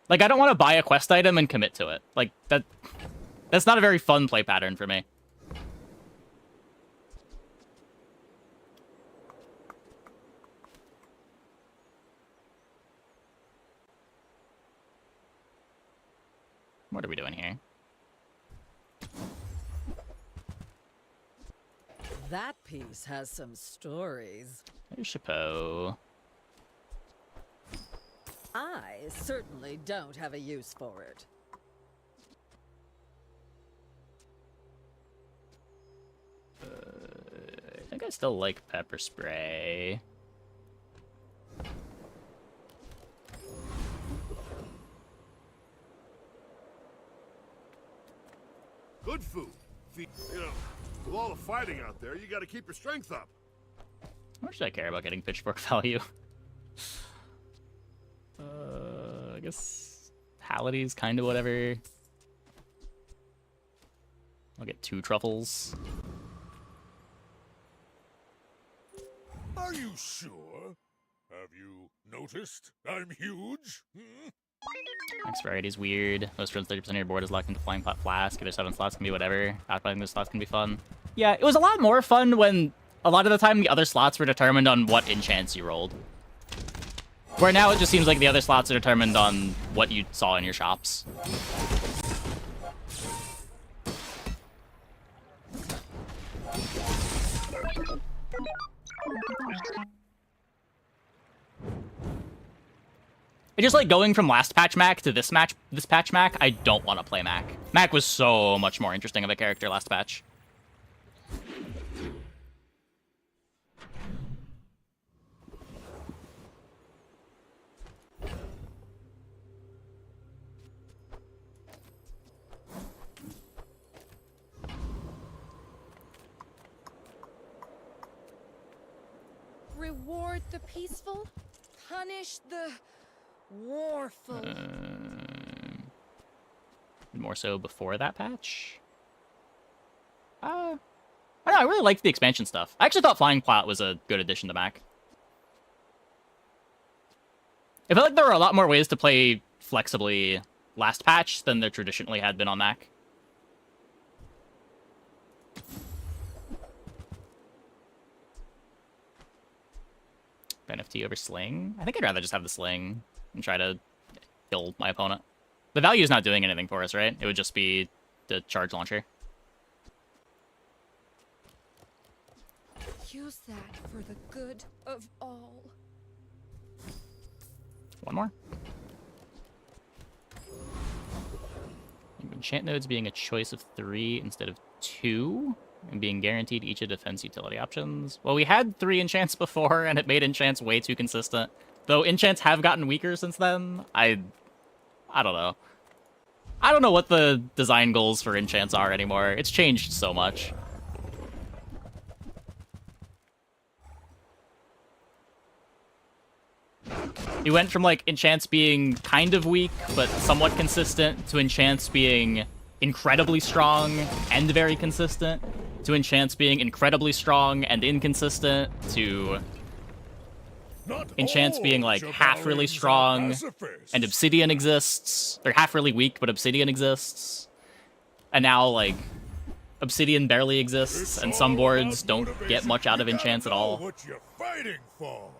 Like, I don't want to buy a quest item and commit to it. Like, that's not a very fun play pattern for me. What are we doing here? That piece has some stories. There's Chapeau. I certainly don't have a use for it. I think I still like pepper spray. Good food. You know, with all the fighting out there, you gotta keep your strength up. How much should I care about getting pitchfork value? I guess Halliday's kind of whatever. I'll get 2 truffles. Are you sure? Have you noticed I'm huge? Next variety's weird. Most runs 30% of your board is locked into flying pot flask. If there's 7 slots, can be whatever. Outplaying those slots can be fun. Yeah, it was a lot more fun when a lot of the time the other slots were determined on what enchants you rolled. Where now it just seems like the other slots are determined on what you saw in your shops. It's just like going from last patch Mac to this patch Mac, I don't want to play Mac. Mac was so much more interesting of a character last patch. Reward the peaceful, punish the warful. More so before that patch. I don't know, I really liked the expansion stuff. I actually thought Flying Plot was a good addition to Mac. I feel like there were a lot more ways to play flexibly last patch than there traditionally had been on Mac. NFT over Sling? I think I'd rather just have the Sling and try to kill my opponent. The value is not doing anything for us, right? It would just be the charge launcher. Use that for the good of all. One more. Enchant nodes being a choice of 3 instead of 2, and being guaranteed each of defense utility options. Well, we had 3 enchants before, and it made enchants way too consistent. Though enchants have gotten weaker since then, I don't know. I don't know what the design goals for enchants are anymore. It's changed so much. You went from, like, enchants being kind of weak, but somewhat consistent, to enchants being incredibly strong and very consistent, to enchants being incredibly strong and inconsistent, to enchants being, like, half really strong, and Obsidian exists. They're half really weak, but Obsidian exists. And now, like, Obsidian barely exists, and some boards don't get much out of enchants at all. What you're fighting for.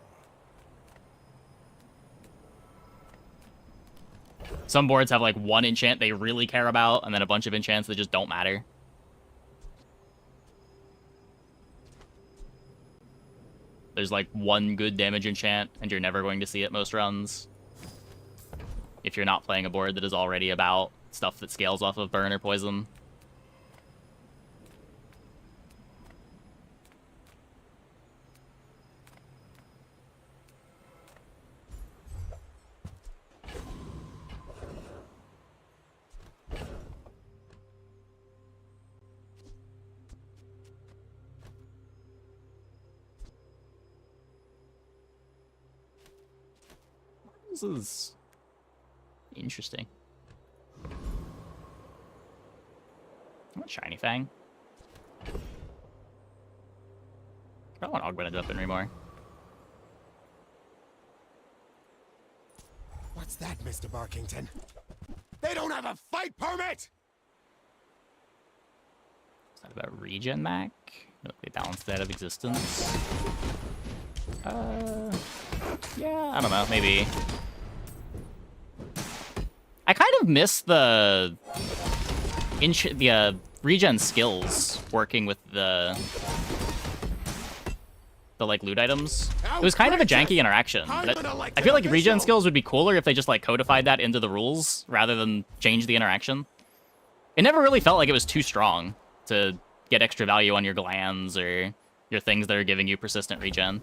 Some boards have, like, one enchant they really care about, and then a bunch of enchants that just don't matter. There's, like, one good damage enchant, and you're never going to see it most runs. If you're not playing a board that is already about stuff that scales off of burn or poison. This is interesting. I want Shiny Fang. I don't want Augmented Weapon anymore. What's that, Mr. Barkington? They don't have a fight permit! Is that about regen Mac? Look, they balanced that out of existence. Yeah, I don't know, maybe. I kind of miss the regen skills working with the like loot items. It was kind of a janky interaction. But I feel like regen skills would be cooler if they just like codified that into the rules rather than change the interaction. It never really felt like it was too strong to get extra value on your glands or your things that are giving you persistent regen.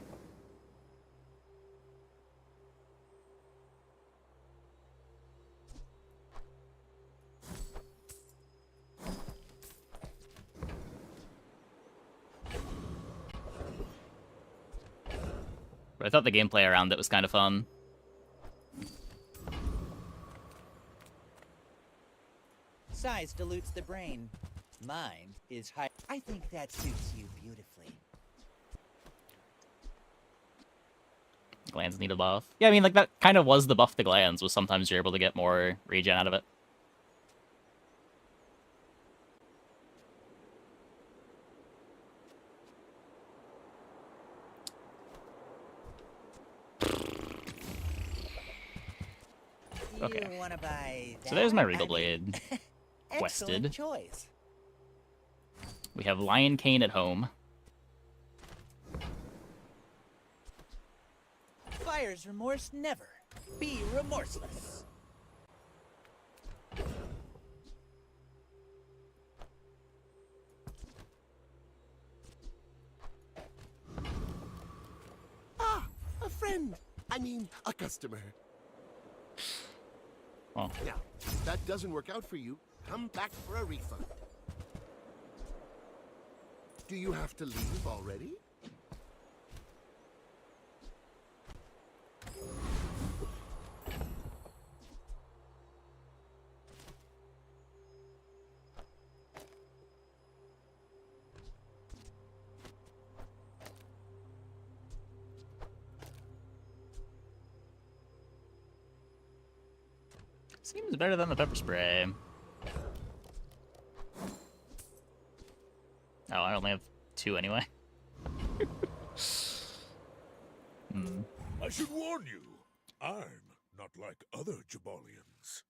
But I thought the gameplay around it was kind of fun. Size dilutes the brain. Mine is high. I think that suits you beautifully. Glands need a buff. Yeah, I mean, like, that kind of was the buff to glands, was sometimes you're able to get more regen out of it. Okay. You wanna buy that? So there's my Regal Blade. Excellent Quested. choice. We have Lion Cane at home. Buyer's remorse never. Be remorseless. Ah, a friend. I mean, a customer. Oh. Now, if that doesn't work out for you, come back for a refund. Do you have to leave already? Seems better than the pepper spray. Oh, I only have 2 anyway. I should warn you, I'm not like other Jabalians.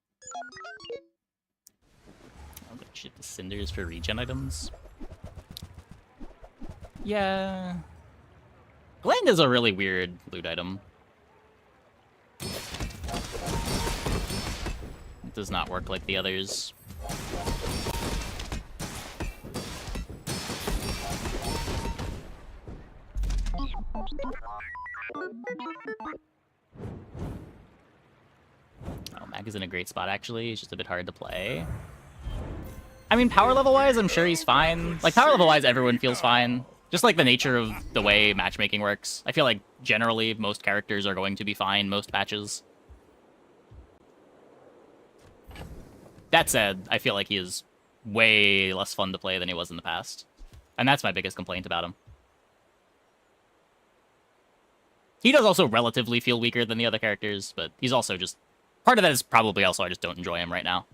I'm gonna shoot the cinders for regen items. Yeah. Gland is a really weird loot item. It does not work like the others. Oh, Mag is in a great spot, actually. It's just a bit hard to play. I mean, power level-wise, I'm sure he's fine. Like, power level-wise, everyone feels fine. Just like the nature of the way matchmaking works. I feel like, generally, most characters are going to be fine most patches. That said, I feel like he is way less fun to play than he was in the past. And that's my biggest complaint about him. He does also relatively feel weaker than the other characters, but he's also just... Part of that is probably also I just don't enjoy him right now.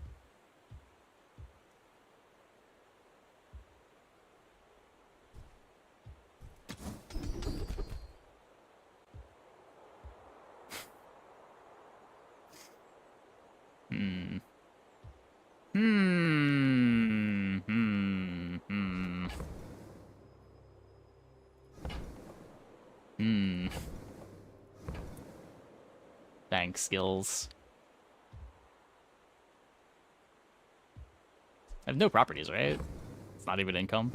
Thanks, skills. I have no properties, right? It's not even income.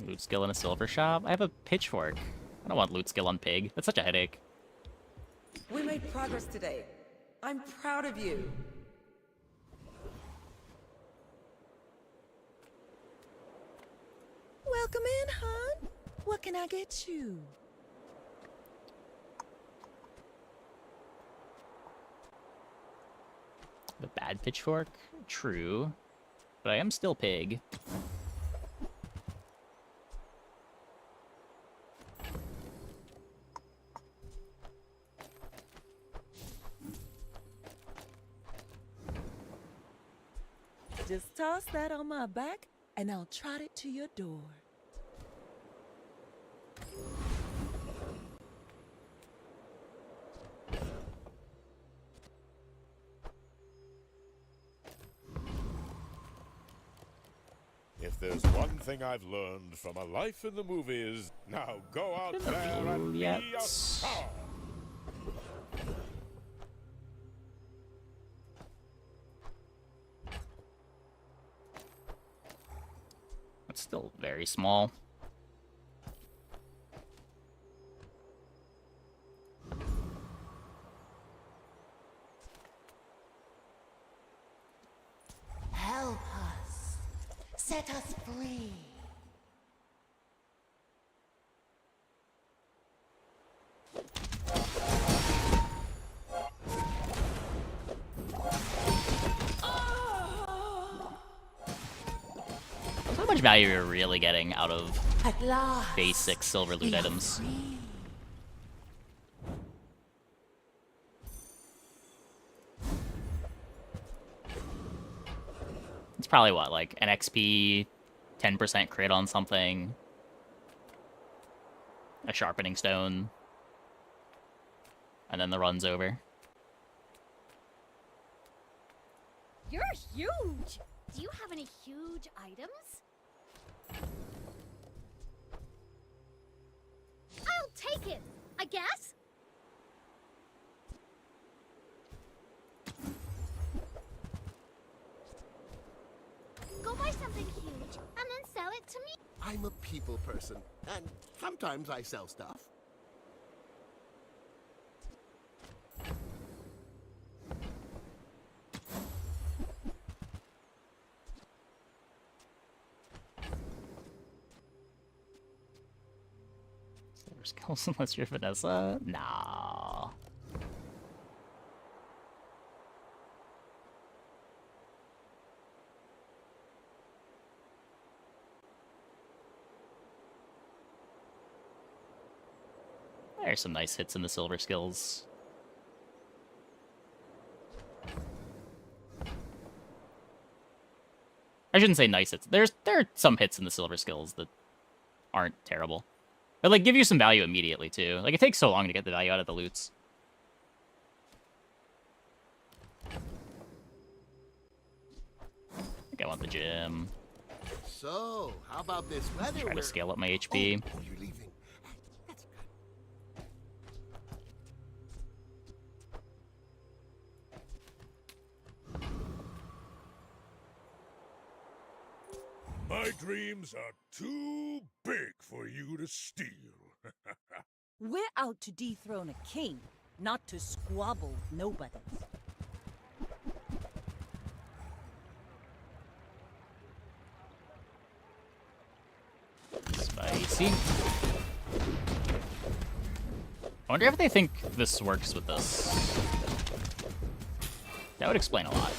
Loot skill in a silver shop. I have a pitchfork. I don't want loot skill on Pyg. That's such a headache. We made progress today. I'm proud of you. Welcome in, hon. What can I get you? The bad pitchfork? True. But I am still Pyg. Just toss that on my back, and I'll trot it to your door. If there's one thing I've learned from a life in the movies, now go out there and be a star. It's still very small. Help us. Set us free. How much value you're really getting out of At last, basic silver loot items? It's probably what, like an XP 10% crit on something, a sharpening stone, and then the run's over. You're huge! Do you have any huge items? I'll take it, I guess? Go buy something huge and then sell it to me. I'm a people person, and sometimes I sell stuff. Silver skills unless you're Vanessa? Nah. There's some nice hits in the silver skills. I shouldn't say nice hits. There are some hits in the silver skills that aren't terrible. But, like, give you some value immediately, too. Like, it takes so long to get the value out of the loots. I think I want the gym. So, how about this weather? Try to scale up my HP. Oh, you're leaving. That's My dreams are too big for you to steal. We're out to dethrone a king, not to squabble with nobodies. Spicy. I wonder if they think this works with this. That would explain a lot.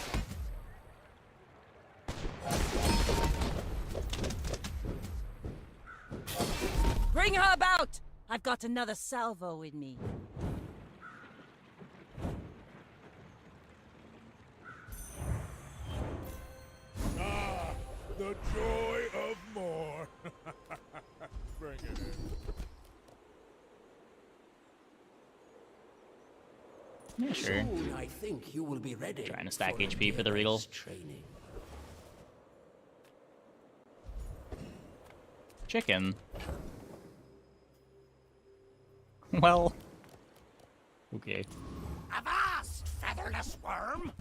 Bring her about! I've got another salvo in me. Ah, the joy of more. Bring it in. Yeah, sure. Soon I think you will be ready. Trying to stack HP for the Regal. Training. Chicken. Well. Okay. Avast, featherless worm!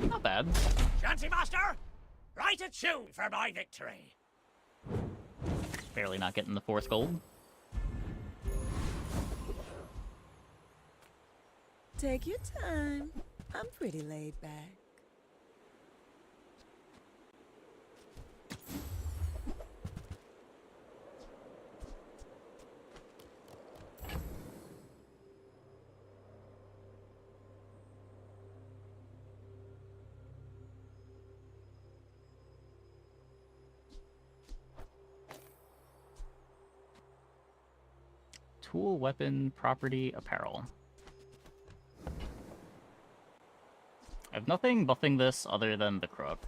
Not bad. Chancy Master, write a tune for my victory. Barely not getting the 4th gold. Take your time. I'm pretty laid back. Tool, weapon, property, apparel. I have nothing buffing this other than the crook.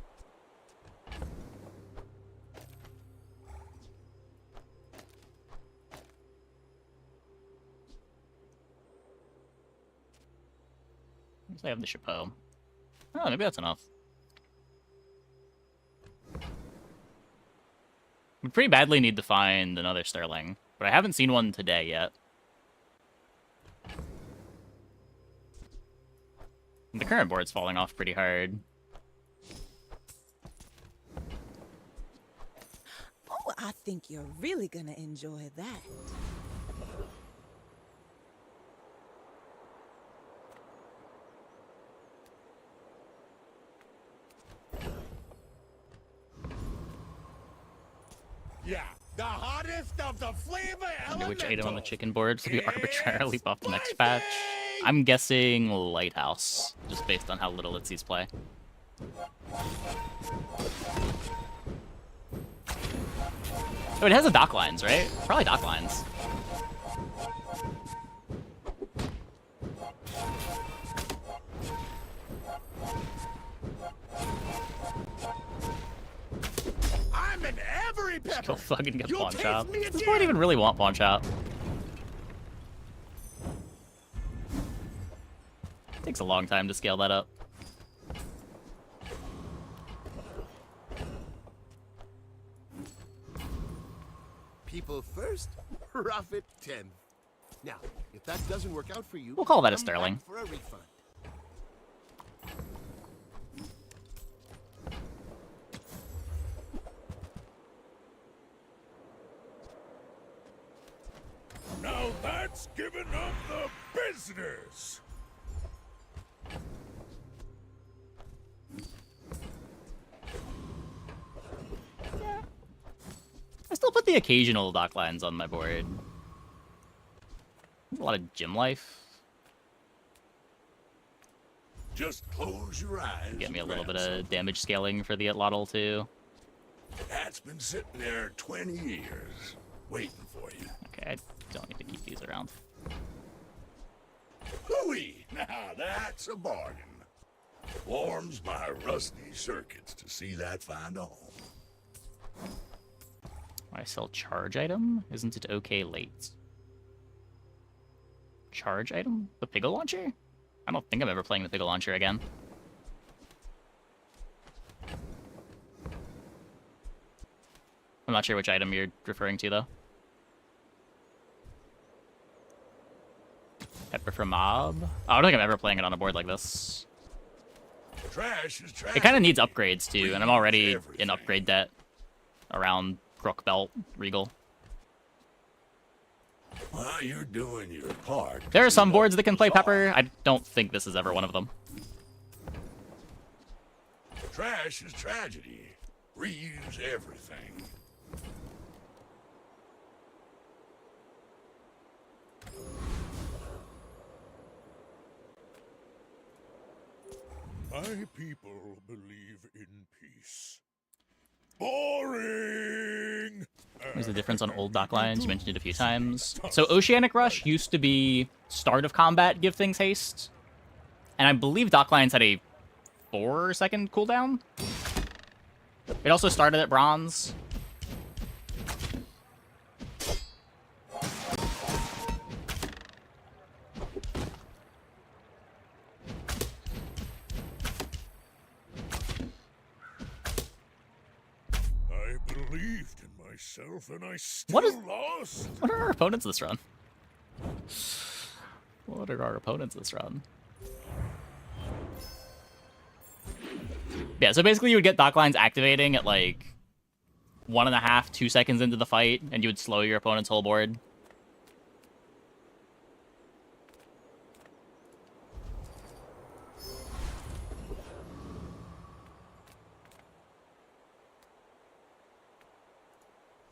I have the chapeau. Oh, maybe that's enough. We pretty badly need to find another Sterling, but I haven't seen one today yet. The current board's falling off pretty hard. Oh, I think you're really gonna enjoy that. Yeah, the hottest of the flavor I wonder which item on the elementals. chicken board to be arbitrarily buffed next patch. I'm guessing Lighthouse, just based on how little it sees play. Oh, it has a dock lines, right? Probably dock lines. Cherry Just pepper. go fucking get You'll pawn taste shop. me This again. might even really want pawn shop. Takes a long time to scale that up. People first, profit 10th. Now, if that doesn't work out for you, We'll call that a come sterling. back for a refund. Now that's giving up the business. I still put the occasional dock lines on my board. A lot of gym life. Just close your eyes. Get me a and little bit grab of some. damage scaling for the Atlatl too. That's been sitting there 20 years, waiting for you. Okay, I don't need to keep these around. Hooey! Now that's a bargain. Warms my rusty circuits to see that find a home. I sell charge item? Isn't it okay late? Charge item? The Piggle launcher? I don't think I'm ever playing the Piggle launcher again. I'm not sure which item you're referring to though. Pepper from Mob? Oh, I don't think I'm ever playing it on a board like this. Trash is trash. It kind of needs upgrades too, and I'm already in upgrade debt around Crook Belt Regal. Well, you're doing your part. There are some boards that can play Pepper. I don't think this is ever one of them. Trash is tragedy. Reuse everything. My people believe in peace. Boring! There's a difference on old dock lines. You mentioned it a few times. So Oceanic Rush used to be start of combat, give things haste. And I believe dock lines had a 4-second cooldown. It also started at bronze. I believed in myself and I still lost. What are our opponents this run? What are our opponents this run? Yeah, so basically you would get dock lines activating at like 1.5, 2 seconds into the fight, and you would slow your opponent's whole board.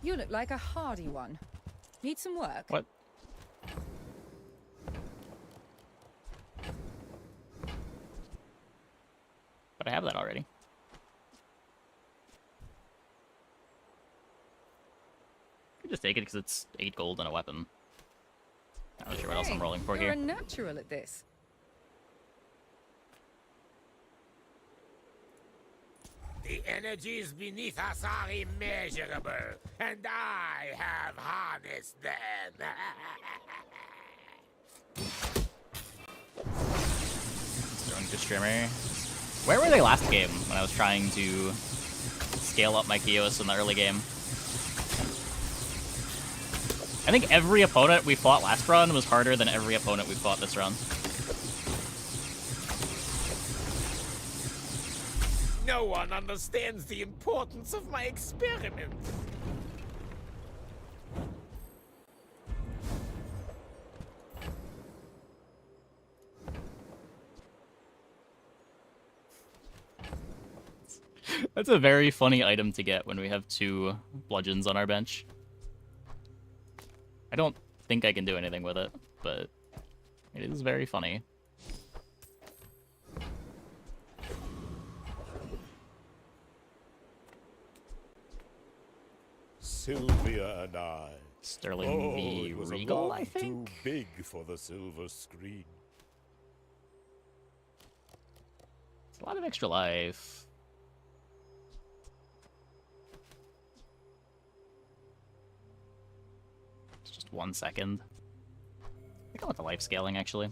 You look like a hardy one. Need some work? What? But I have that already. I could just take it because it's 8 gold and a weapon. I'm not sure what else I'm rolling for You're a here. natural at this. The energies beneath us are immeasurable, and I have harnessed them. Throwing to streamer. Where were they last game when I was trying to scale up my Kios in the early game? I think every opponent we fought last run was harder than every opponent we fought this run. No one understands the importance of my experiments. That's a very funny item to get when we have 2 bludgeons on our bench. I don't think I can do anything with it, but it is very funny. Sylvia and I. Sterling v. it was Regal, a I lot think? too big for the silver screen. It's a lot of extra life. 1 second. I think I want the life scaling, actually.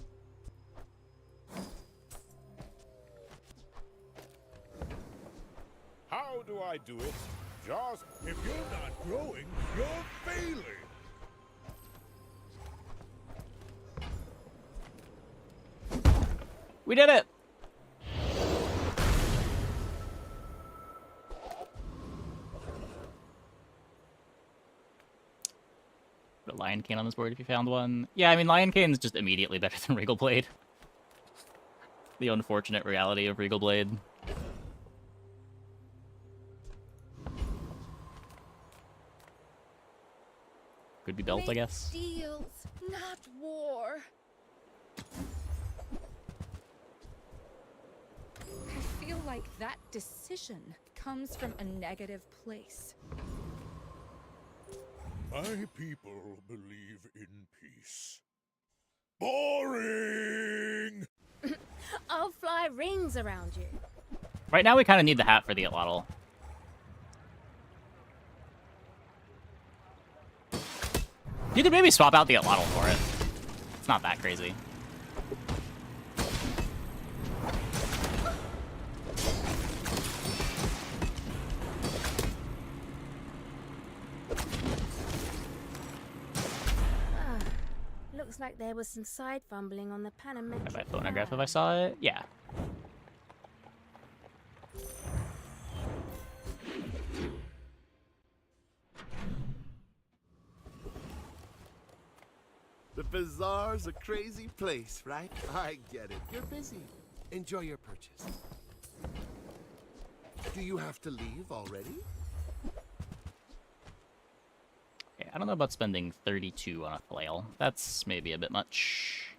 How do I do it? Just if you're not growing, you're failing. We did it! Put a Lion Cane on this board if you found one. Yeah, I mean, Lion Cane's just immediately better than Regal Blade. The unfortunate reality of Regal Blade. Could be belt, I guess. Deals, not war. I feel like that decision comes from a negative place. My people believe in peace. Boring! I'll fly rings around you. Right now, we kind of need the hat for the Atlatl. You could maybe swap out the Atlatl for it. It's not that crazy. Looks like there was some side fumbling on the Panametric. Have I phonograph if I saw it? Yeah. The bazaar's a crazy place, right? I get it. You're busy. Enjoy your purchase. Do you have to leave already? Okay, I don't know about spending 32 on a flail. That's maybe a bit much.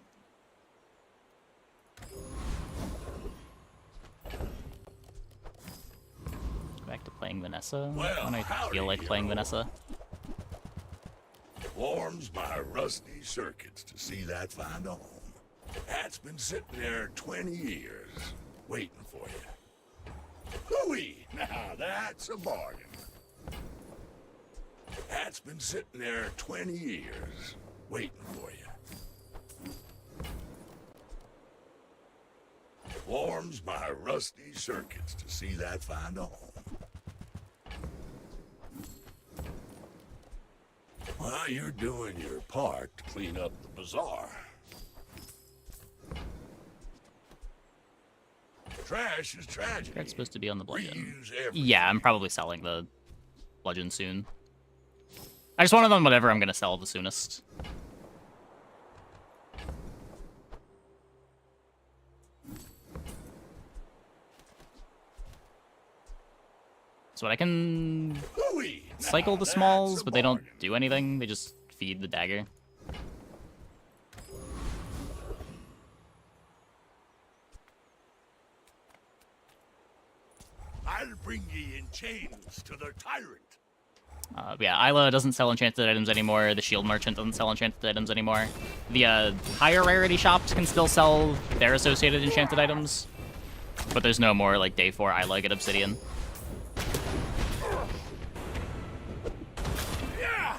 Go back to playing Vanessa. Well, when I feel like playing Vanessa. Warms my rusty circuits to see that find a home. That's been sitting there 20 years, waiting for you. Hooey! Now that's a bargain. That's been sitting there 20 years, waiting for you. Warms my rusty circuits to see that find a home. Well, you're doing your part to clean up the bazaar. Trash is tragedy. That's supposed to be on the bludgeon. Reuse everything. Yeah, I'm probably selling the bludgeon soon. I just wanted them whatever I'm gonna sell the soonest. So I can cycle the smalls, but they don't do anything. They just feed the dagger. I'll bring ye in chains to the tyrant. Yeah, Isla doesn't sell enchanted items anymore. The shield merchant doesn't sell enchanted items anymore. The higher rarity shops can still sell their associated enchanted items, but there's no more like day 4 Isla get obsidian. Yeah!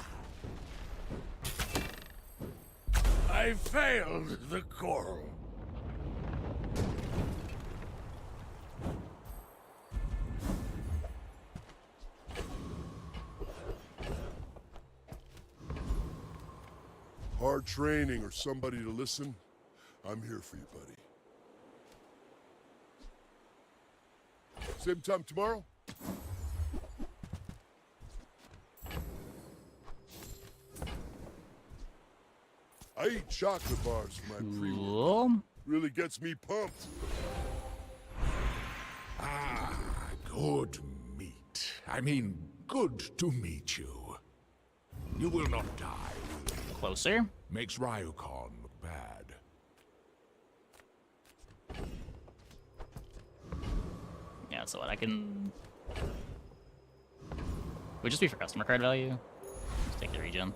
I failed the coral. Hard training or somebody to listen, I'm here for you, buddy. Same time tomorrow? I eat chocolate bars for my pre-workout. Really gets me pumped. Ah, good meat. I mean, good to meet you. You will not die. Closer. Makes Ryukon look bad. Yeah, so what I can... Would just be for customer card value. Just take the regen.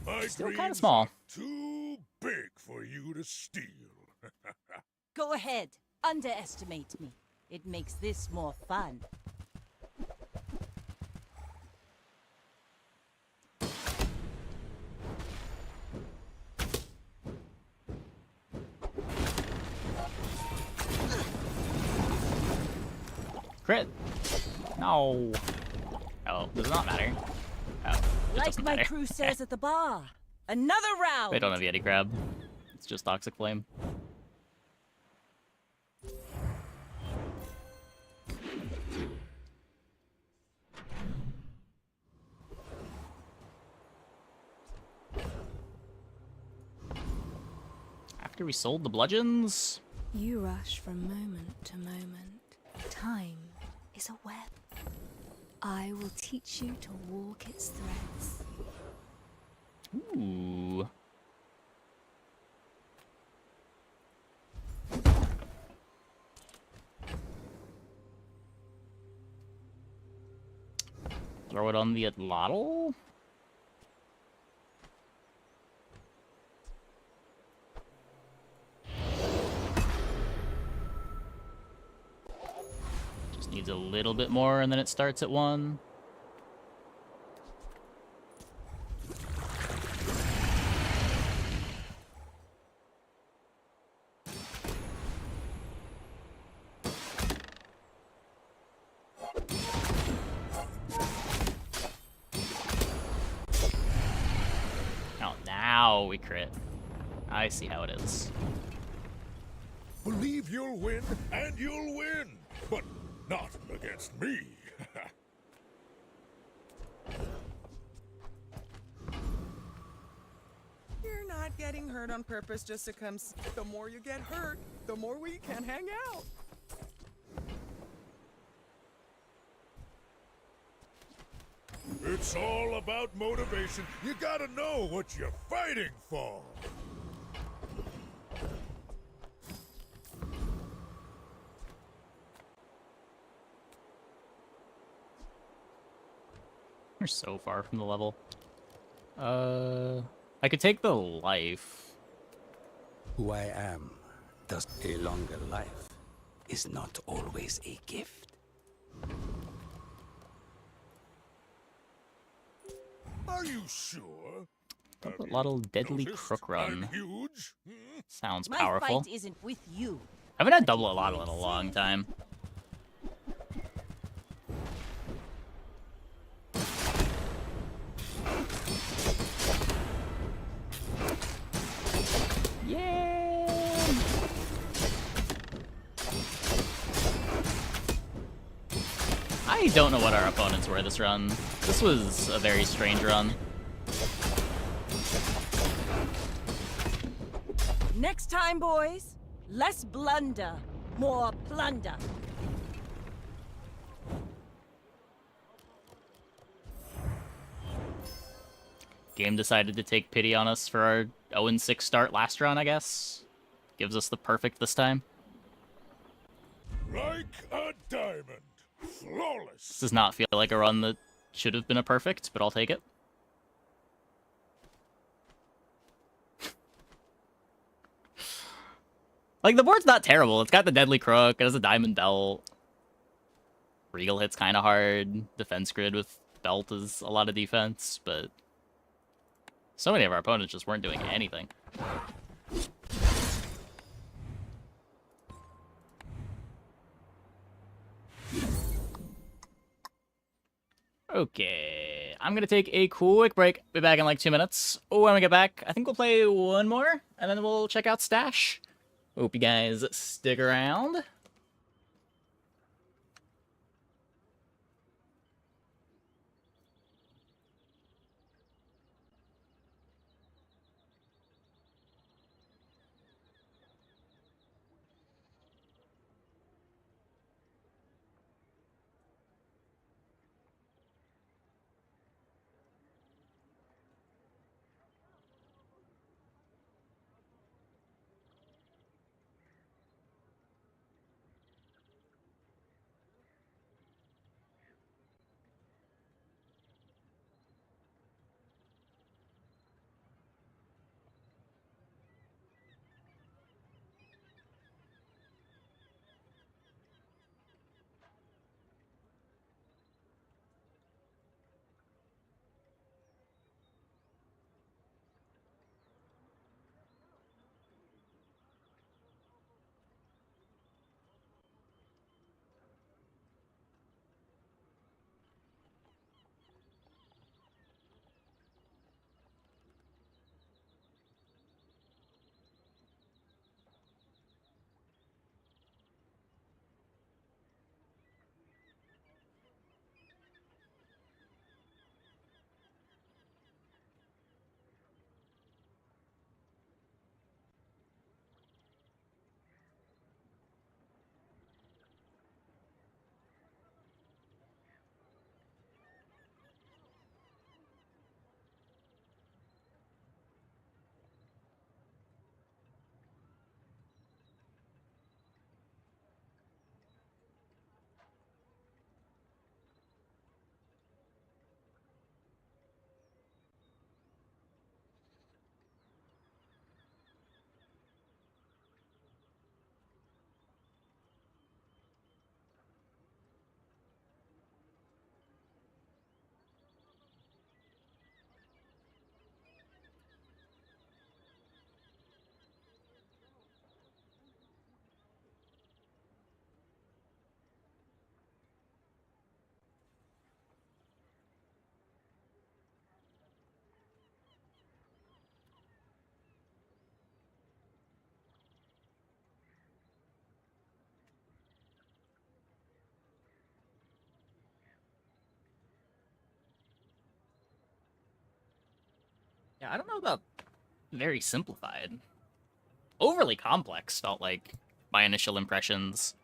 My Still kind dreams of small. are too big for you to steal. Go ahead. Underestimate me. It makes this more fun. Crit. No. Oh, does it not matter? Oh, it Like doesn't my matter. crew says at the bar. Another round! They don't have Yeti Crab. It's just Toxic Flame. After we sold the bludgeons? You rush from moment to moment. Time is a web. I will teach you to walk its threads. Ooh. Throw it on the Atlatl? Just needs a little bit more and then it starts at 1. Oh, now we crit. I see how it is. Believe you'll win, and you'll win, but not against me. You're not getting hurt on purpose just to come. The more you get hurt, the more we can hang out. It's all about motivation. You gotta know what you're fighting for. We're so far from the level. I could take the life. Who I am does a longer life is not always a gift. Are you sure? Atlatl Deadly Crook Run. Huge? Sounds My powerful. fight isn't with you. I haven't had double Atlatl in a long time. Yeah. I don't know what our opponents were this run. This was a very strange run. Next time, boys, less blunder, more plunder. Game decided to take pity on us for our 0-6 start last run, I guess. Gives us the perfect this time. Like a diamond. Flawless. This does not feel like a run that should have been a perfect, but I'll take it. Like, the board's not terrible. It's got the Deadly Crook, it has a Diamond Belt. Regal hits kind of hard. Defense grid with Belt is a lot of defense, but so many of our opponents just weren't doing anything. Okay, I'm gonna take a quick break. Be back in like 2 minutes. When we get back, I think we'll play one more, and then we'll check out Stash. Hope you guys stick around. Yeah, I don't know about very simplified. Overly complex felt like my initial impressions.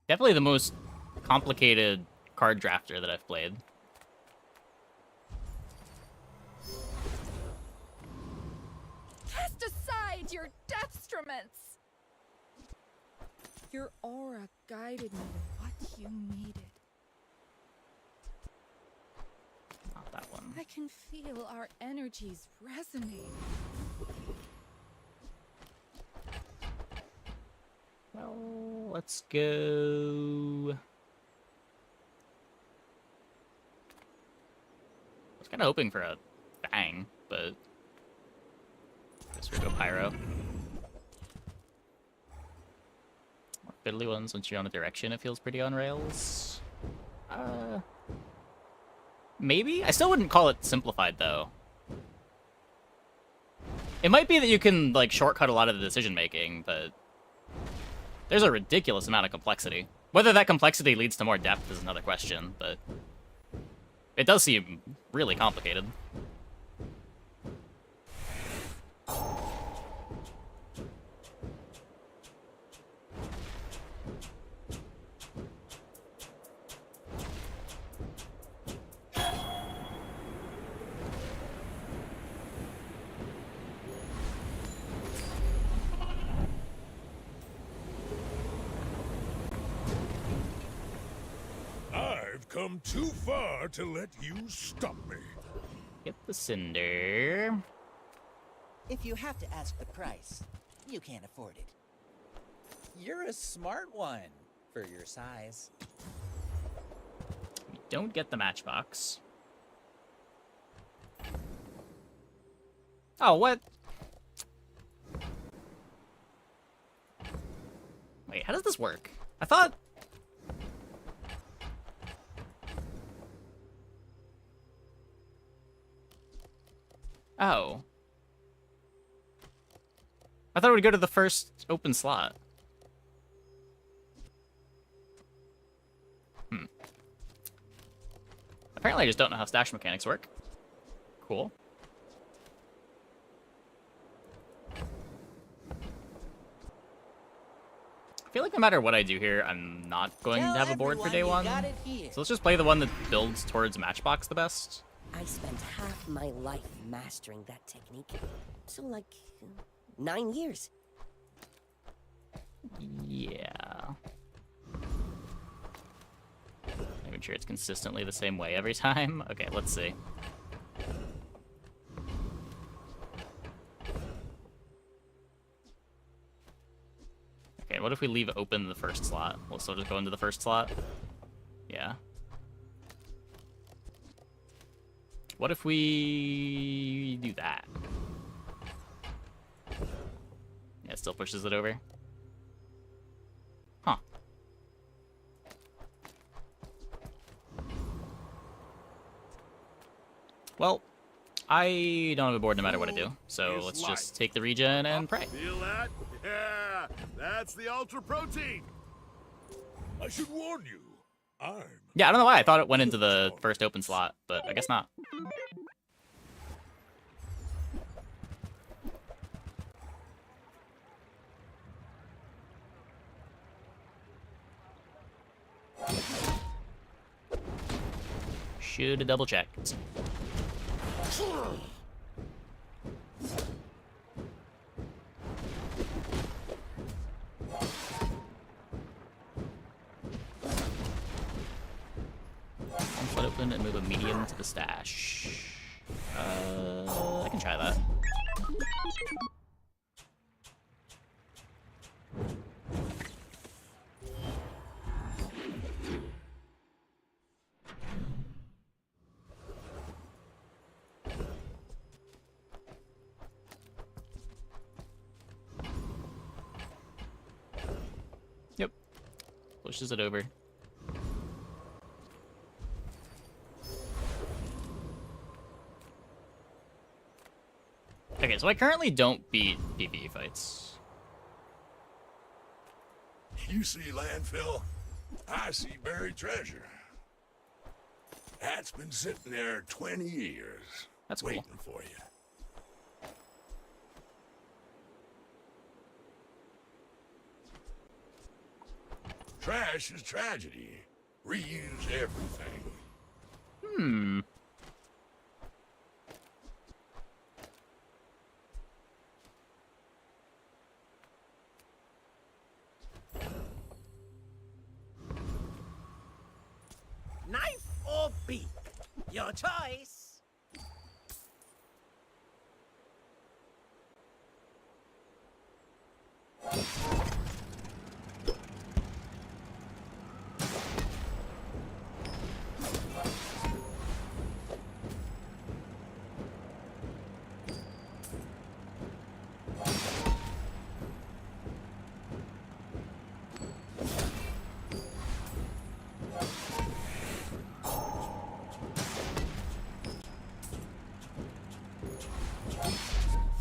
Definitely the most complicated card drafter that I've played. Cast aside your detriments! Your aura guided me to what you needed. Not that one. I can feel our energies resonate. Well, let's go. I was kind of hoping for a bang, but guess we'll go pyro. More fiddly ones once you're on a direction, it feels pretty on rails. Maybe? I still wouldn't call it simplified, though. It might be that you can, like, shortcut a lot of the decision-making, but there's a ridiculous amount of complexity. Whether that complexity leads to more depth is another question, but it does seem really complicated. I've come too far to let you stop me. Get the cinder. If you have to ask the price, you can't afford it. You're a smart one for your size. We don't get the matchbox. Oh, what? Wait, how does this work? I thought... Oh. I thought it would go to the first open slot. Apparently I just don't know how stash mechanics work. Cool. I feel like no matter what I do here, I'm not going to have a board for day one. So let's just play the one that builds towards Matchbox the best. I spent half my life mastering that technique. So, like, 9 years. Yeah. Making sure it's consistently the same way every time. Okay, let's see. Okay, what if we leave open the first slot? We'll still just go into the first slot? Yeah. What if we do that? Yeah, it still pushes it over. Huh. Well, I don't have a board no matter what I do, so let's just take the regen and pray. Feel that? Yeah, that's the ultra protein. I should warn you. Yeah, I don't know why I thought it went into the first open slot, but I guess not. Should have double checked. One foot open and move a medium to the stash. I can try that. Yep. Pushes it over. Okay, so So I currently don't beat PvE fights. You see landfill? I see buried treasure. That's been sitting there 20 years. That's cool. Waiting for you. Trash is tragedy. Reuse everything. Hmm. Knife or beak? Your choice.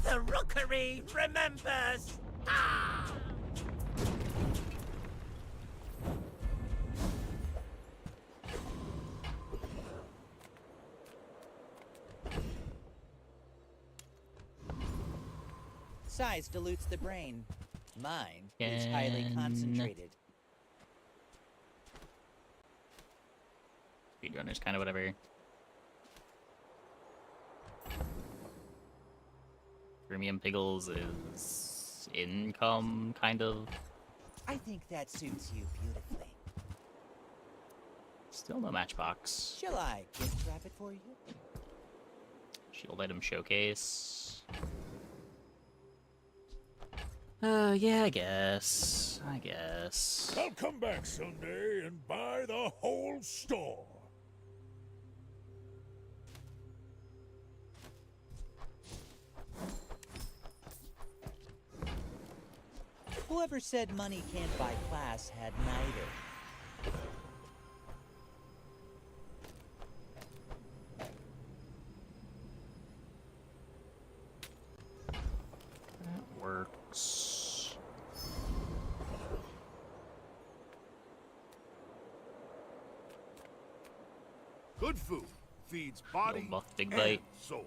The rookery remembers. Ah! Size dilutes the brain. Mine is highly concentrated. Speedrunners, kind of whatever. Premium Piggles is income, kind of. I think that suits you beautifully. Still no matchbox. Shall I gift wrap it for you? Shield item showcase. Yeah, I guess. I'll come back someday and buy the whole store. Whoever said money can't buy class had neither. That works. Good food feeds body buff, big and bite. soul.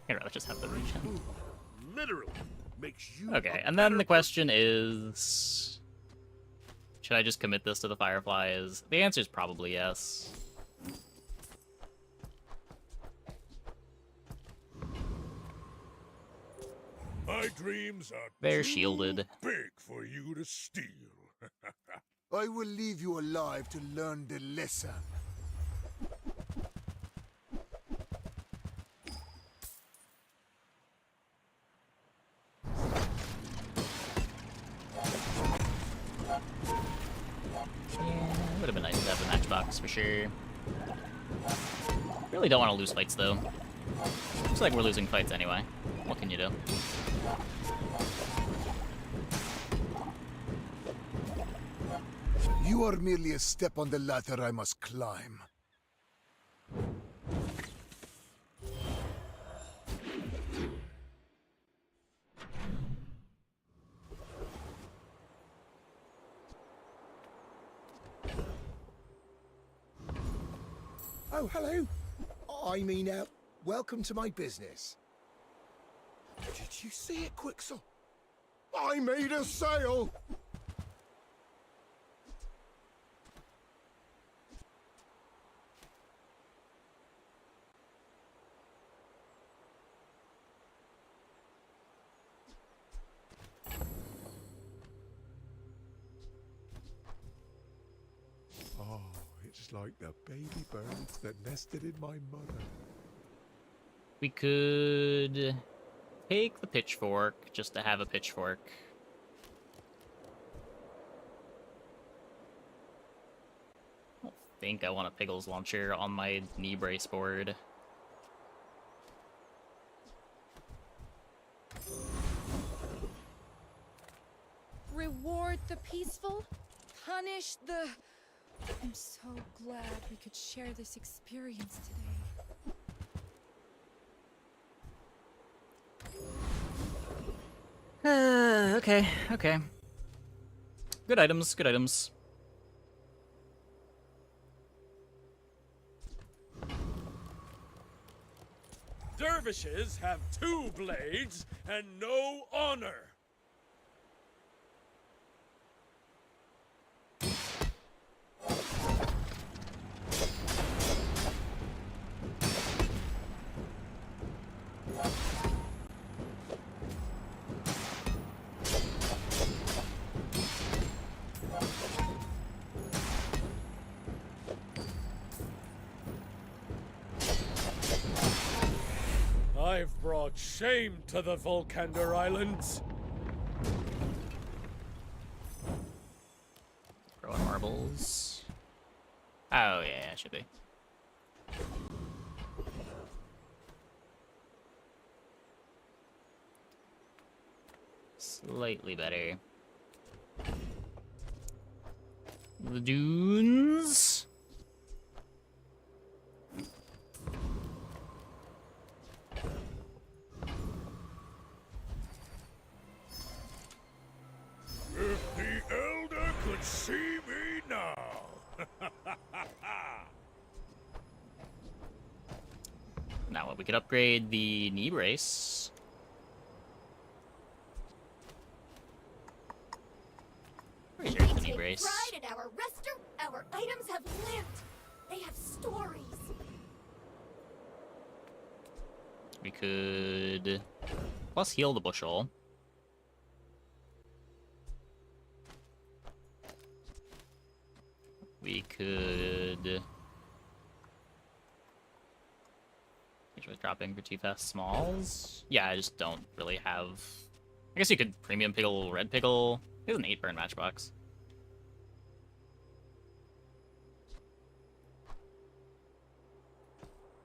I'd rather just have the regen. Literally makes you Okay, a and then better the question is, should I just commit this to the Fireflies? The answer is probably yes. My dreams are They're too shielded. big for you to steal. I will leave you alive to learn the lesson. Yeah, it would have been nice to have a matchbox for sure. Really don't want to lose fights though. Looks like we're losing fights anyway. What can you do? You are merely a step on the ladder I must climb. Oh, hello. I mean, welcome to my business. Did you see it, Quixel? I made a sale! Oh, it's like the baby birds that nested in my mother. We could take the pitchfork just to have a pitchfork. I don't think I want a Piggles launcher on my knee brace board. Reward the peaceful, punish the... I'm so glad we could share this experience today. Okay, okay. Good items, good items. Dervishes have 2 blades and no honor. I've brought shame to the Volcander Islands. Throwing marbles. Oh, yeah, should be. Slightly better. The dunes. If the Elder could see me now. Now we could upgrade the knee brace. Where's your knee brace? Pride in our rester. Our items have lived. They have stories. We could plus heal the bushel. We could dropping for too fast smalls. Yeah, I just don't really have. I guess you could premium pickle red pickle. He has an 8 burn matchbox. I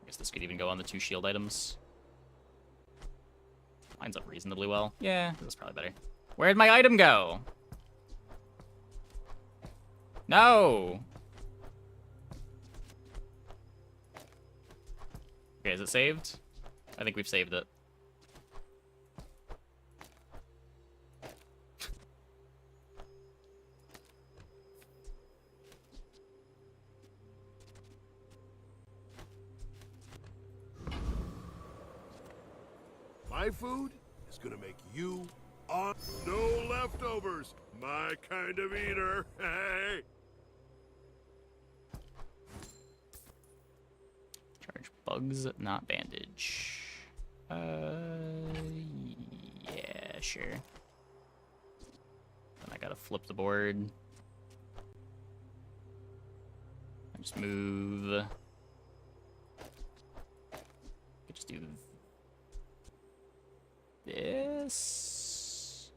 guess this could even go on the 2 shield items. Lines up reasonably well. Yeah, this is probably better. Where'd my item go? No! Okay, is it saved? I think we've saved it. My food is gonna make you on no leftovers. My kind of eater. Hey. Charge bugs, not bandage. Yeah, sure. Then I gotta flip the board. I just move. I could just do this.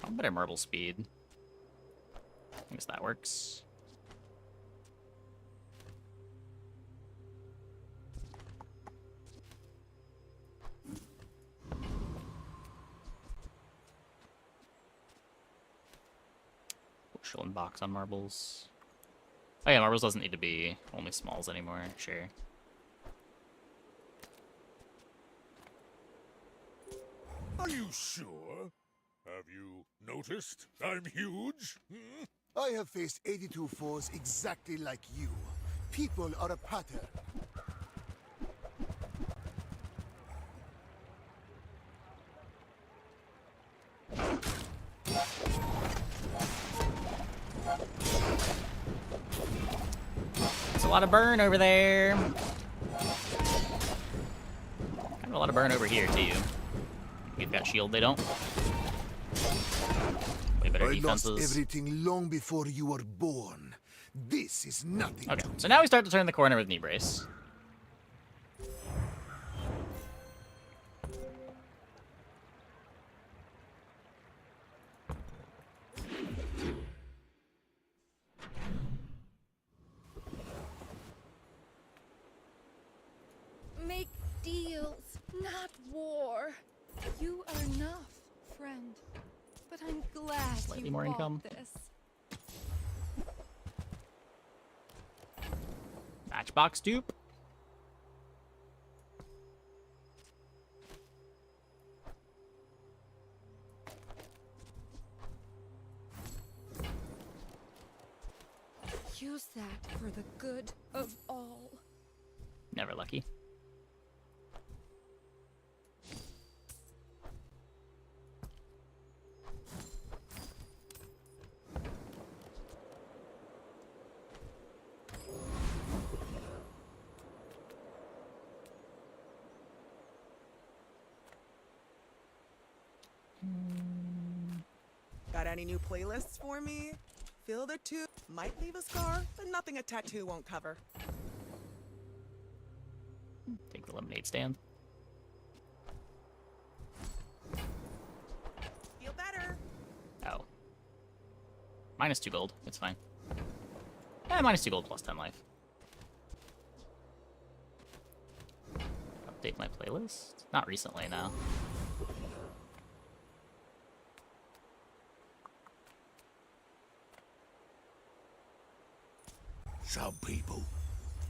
I'll better marble speed. I guess that works. Bushel and box on marbles. Oh yeah, marbles doesn't need to be only smalls anymore, sure. Are you sure? Have you noticed I'm huge? Hmm? I have faced 82 foes exactly like you. People are a pattern. There's a lot of burn over there. Kind of a lot of burn over here, too. We've got shield, they don't. Way better I defenses. lost everything long before you were born. This is nothing. Okay, so now we start to turn the corner with knee brace. Make deals, not war. You are enough, friend. But I'm glad Slightly you more bought income. this. Matchbox dupe. Use that for the good of all. Never lucky. Got any new playlists for me? Feel the tube might leave a scar, but nothing a tattoo won't cover. Take the lemonade stand. Feel better. Oh. -2 gold. It's fine. -2 gold plus 10 life. Update my playlist? Not recently, no. Some people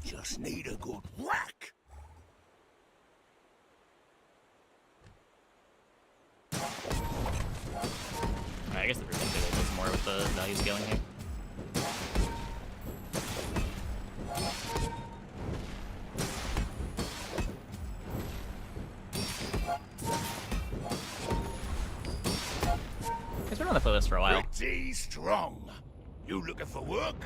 just need a good whack. I guess the Ruben table does more with the value scaling here. It's been on the playlist for a while. Pretty strong. You looking for work?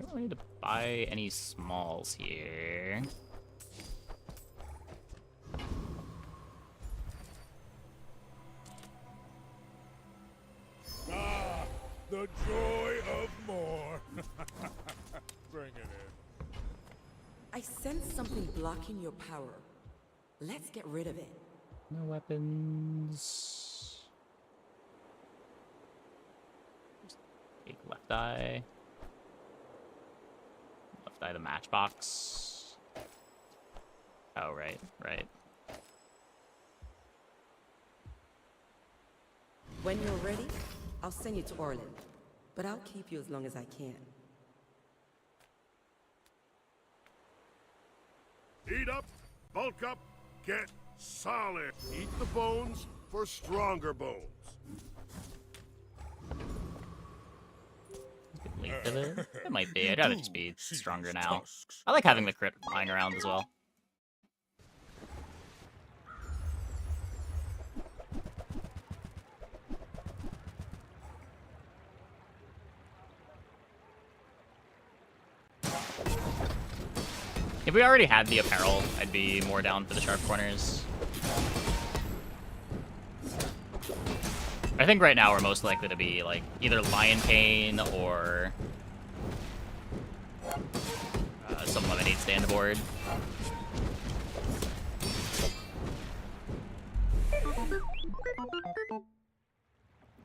I don't need to buy any smalls here. Ah, the joy of more. Bring it in. I sense something blocking your power. Let's get rid of it. No weapons. Take left eye. Left eye the matchbox. Oh, right, right. When you're ready, I'll send you to Orland. But I'll keep you as long as I can. Eat up, bulk up, get solid. Eat the bones for stronger bones. Link to it. It might be. I'd rather just be stronger now. I like having the crit lying around as well. If we already had the apparel, I'd be more down for the sharp corners. I think right now we're most likely to be like either Lion Cane or some lemonade stand board.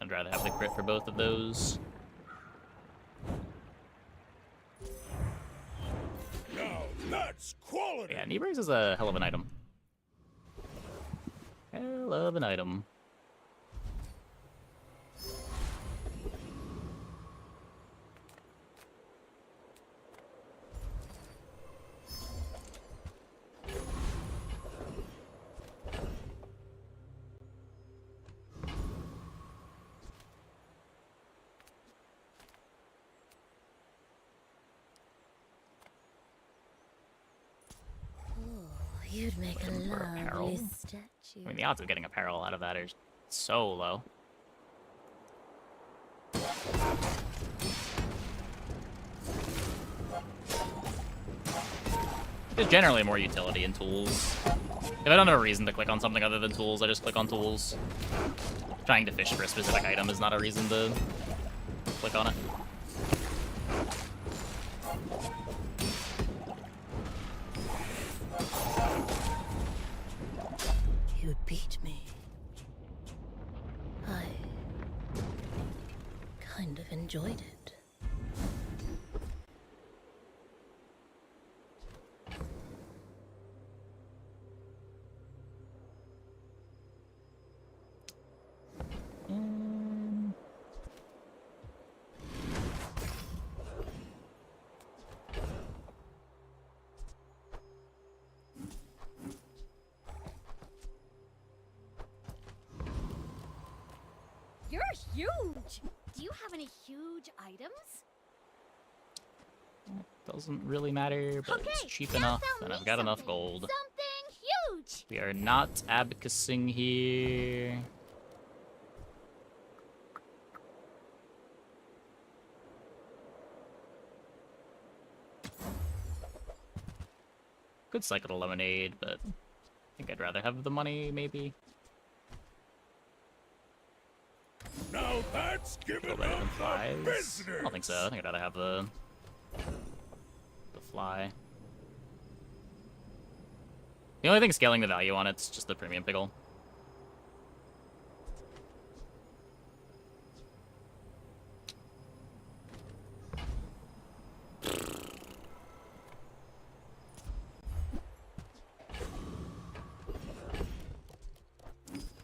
I'd rather have the crit for both of those. Now that's quality. Yeah, knee brace is a hell of an item. Hell of an item. You'd make a Looking for lovely apparel. statue. I mean, the odds of getting apparel out of that are so low. There's generally more utility in tools. If I don't have a reason to click on something other than tools, I just click on tools. Trying to fish for a specific item is not a reason to click on it. You beat me. I kind of enjoyed it. huge! Do you have any huge items? Doesn't really matter, but it's Okay, cheap now enough, sell and me I've got enough something. gold. Something huge! We are not abacusing here. Could cycle to lemonade, but I think I'd rather have the money, maybe. Now that's A little giving better than up flies. the business. I don't think so. I think I'd rather have the fly. The only thing scaling the value on it's just the premium pickle.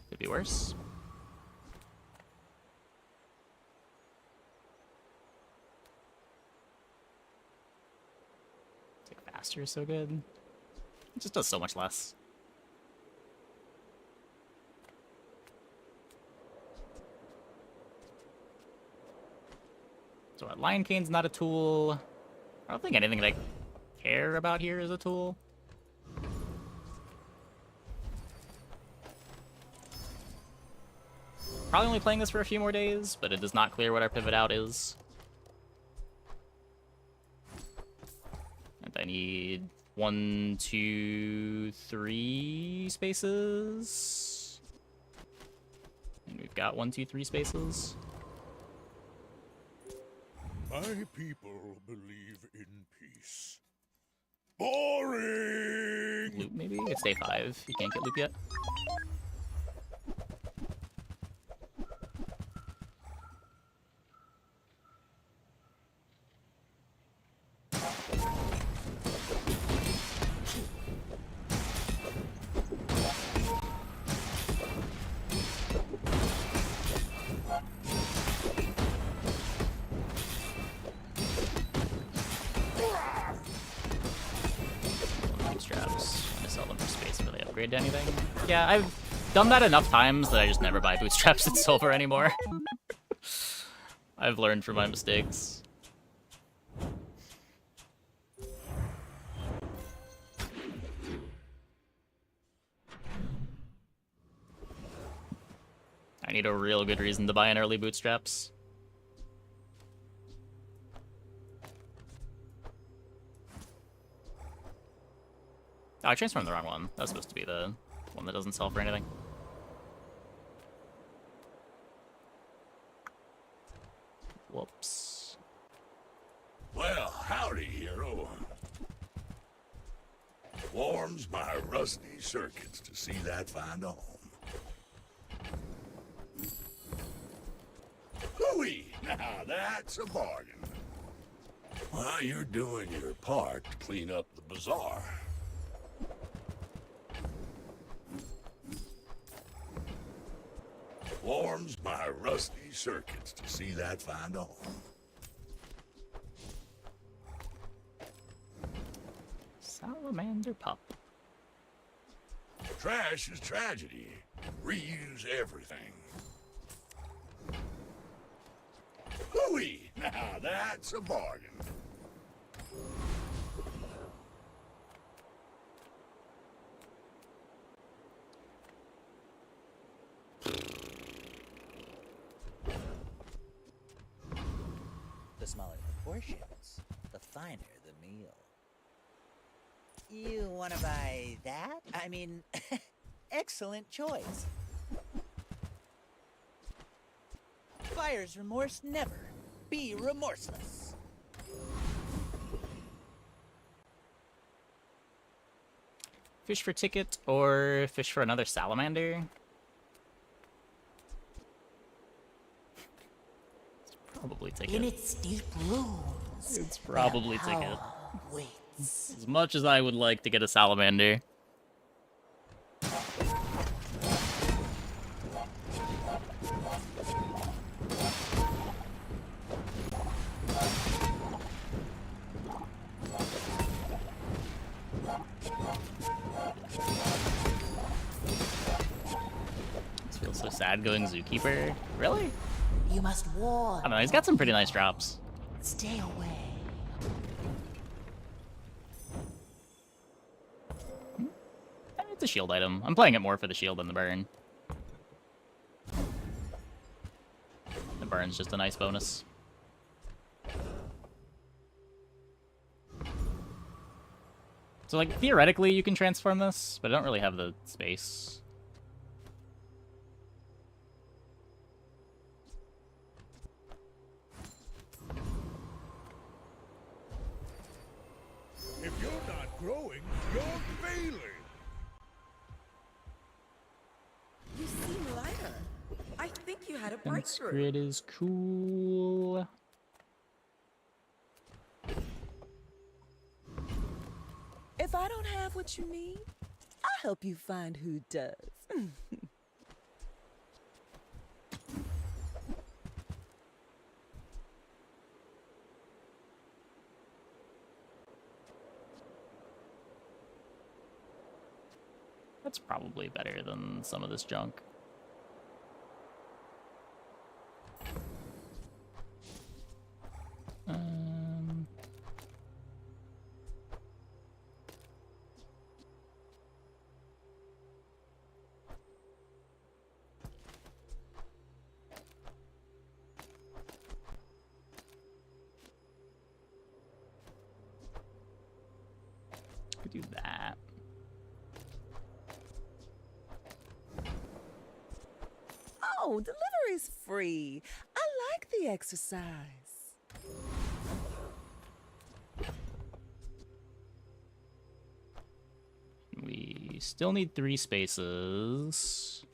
Could be worse. Take faster is so good. It just does so much less. So what, Lion Cane's not a tool. I don't think anything that I care about here is a tool. Probably only playing this for a few more days, but it is not clear what our pivot out is. And I need 1, 2, 3 spaces. And we've got 1, 2, 3 spaces. My people believe in peace. Boring! Loop, maybe? It's day 5. You can't get loop yet. Bootstraps. I'm gonna sell them for space before they upgrade to anything. Yeah, I've done that enough times that I just never buy bootstraps in silver anymore. I've learned from my mistakes. I need a real good reason to buy an early bootstraps. Oh, I transformed the wrong one. That was supposed to be the one that doesn't sell for anything. Whoops. Well, howdy, hero. Warms my rusty circuits to see that find a home. Hooey! Now that's a bargain. Well, you're doing your part to clean up the bazaar. Warms my rusty circuits to see that find a home. Salamander pup. Trash is tragedy. Reuse everything. Hooey! Now that's a bargain. The smaller the portions, the finer the meal. You want to buy that? I mean, excellent choice. Buyer's remorse never. Be remorseless. Fish for ticket or fish for another salamander? Probably ticket. In its deep rooms, It's probably the ticket. power waits. As much as I would like to get a salamander. This feels so sad going Zookeeper. Really? You must warn. I don't know, he's got some pretty nice drops. Stay away. It's a shield item. I'm playing it more for the shield than the burn. The burn's just a nice bonus. So, like, theoretically you can transform this, but I don't really have the space. If you're not growing, you're failing. You seem lighter. I think you had a breakthrough. Grid is cool. If I don't have what you need, I'll help you find who does. That's probably better than some of this junk. Could do that. Oh, delivery's free. I like the exercise. We still need 3 spaces.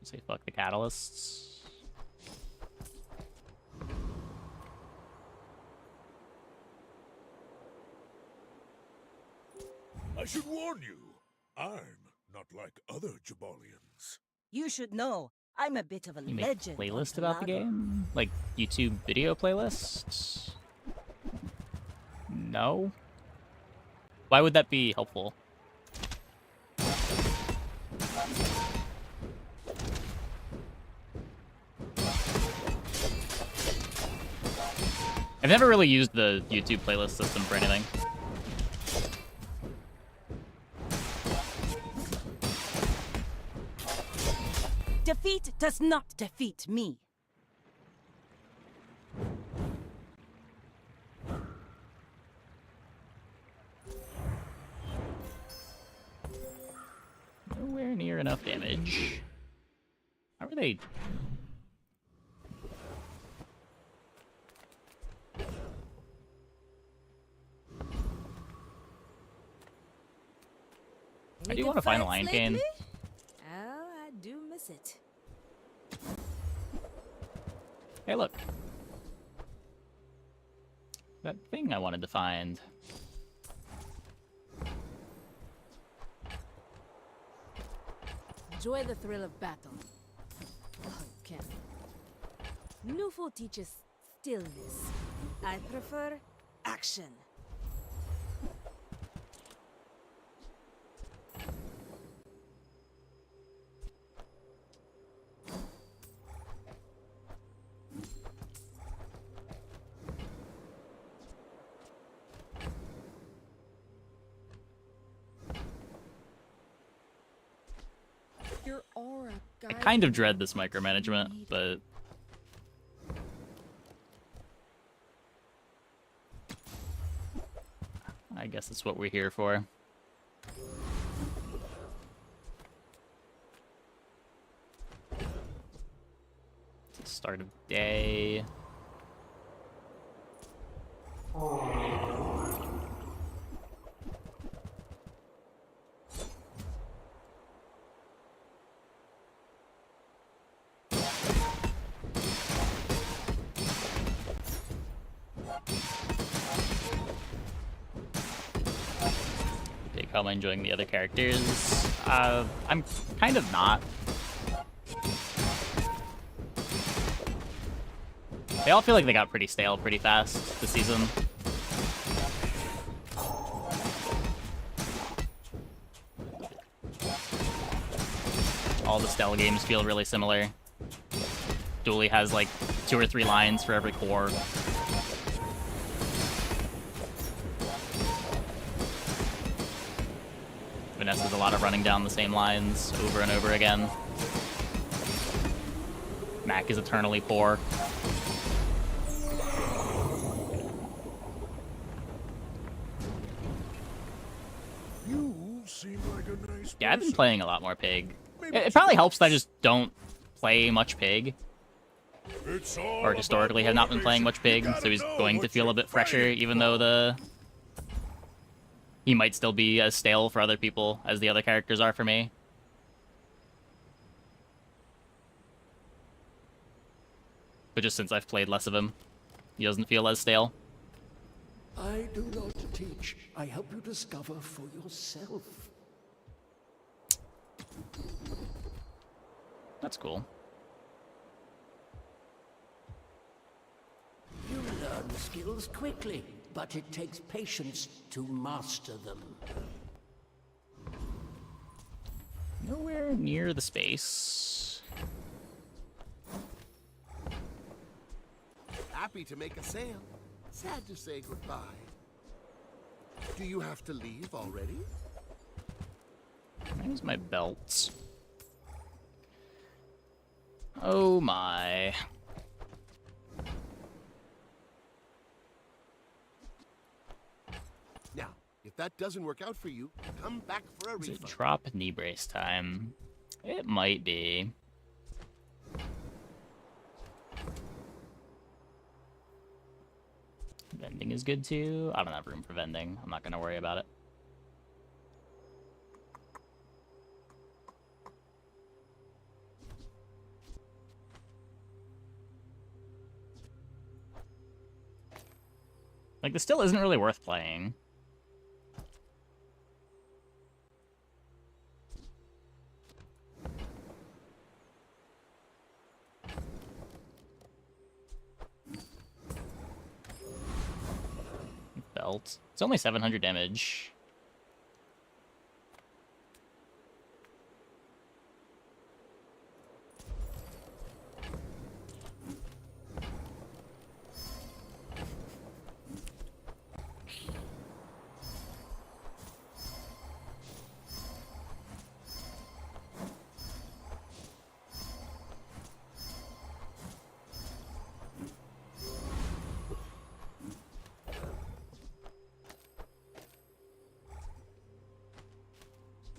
Say fuck the catalysts. I should warn you, I'm not like other Jabalians. You should know, I'm a bit of a You make legend. playlist on about the Talaga. game? Like YouTube video playlists? No? Why would that be helpful? I've never really used the YouTube playlist system for anything. Defeat does not defeat me. Nowhere near enough damage. How are they? I do want to find the Lion Cane. Oh, I do miss it. Hey, look. That thing I wanted to find. Enjoy the thrill of battle. Oh, you can. Newful teaches stillness. I prefer action. Your aura I kind of dread this micromanagement, but I guess that's what we're here for. It's the start of day. How am I enjoying the other characters? I'm kind of not. They all feel like they got pretty stale pretty fast this season. All the Stella games feel really similar. Dooley has like 2 or 3 lines for every core. Vanessa's a lot of running down the same lines over and over again. Mac is eternally poor. You seem like a nice Yeah, I've been person. playing a lot more Pyg. Maybe It probably helps that I just don't play much Pyg. It's all Or historically have not been playing much Pyg, so he's going to feel a bit fresher, even though he might still be as stale for other people as the other characters are for me. But just since I've played less of him, he doesn't feel as stale. I do not teach. I help you discover for yourself. That's cool. You learn skills quickly, but it takes patience to master them. Nowhere near the space. Happy to make a sale. Sad to say goodbye. Do you have to leave already? Where's my belt? Oh my. Now, if that doesn't work out for you, come back for a Is it refund. drop knee brace time? It might be. Vending is good too. I don't have room for vending. I'm not gonna worry about it. Like, this still isn't really worth playing. Belt. It's only 700 damage.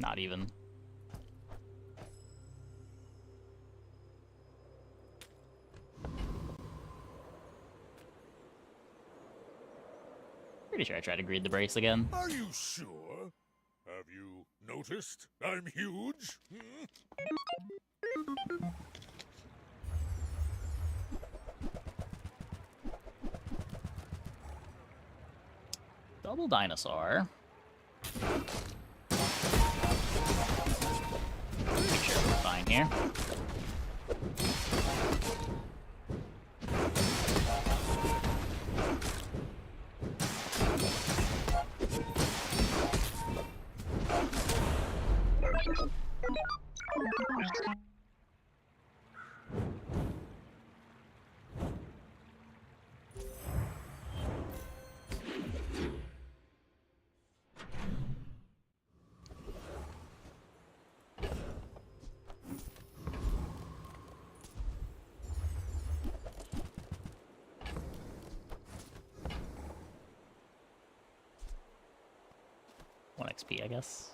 Not even. Pretty sure I tried to greed the brace again. Are you sure? Have you noticed I'm huge? Double dinosaur. Make sure we're fine here. XP, I guess.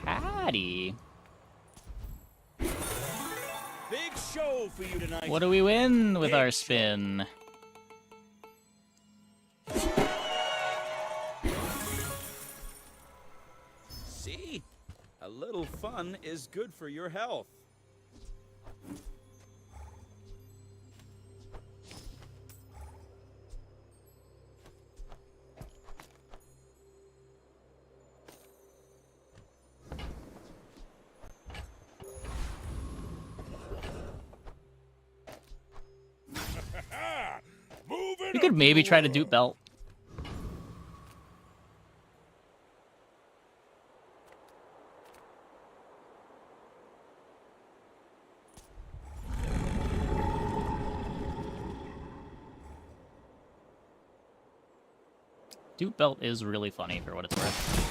Howdy. Big show for you tonight. What do we win with our spin? See? A little fun is good for your health. You could maybe try to dupe belt. Dupe belt is really funny for what it's worth.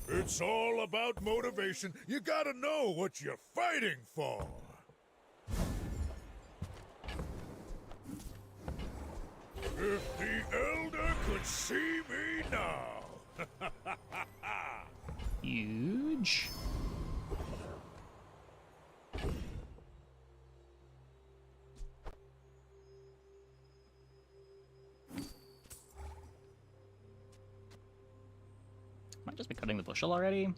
It's all about motivation. You gotta know what you're fighting for. If the Elder could see me now. Huge. Might just be cutting the bushel already.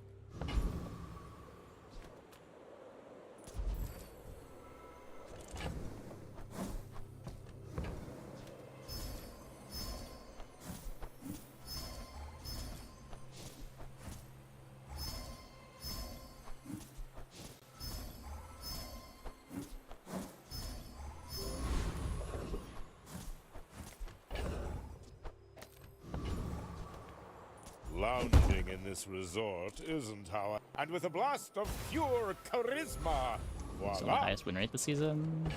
Lounging in this resort isn't how I... And with a blast of pure charisma, So the voila! highest win rate this season.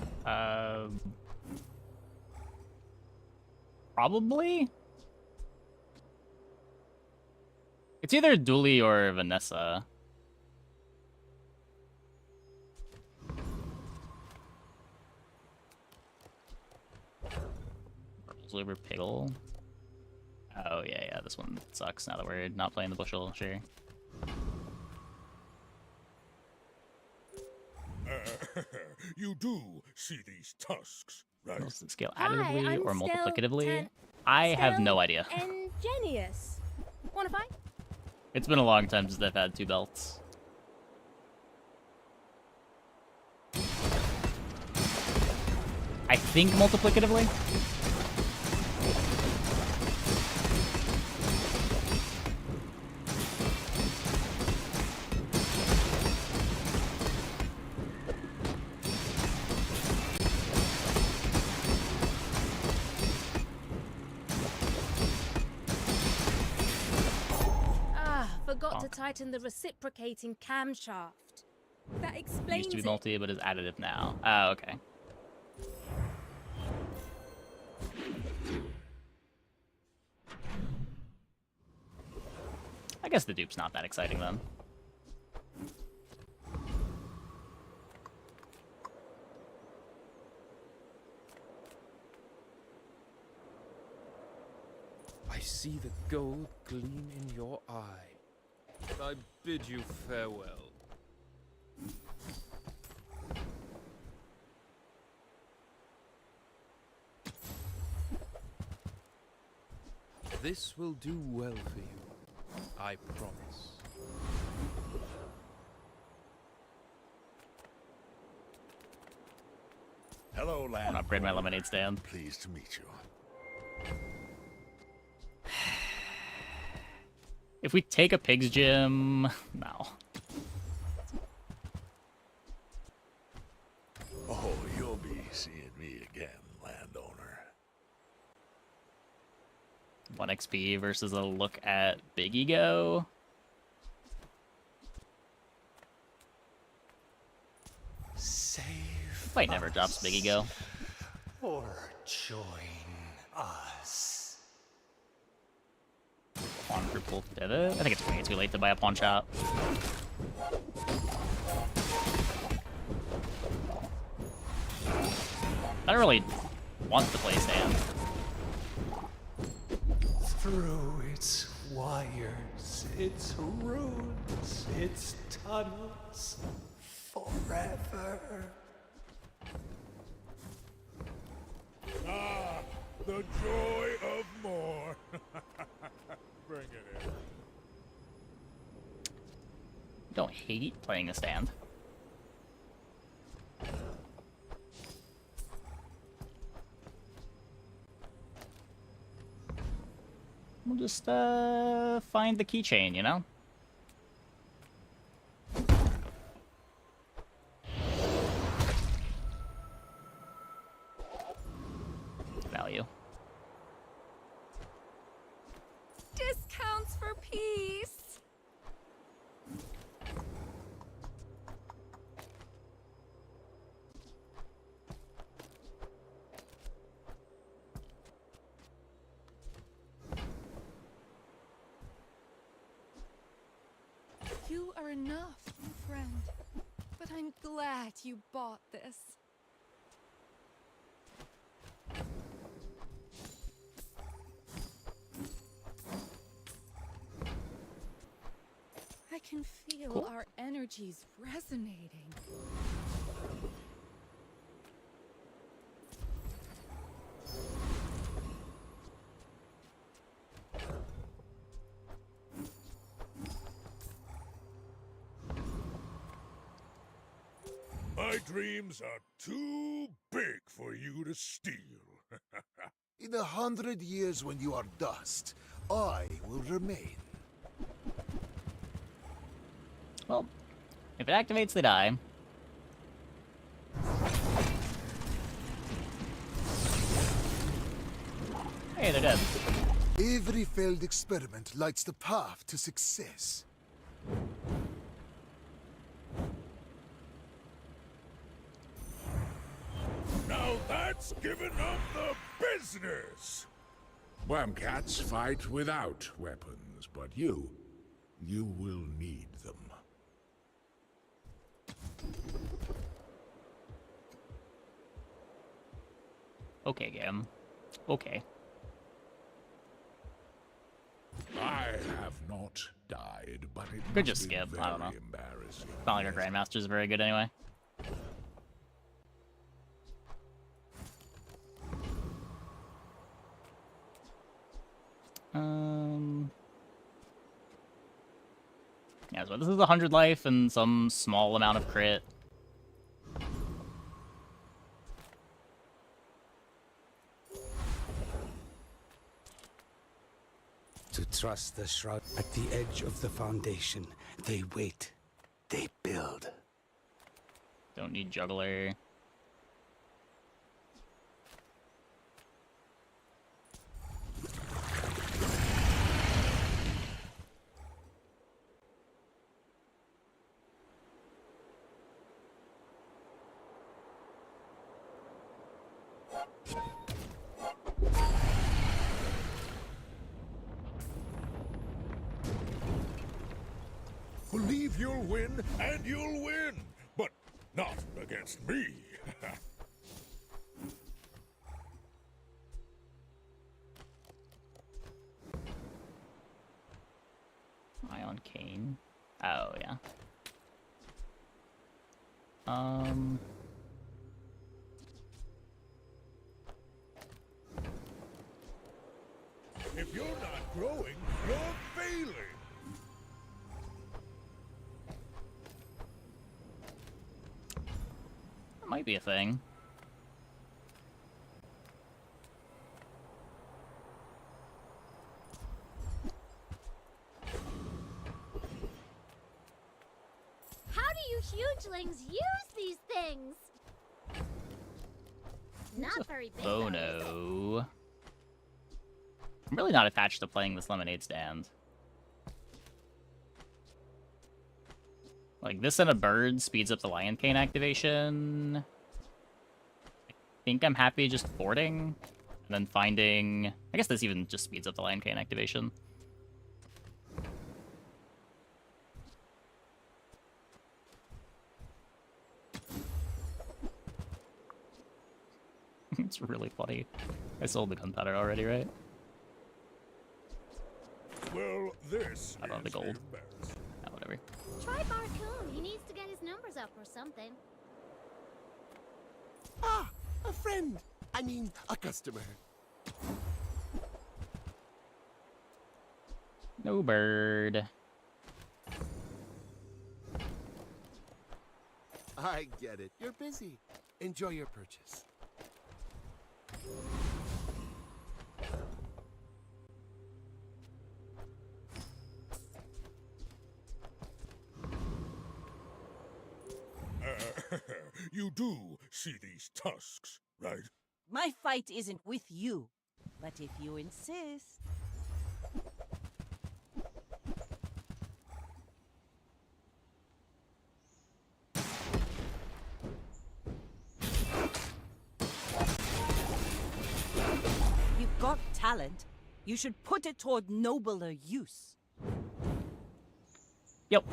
Probably. It's either Dooley or Vanessa. Purple's over Piggle. Oh yeah, this one sucks now that we're not playing the bushel, sure. You do see these tusks, right? Does it scale Hi, additively I'm or still multiplicatively? I have no idea. Ingenious. Wanna fight? It's been a long time since I've had 2 belts. I think multiplicatively? Forgot to tighten the reciprocating camshaft. That explains Used to be it. multi, but is additive now. Oh, okay. I guess the dupe's not that exciting then. I see the gold gleam in your eye. I bid you farewell. This will do well for you, I promise. Hello, I'm lad. gonna upgrade my lemonade stand. Pleased to meet you. If we take a pig's gym, no. Oh, you'll be seeing me again, landowner. 1 XP versus a look at Big Ego. Save Fight never drops Big Ego. or join us. Pawn for Wolf Pivot? I think it's way too late to buy a pawn shop. I don't really want to play stand. Through its wires, its runes, its tunnels, forever. Ah, the joy of more. Bring it in. Don't hate playing a stand. We'll just find the keychain, you know? Value. Discounts for peace. You are enough, friend. But I'm glad you bought this. I can feel Cool. our energies resonating. My dreams are too big for you to steal. In 100 years when you are dust, I will remain. Well, if it activates, they die. Hey, they're dead. Every failed experiment lights the path to success. Now that's giving up the business! Wormcats fight without weapons, but you will need them. Okay, game. Okay. I have not died, but it Could must just be skip, I don't know. very embarrassing. It's not like our Grandmaster's very good anyway. Yeah, so this is 100 life and some small amount of crit. To trust the shroud at the edge of the foundation, they wait, they build. Don't need juggler. Believe you'll win, and you'll win! But not against me! Ion Cane. Oh, yeah. If you're not growing, you're failing! That might be a thing. How do you hugelings use these things? Not very big. Oh no. I'm really not attached to playing this lemonade stand. Like, this and a bird speeds up the lion cane activation. I think I'm happy just fording. And then finding... I guess this even just speeds up the lion cane activation. It's really funny. I sold the gunpowder already, right? Well, this How about the is gold? embarrassing. Oh, whatever. Try Barcoon. He needs to get his numbers up or something. Ah, a friend. I mean, a customer. No bird. I get it. You're busy. Enjoy your purchase. you do see these tusks, right? My fight isn't with you, but if you insist. You've got talent. You should put it toward nobler use. Yep.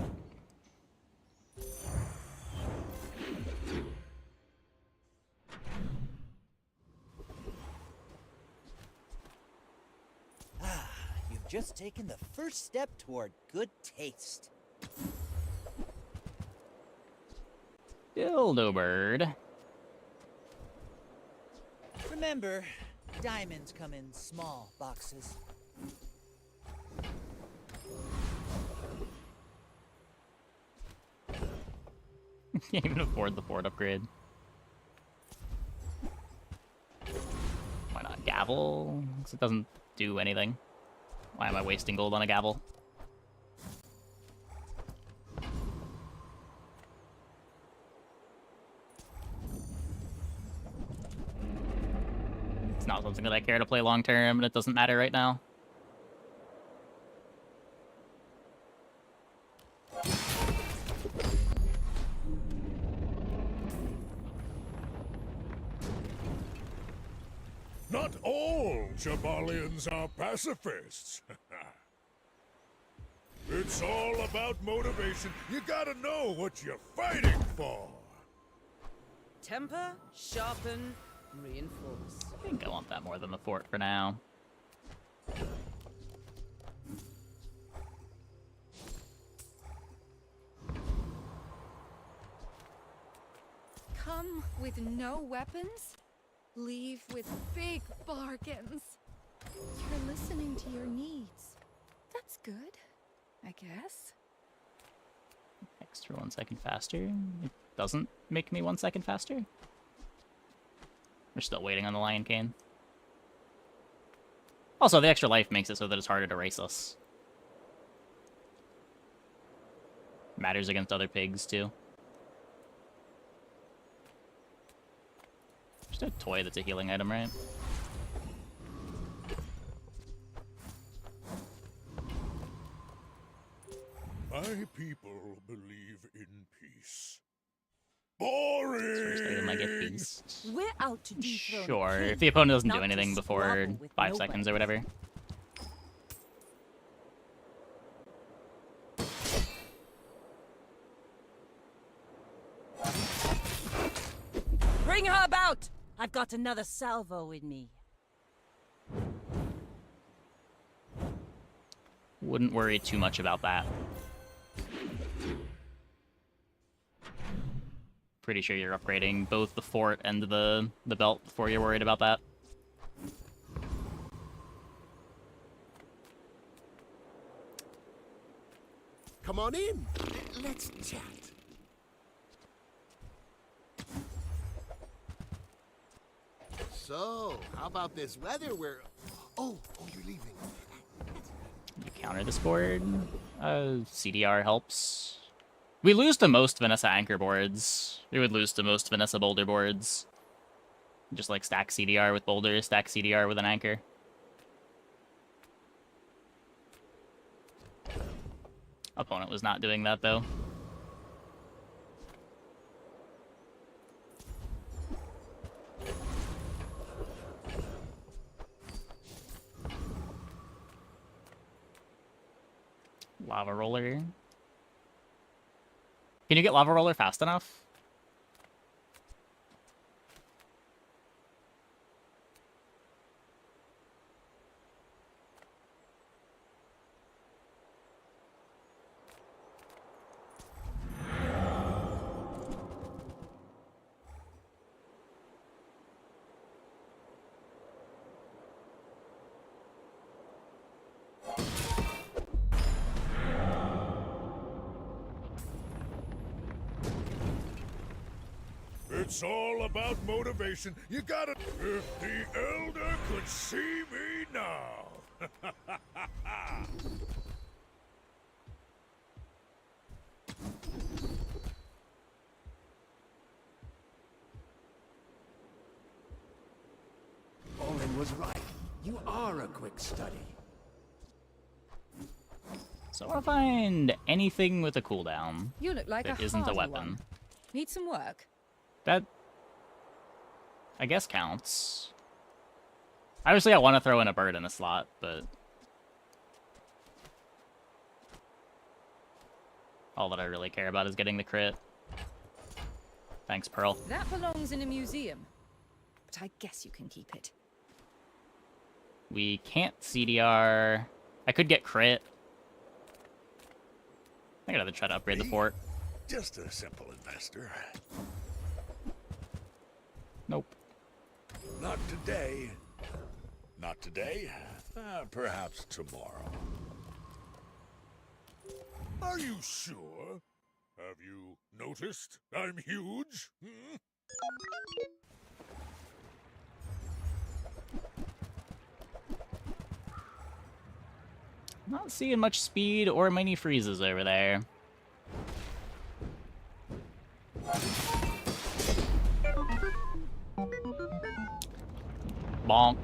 You've just taken the first step toward good taste. Dildo bird. Remember, diamonds come in small boxes. Can't even afford the fort upgrade. Why not gavel? 'Cause it doesn't do anything. Why am I wasting gold on a gavel? It's not something that I care to play long term, and it doesn't matter right now. Not all Jabalians are pacifists. It's all about motivation. You gotta know what you're fighting for. Temper, sharpen, reinforce. I think I want that more than the fort for now. Come with no weapons, leave with big bargains. You're listening to your needs. That's good, I guess. Extra 1 second faster. It doesn't make me 1 second faster. We're still waiting on the Lion Cane. Also, the extra life makes it so that it's harder to race us. Matters against other pigs, too. Just a toy that's a healing item, right? My people believe in peace. Boring! First item I get peace. We're out to dethrone Sure, a king, if the opponent doesn't not do to anything before squabble with 5 nobody. seconds or whatever. Bring her about! I've got another salvo in me. Wouldn't worry too much about that. Pretty sure you're upgrading both the fort and the belt before you're worried about that. Come on in. Let's chat. So, how about this weather? Oh, you're leaving. You counter this board. CDR helps. We lose to most Vanessa anchor boards. We would lose to most Vanessa boulder boards. Just like stack CDR with boulders, stack CDR with an anchor. Opponent was not doing that though. Lava roller. Can you get lava roller fast enough? It's all about motivation. You gotta... If the Elder could see me now. was right. You are a quick study. So I want to find anything with a cooldown You look like that a isn't a hardy weapon. one. Need some work? That, I guess, counts. Obviously, I want to throw in a bird in a slot, but all that I really care about is getting the crit. Thanks, Pearl. That belongs in a museum. But I guess you can keep it. We can't CDR. I could get crit. I gotta try to upgrade the fort. Just a simple investor. Nope. Not today. Not today. Perhaps tomorrow. Are you sure? Have you noticed I'm huge? Hmm? Not seeing much speed or many freezes over there. Bonk.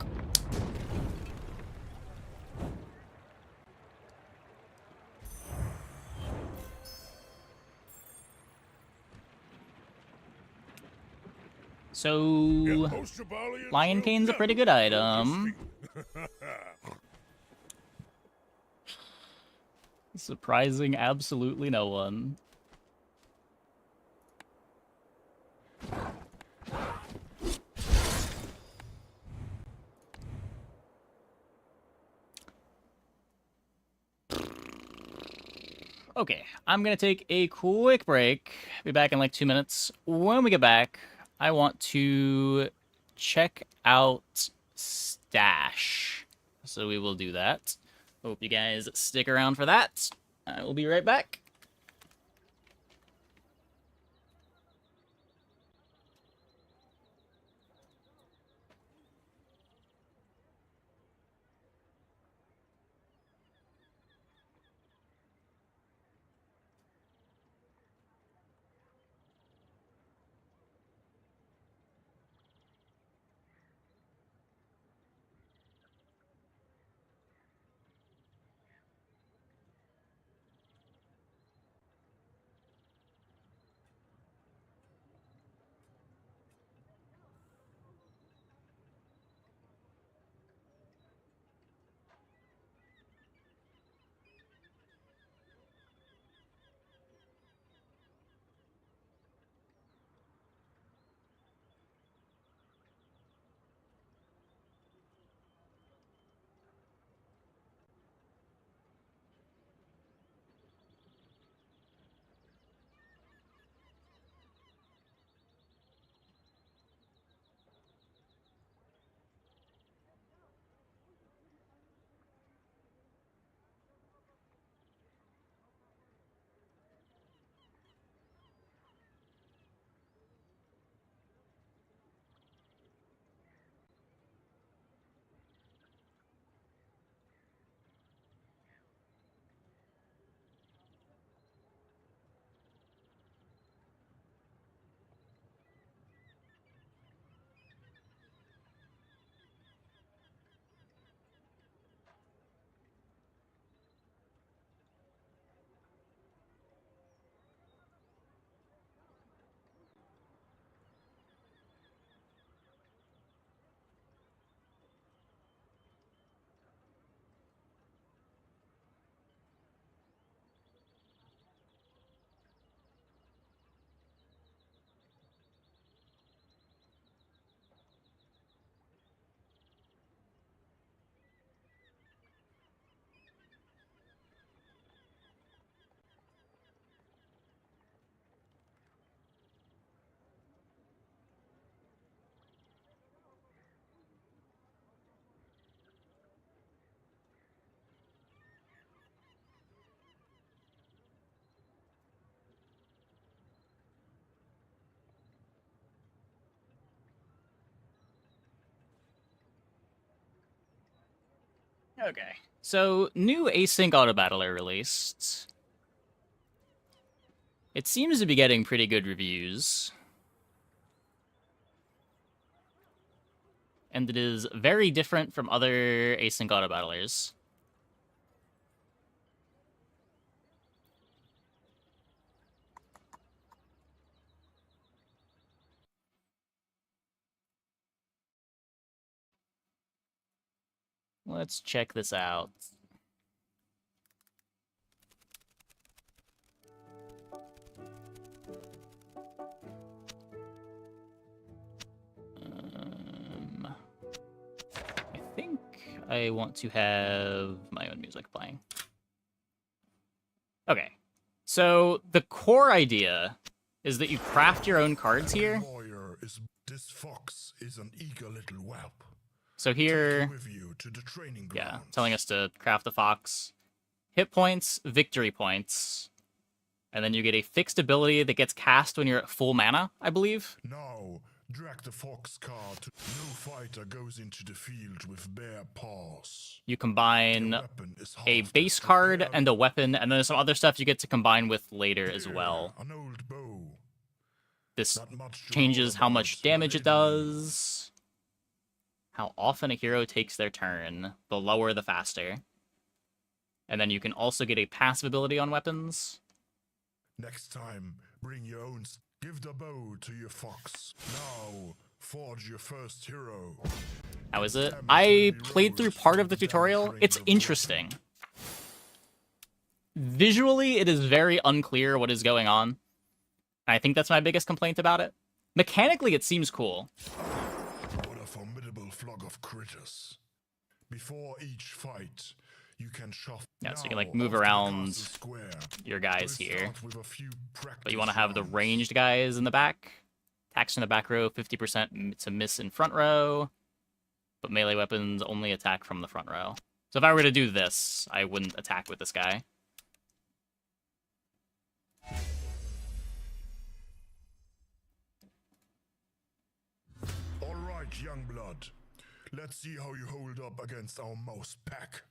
So, Lion Cane's a pretty good item. Surprising absolutely no one. Okay, I'm gonna take a quick break. Be back in like 2 minutes. When we get back, I want to check out Stash. So we will do that. Hope you guys stick around for that. I will be right back. Okay, so new async auto battler released. It seems to be getting pretty good reviews. and it is very different from other async auto battlers. Let's check this out. I think I want to have my own music playing. Okay, so the core idea is that you craft your own cards here. This fox is an eager little whelp. So here, Take it with you to the training yeah, grounds. telling us to craft a fox. Hit points, victory points, and then you get a fixed ability that gets cast when you're at full mana, I believe. Now, drag the fox card. No fighter goes into the field with bare paws. You combine a base card and a weapon, and then there's some other stuff you get to combine with later as well. An old bow. This changes how much damage it does, how often a hero takes their turn, the lower the faster. And then you can also get a passive ability on weapons. Next time, bring your own. Give the bow to your fox. Now, forge your first hero. How is it? I played through part of the tutorial. It's interesting. Visually, it is very unclear what is going on. I think that's my biggest complaint about it. Mechanically, it seems cool. What a formidable flock of critters. Before each fight, you can shuffle. Yeah, so you can like move around your guys here. But you want to have the ranged guys in the back. Attacks in the back row, 50% to miss in front row. But melee weapons only attack from the front row. So if I were to do this, I wouldn't attack with this guy. All right, young blood. Let's see how you hold up against our mouse pack.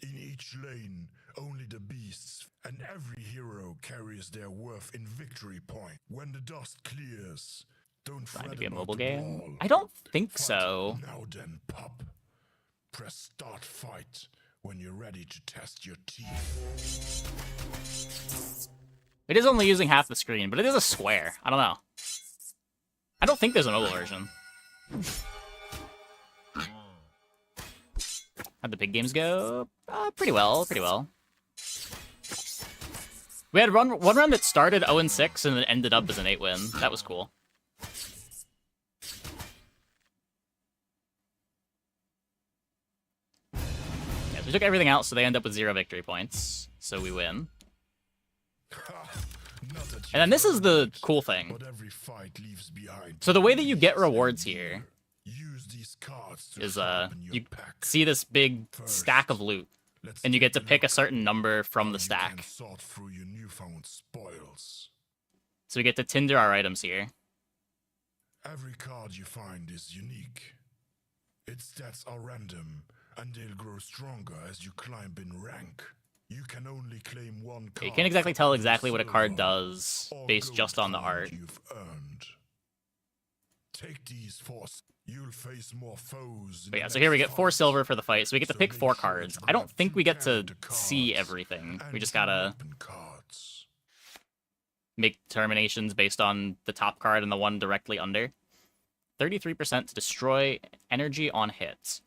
In each lane, only the beasts, and every hero carries their worth in victory point. When the dust clears, don't Trying fret to be a about mobile the game? brawl. I don't think Fight so. Now then, pup. Press start fight when you're ready to test your teeth. It is only using half the screen, but it is a square. I don't know. I don't think there's a mobile version. How'd the Pyg games go? Pretty well, pretty well. We had one run that started 0-6 and then ended up as an 8-win. That was cool. Yeah, so we took everything out, so they end up with 0 victory points. So we win. And then this is the cool thing. So the way that you get rewards here is you see this big stack of loot, and you get to pick a certain number from the stack. So we get to Tinder our items here. Every card you find is unique. Its stats are random, and they'll grow stronger as you climb in rank. You can only claim one card. You can't exactly tell exactly what a card does based just on the art. You've earned. Take these force. You'll face more foes. But yeah, so here we get 4 silver for the fight, so we get to pick 4 cards. I don't think we get to see everything. We just gotta make determinations based on the top card and the one directly under. 33% to destroy energy on hit.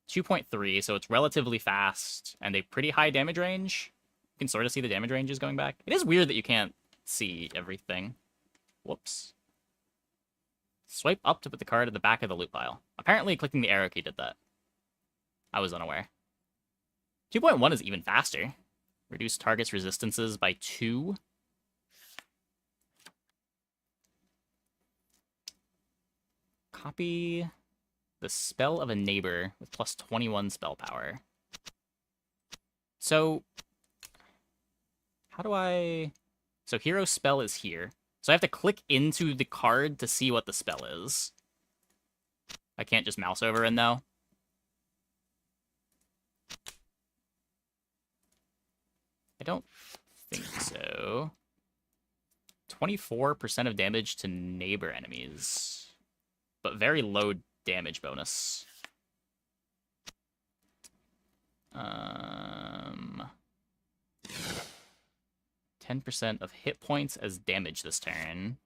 2.3, so it's relatively fast and a pretty high damage range. You can sort of see the damage ranges going back. It is weird that you can't see everything. Whoops. Swipe up to put the card at the back of the loot pile. Apparently clicking the arrow key did that. I was unaware. 2.1 is even faster. Reduce target's resistances by 2. Copy the spell of a neighbor with plus 21 spell power. So, how do I... So hero spell is here. So I have to click into the card to see what the spell is. I can't just mouse over and know. I don't think so. 24% of damage to neighbor enemies. But very low damage bonus. 10% of hit points as damage this turn.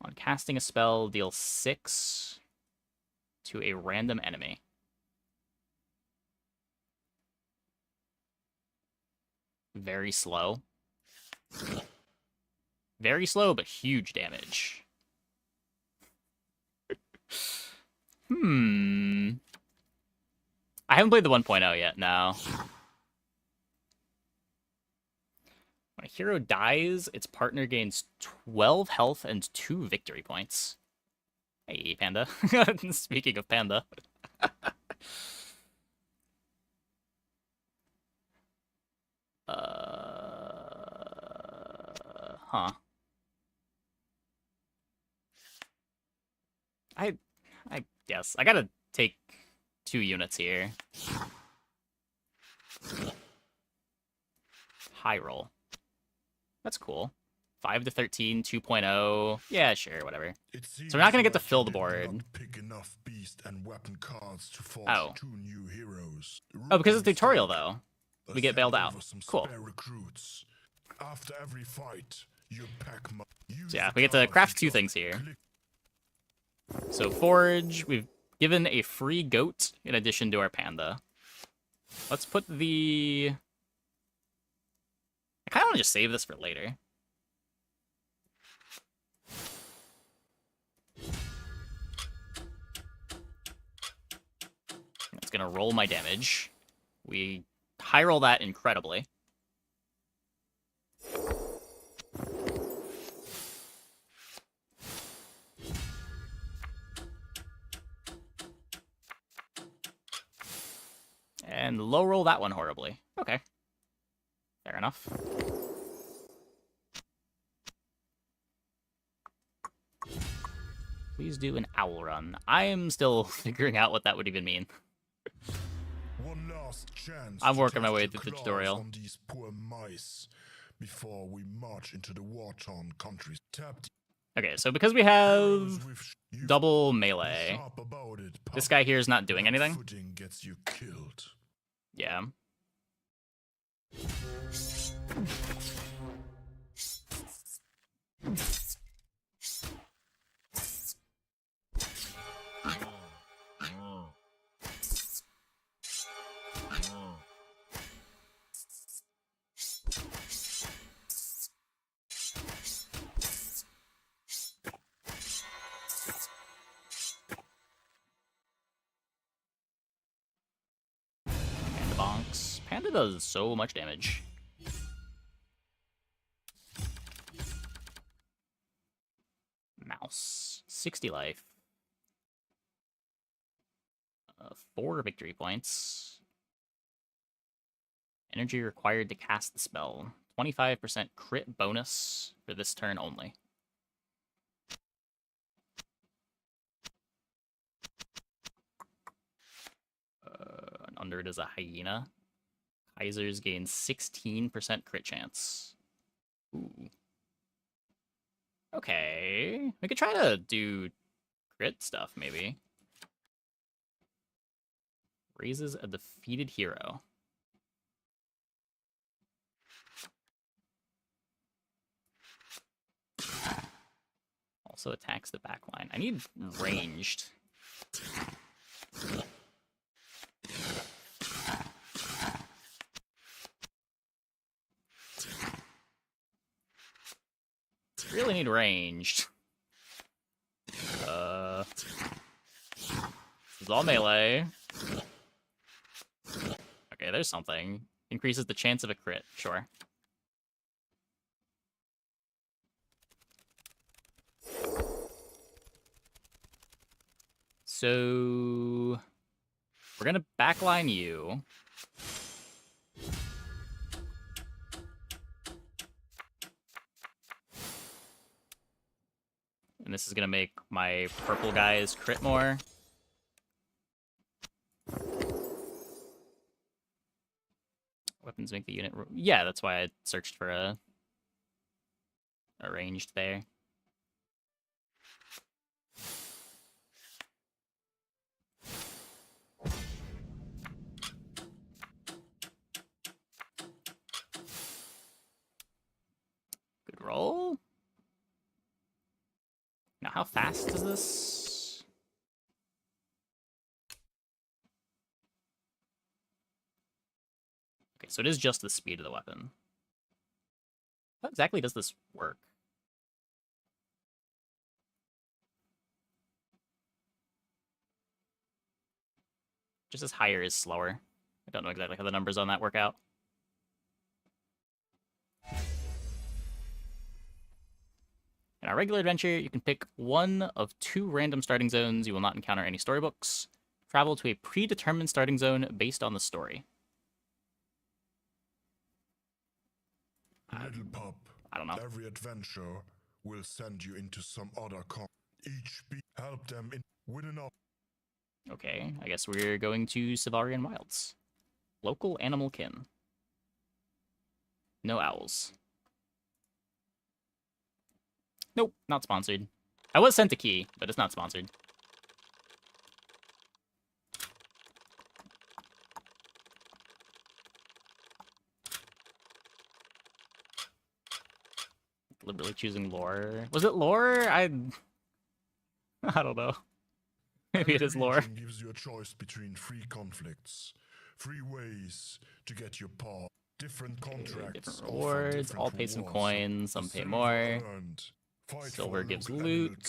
On casting a spell, deal 6 to a random enemy. Very slow. Very slow, but huge damage. I haven't played the 1.0 yet, no. When a hero dies, its partner gains 12 health and 2 victory points. Hey, Panda. Speaking of Panda. Huh. I guess. I gotta take 2 units here. High roll. That's cool. 5 to 13, 2.0. Yeah, sure, whatever. So we're not gonna get to fill the board. Pick enough beast and weapon cards to forge Oh. 2 new heroes. Oh, because it's tutorial though. We get bailed out. Cool. Recruits. After every fight, your pack So yeah, we get to craft 2 things here. So forge, we've given a free goat in addition to our panda. Let's put the... I kind of want to just save this for later. It's gonna roll my damage. We high roll that incredibly. And low roll that one horribly. Okay. Fair enough. Please do an owl run. I am still figuring out what that would even mean. One last chance. I'm working my way through the tutorial. On these poor mice before we march into the war-torn countries. Okay, so because we have double melee, this guy here is not doing anything. Gets you killed. Yeah. Panda bonks. Panda does so much damage. Mouse. 60 life. 4 victory points. Energy required to cast the spell. 25% crit bonus for this turn only. And under it is a hyena. Kaisers gain 16% crit chance. Ooh. Okay. We could try to do crit stuff, maybe. Raises a defeated hero. Also attacks the backline. I need ranged. Really need ranged. This is all melee. Okay, there's something. Increases the chance of a crit, sure. So we're gonna backline you. And this is gonna make my purple guys crit more. Weapons make the unit... Yeah, that's why I searched for a ranged there. How fast is this? Okay, so it is just the speed of the weapon. How exactly does this work? Just as higher is slower. I don't know exactly how the numbers on that work out. In our regular adventure, you can pick one of 2 random starting zones. You will not encounter any storybooks. Travel to a predetermined starting zone based on the story. Little pup. I don't know. Every adventure will send you into some other each help them in winning up. Okay, I guess we're going to Savarian Wilds. Local animal kin. No owls. Nope, not sponsored. I was sent a key, but it's not sponsored. Deliberately choosing lore. Was it lore? I don't know. Maybe it is lore. Region gives you a choice between 3 conflicts, 3 ways to get your paw. Different contracts, different rewards. All pay some coins. Some pay more. Silver gives loot.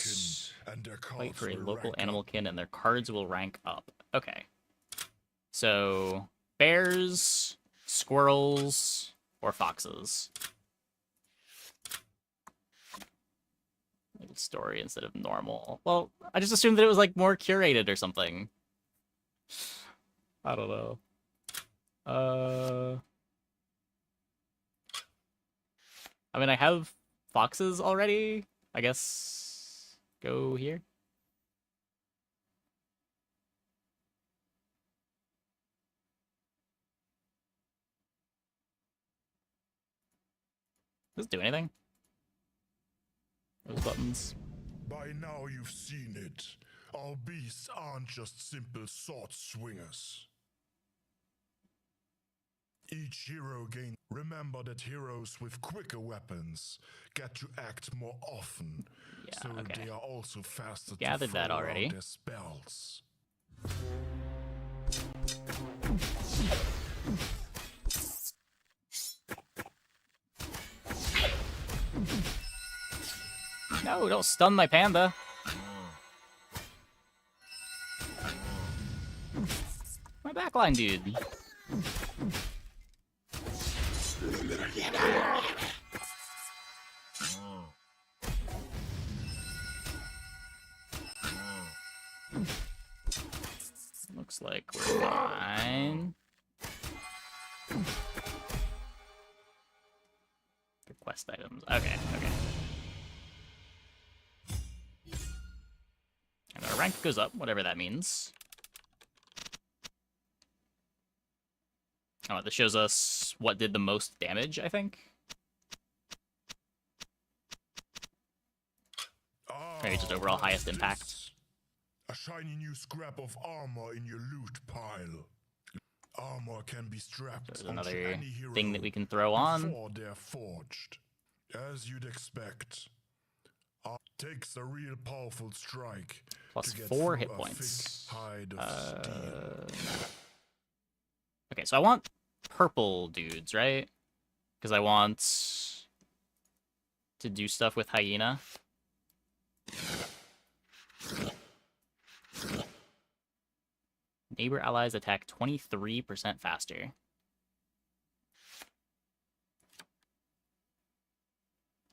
Fight for a local animal kin, and their cards will rank up. Okay. So bears, squirrels, or foxes. Story instead of normal. Well, I just assumed that it was like more curated or something. I don't know. I mean, I have foxes already. I guess go here. Does it do anything? Those buttons. By now you've seen it. Our beasts aren't just simple sword swingers. Each hero gains. Remember that heroes with quicker weapons get to act more often, so they are also faster Gathered to that throw already. out their spells. No, don't stun my panda. My backline dude. Looks like we're fine. Request items. Okay, okay. And our rank goes up, whatever that means. Oh, this shows us what did the most damage, I think. Maybe just overall highest impact. A shiny new scrap of armor in your loot pile. Armor can be strapped There's onto another any hero thing that we can throw on. before they're forged. As you'd expect, takes a real powerful strike Plus to get 4 through hit a points. thick hide of steel. Okay, so I want purple dudes, right? Because I want to do stuff with Hyena. Neighbor allies attack 23% faster.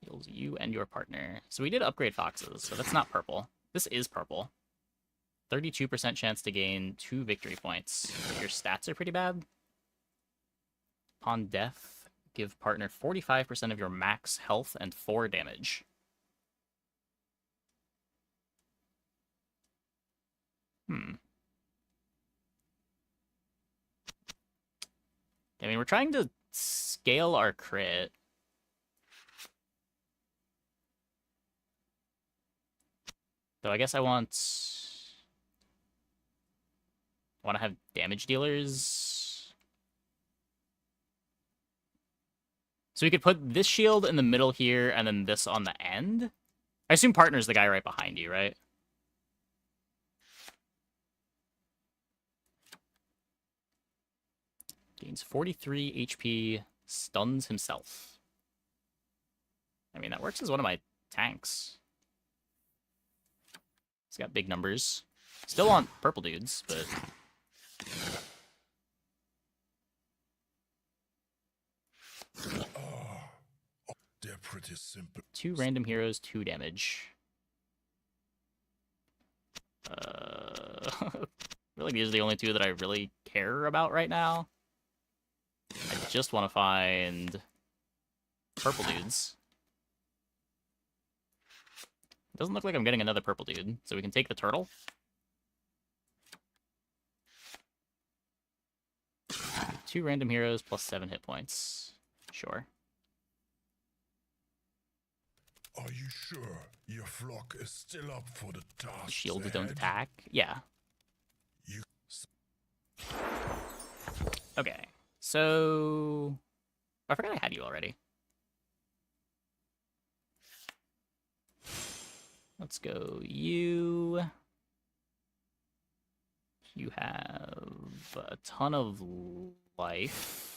Heals you and your partner. So we did upgrade foxes, so that's not purple. This is purple. 32% chance to gain 2 victory points. But your stats are pretty bad. Upon death, give partner 45% of your max health and 4 damage. I mean, we're trying to scale our crit. So I guess I want to have damage dealers. So we could put this shield in the middle here and then this on the end. I assume partner's the guy right behind you, right? Gains 43 HP, stuns himself. I mean, that works as one of my tanks. He's got big numbers. Still want purple dudes, but... They're pretty simple. 2 random heroes, 2 damage. Really, these are the only 2 that I really care about right now. I just want to find purple dudes. It doesn't look like I'm getting another purple dude, so we can take the turtle. Two random heroes plus 7 hit points. Sure. Are you sure your flock is still up for the task? Shields don't attack? Yeah. Okay, so... I forgot I had you already. Let's go you. You have a ton of life.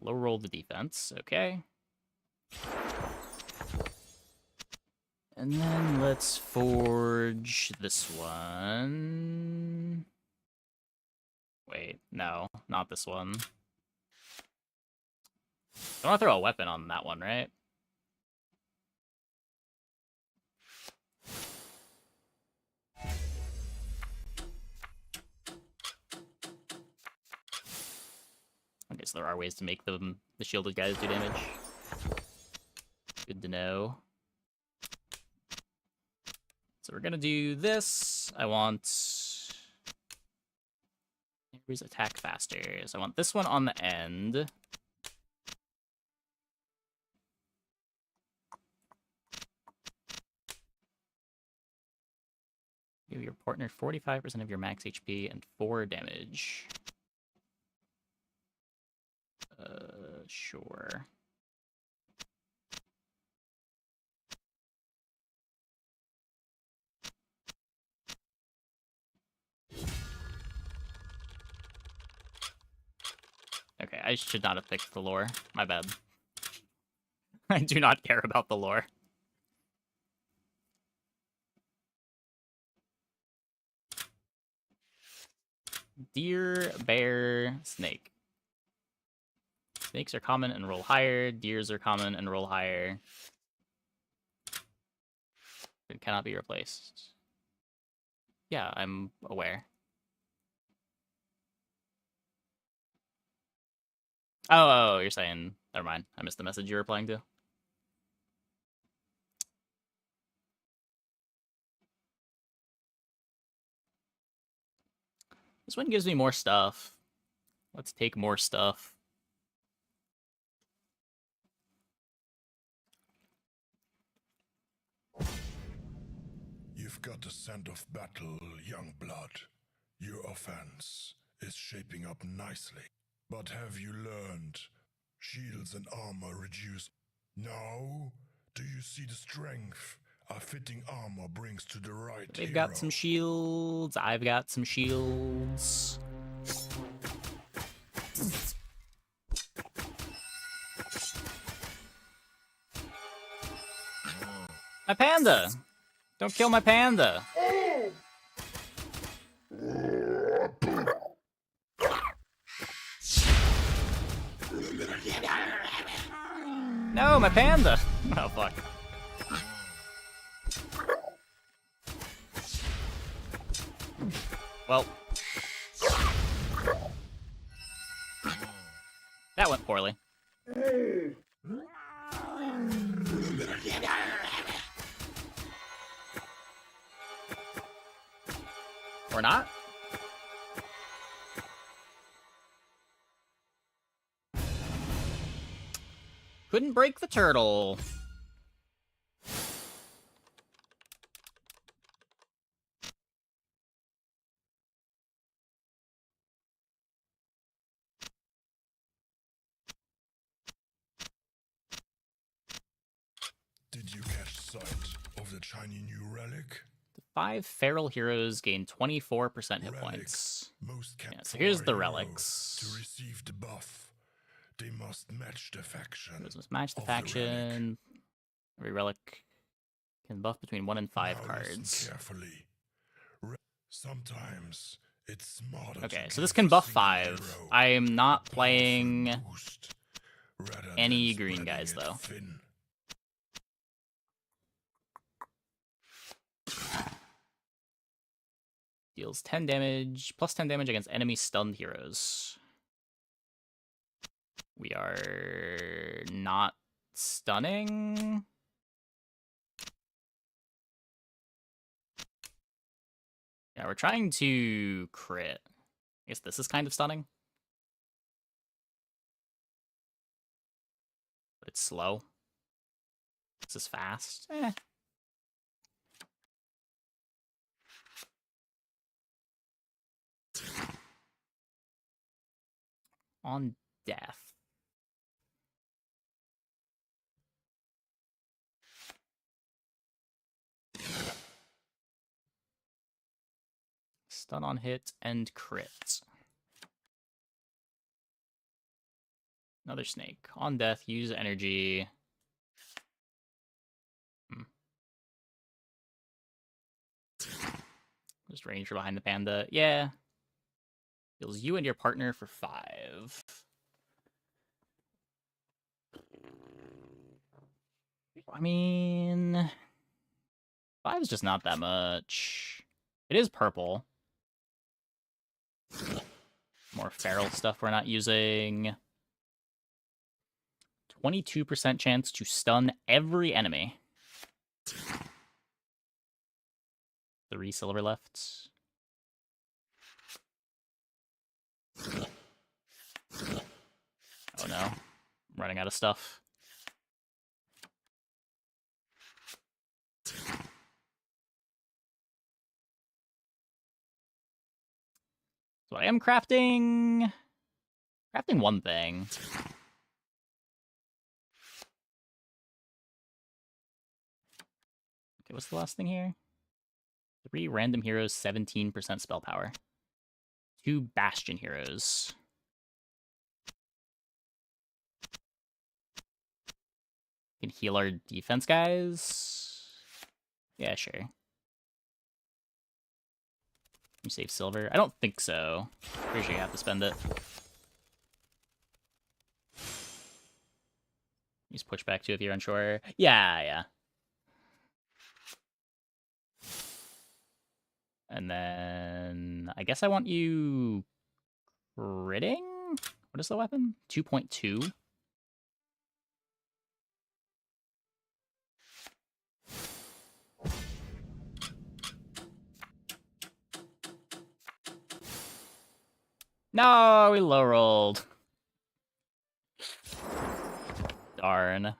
Low roll the defense, okay. And then let's forge this one. Wait, no, not this one. I want to throw a weapon on that one, right? Okay, so there are ways to make the shielded guys do damage. Good to know. So we're gonna do this. I want... Here's attack faster. So I want this one on the end. Give your partner 45% of your max HP and 4 damage. Sure. Okay, I should not have picked the lore. My bad. I do not care about the lore. Deer, bear, snake. Snakes are common and roll higher. Deers are common and roll higher. It cannot be replaced. Yeah, I'm aware. Oh, you're saying... Never mind. I missed the message you were replying to. This one gives me more stuff. Let's take more stuff. You've got the scent of battle, young blood. Your offense is shaping up nicely. But have you learned? Shields and armor reduce. Now, do you see the strength a fitting armor brings to the right They've hero? got some shields. I've got some shields. My panda! Don't kill my panda! No, my panda! Oh, fuck. Well. That went poorly. Or not? Couldn't break the turtle. Did you catch sight of the shiny new relic? 5 feral heroes gain 24% hit points. Yeah, so here's the relics. To receive the buff, they must match the faction. Heroes must match the faction. Every relic can buff between 1 and 5 Now cards. listen carefully. Sometimes it's smarter. Okay, so this can buff 5. I am not playing any green guys though. Deals 10 damage, plus 10 damage against enemy stunned heroes. We are not stunning. Yeah, we're trying to crit. I guess this is kind of stunning. But it's slow. This is fast. On death. Stun on hit and crit. Another snake. On death, use energy. Just range for behind the panda. Yeah. Heals you and your partner for 5. I mean, 5 is just not that much. It is purple. More feral stuff we're not using. 22% chance to stun every enemy. 3 silver left. Oh no. I'm running out of stuff. So I am crafting one thing. Okay, what's the last thing here? 3 random heroes, 17% spell power. 2 bastion heroes. Can heal our defense guys? Yeah, sure. You save silver? I don't think so. Pretty sure you have to spend it. Use pushback too if you're unsure. Yeah. And then I guess I want you critting? What is the weapon? 2.2. No, we low rolled. Darn.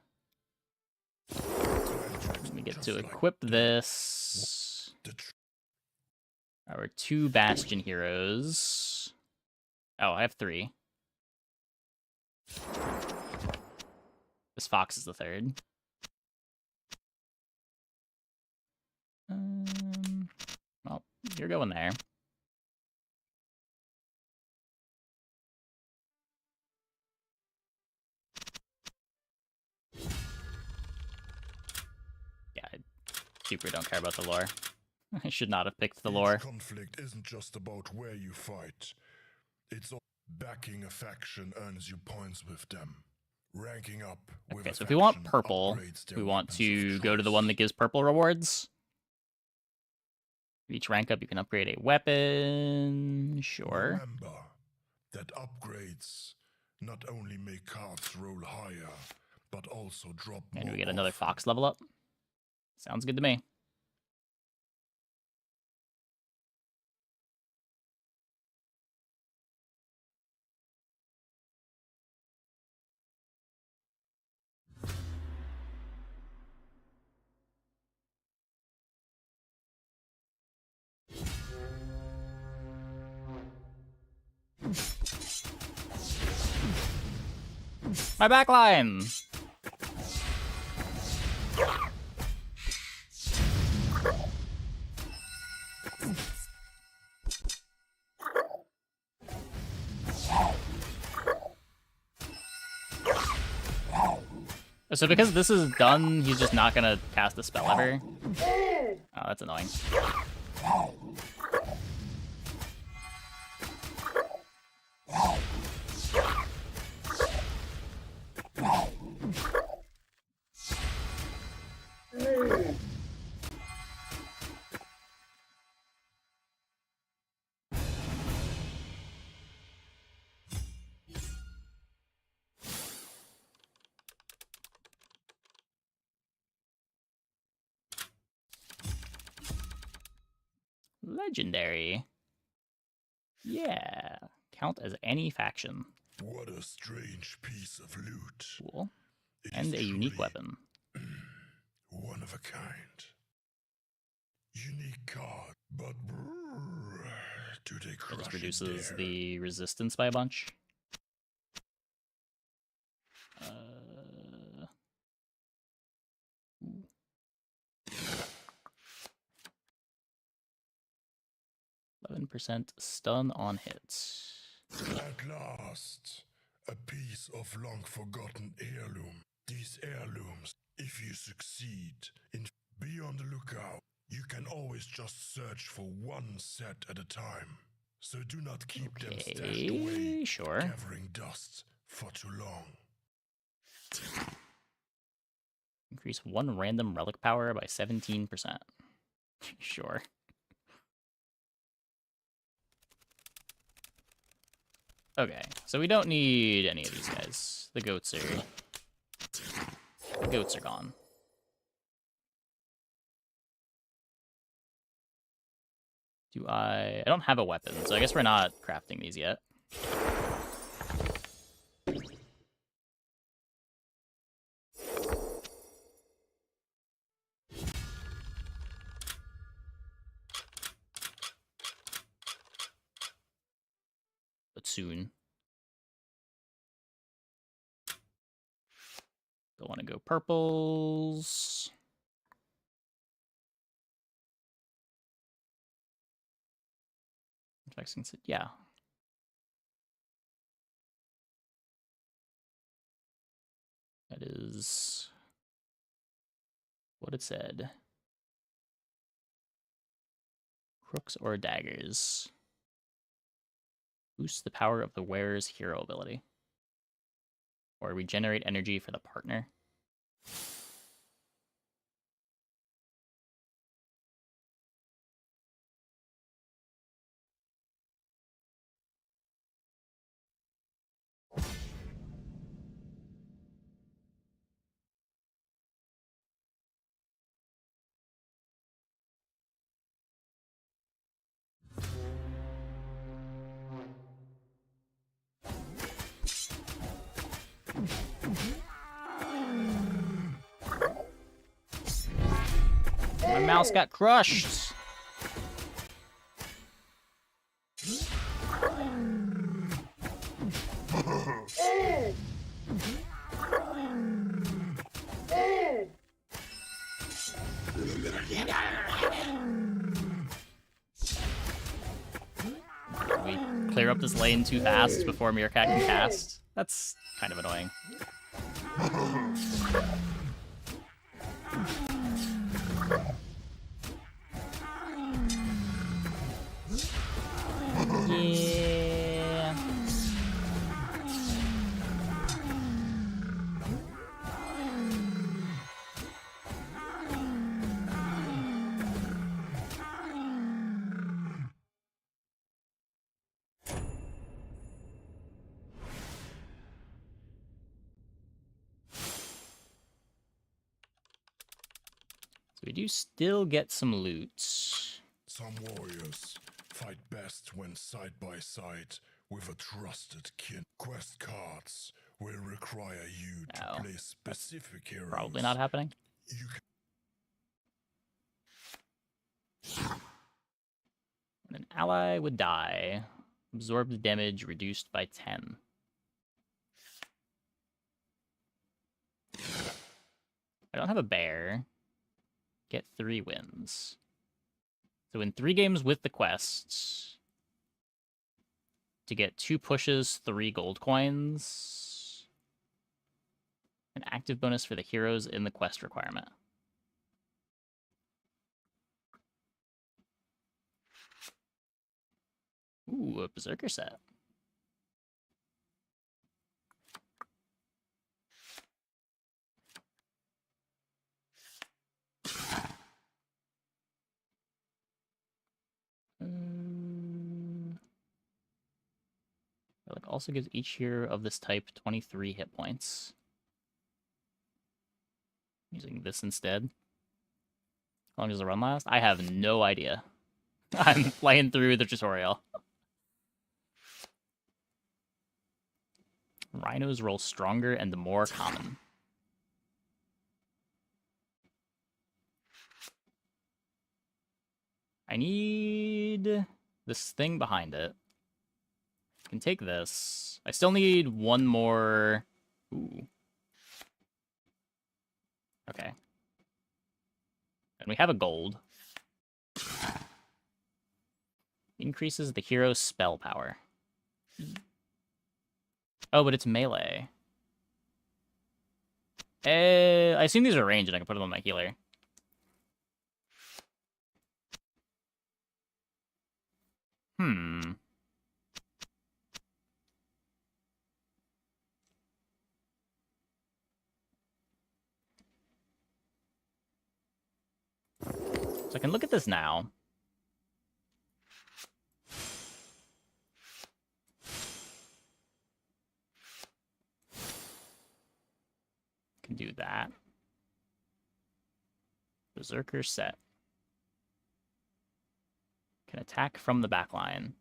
Let me get to equip this. Our 2 bastion heroes. Oh, I have 3. This fox is the 3rd. Well, you're going there. Yeah, I super don't care about the lore. I should not have picked the lore. Conflict isn't just about where you fight. It's all backing a faction earns you points with them. Ranking up with Okay, so if we want purple, we want to go to the one that gives purple rewards. For each rank up, you can upgrade a weapon. Sure. Remember that upgrades not only make cards roll higher, but also drop more. And we get another fox level up. Sounds good to me. My backline! So because this is done, he's just not gonna cast a spell ever. Oh, that's annoying. Legendary. Yeah. Count as any faction. What a strange piece of loot. Cool. It And is a unique truly weapon. one of a kind. Unique card, but do they It crush just it reduces there? the resistance by a bunch. 11% stun on hits. At last, a piece of long-forgotten heirloom. These heirlooms, if you succeed in be on the lookout, you can always just search for one set at a time. So do not keep them stashed away, Sure. gathering dust for too long. Increase one random relic power by 17%. Sure. Okay, so we don't need any of these guys. The goats are gone. I don't have a weapon, so I guess we're not crafting these yet. But soon. Don't want to go purples. Yeah. That is what it said. Crooks or daggers. Boost the power of the wearer's hero ability. Or regenerate energy for the partner. My mouse got crushed. We clear up this lane too fast before Meerkat can cast. That's kind of annoying. Yeah. So we do still get some loot. Some warriors fight best when side by side with a trusted kin. Quest cards will require you to play specific heroes. Probably not happening. You When an ally would die, absorbed damage reduced by 10. I don't have a bear. Get 3 wins. So in 3 games with the quests, to get 2 pushes, 3 gold coins, and active bonus for the heroes in the quest requirement. Ooh, a Berserker set. Relic also gives each hero of this type 23 hit points. Using this instead. How long does the run last? I have no idea. I'm playing through the tutorial. Rhinos roll stronger and more common. I need this thing behind it. I can take this. I still need one more. Ooh. Okay. And we have a gold. Increases the hero's spell power. Oh, but it's melee. I assume these are ranged and I can put them on my healer. Hmm. So I can look at this now. Can do that. Berserker set. Can attack from the back line.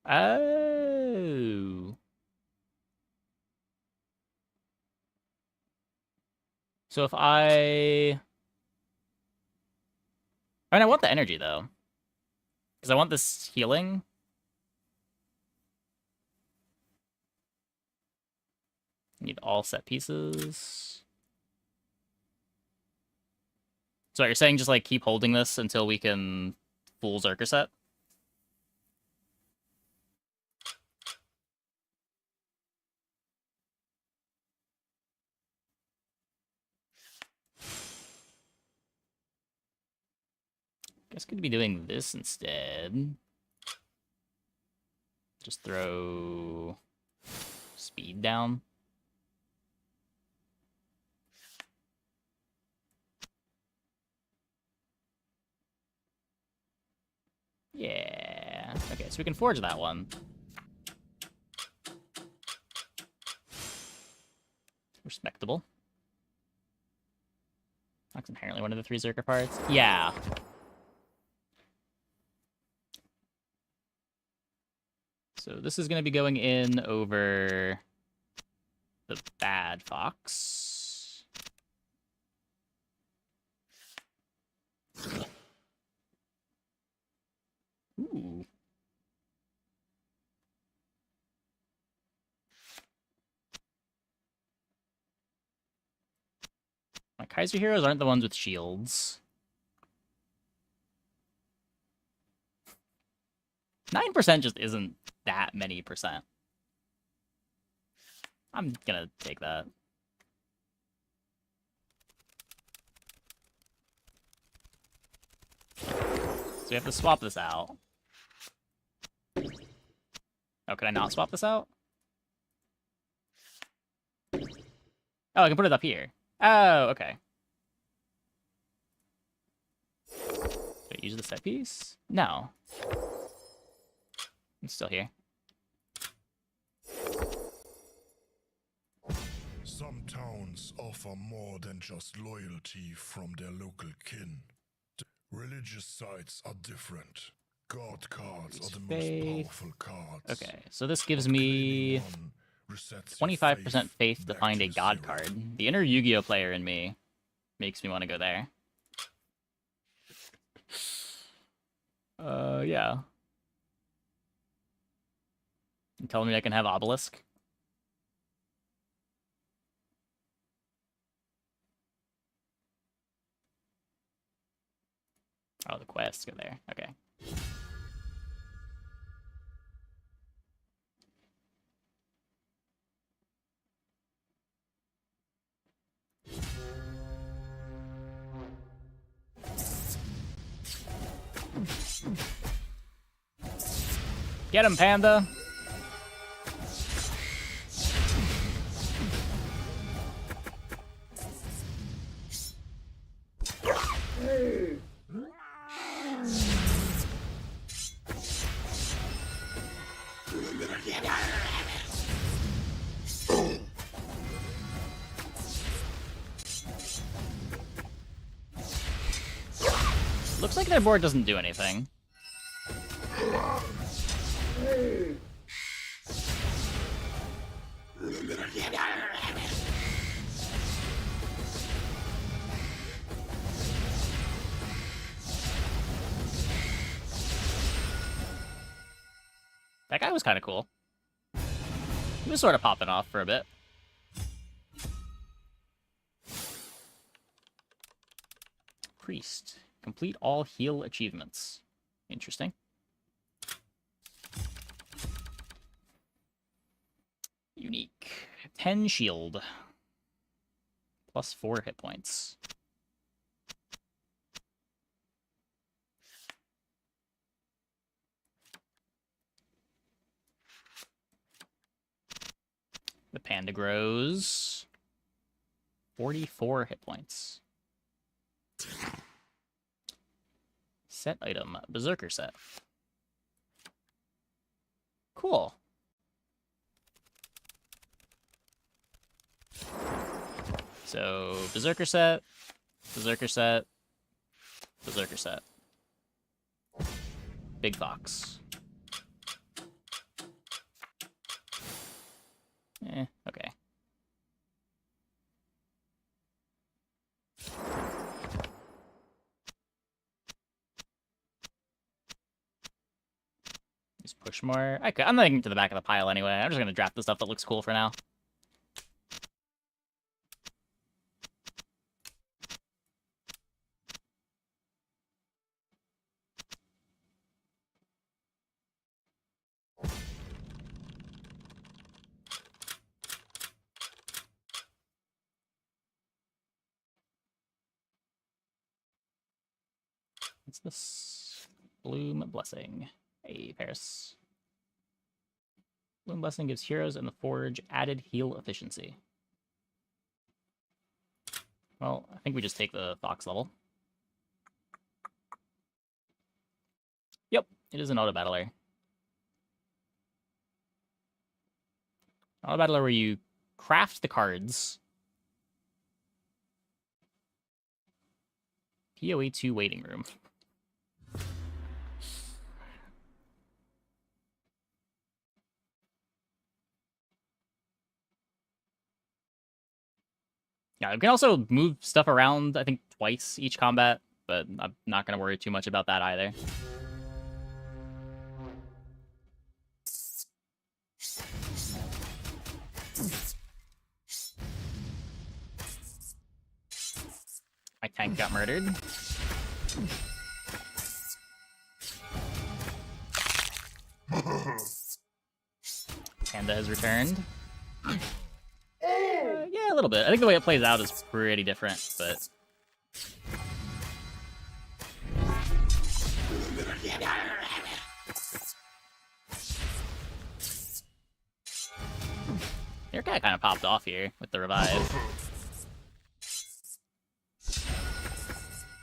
Oh. So if I mean, I want the energy, though. Because I want this healing. Need all set pieces. So you're saying just, like, keep holding this until we can full Zerker set? Guess could be doing this instead. Just throw speed down. Yeah. Okay, so we can forge that one. Respectable. That's inherently one of the 3 Zerker parts. Yeah. So this is going to be going in over the bad fox. Ooh. My Kaiser heroes aren't the ones with shields. 9% just isn't that many percent. I'm gonna take that. So we have to swap this out. Oh, can I not swap this out? Oh, I can put it up here. Oh, okay. Did I use the set piece? No. It's still here. Some towns offer more than just loyalty from their local kin. Religious sites are different. God cards are the most powerful cards. Okay, so this gives me 25% faith to find a god card. The inner Yu-Gi-Oh player in me makes me want to go there. Yeah. You telling me I can have Obelisk? Oh, the quests go there. Okay. Get him, Panda! Looks like their board doesn't do anything. That guy was kind of cool. He was sort of popping off for a bit. Priest. Complete all heal achievements. Interesting. Unique. 10 shield. Plus 4 hit points. The panda grows 44 hit points. Set item, Berserker set. Cool. So, Berserker set, Berserker set, Berserker set. Big Fox. Okay. Just push more. I'm not getting to the back of the pile anyway. I'm just gonna draft the stuff that looks cool for now. What's this? Bloom Blessing. Hey, Paris. Bloom Blessing gives heroes in the Forge added heal efficiency. Well, I think we just take the Fox level. Yep, it is an auto battler. Auto battler where you craft the cards. PoE 2 waiting room. Yeah, you can also move stuff around, I think, twice each combat, but I'm not going to worry too much about that either. My tank got murdered. Panda has returned. Yeah, a little bit. I think the way it plays out is pretty different, but... Your guy kind of popped off here with the revive.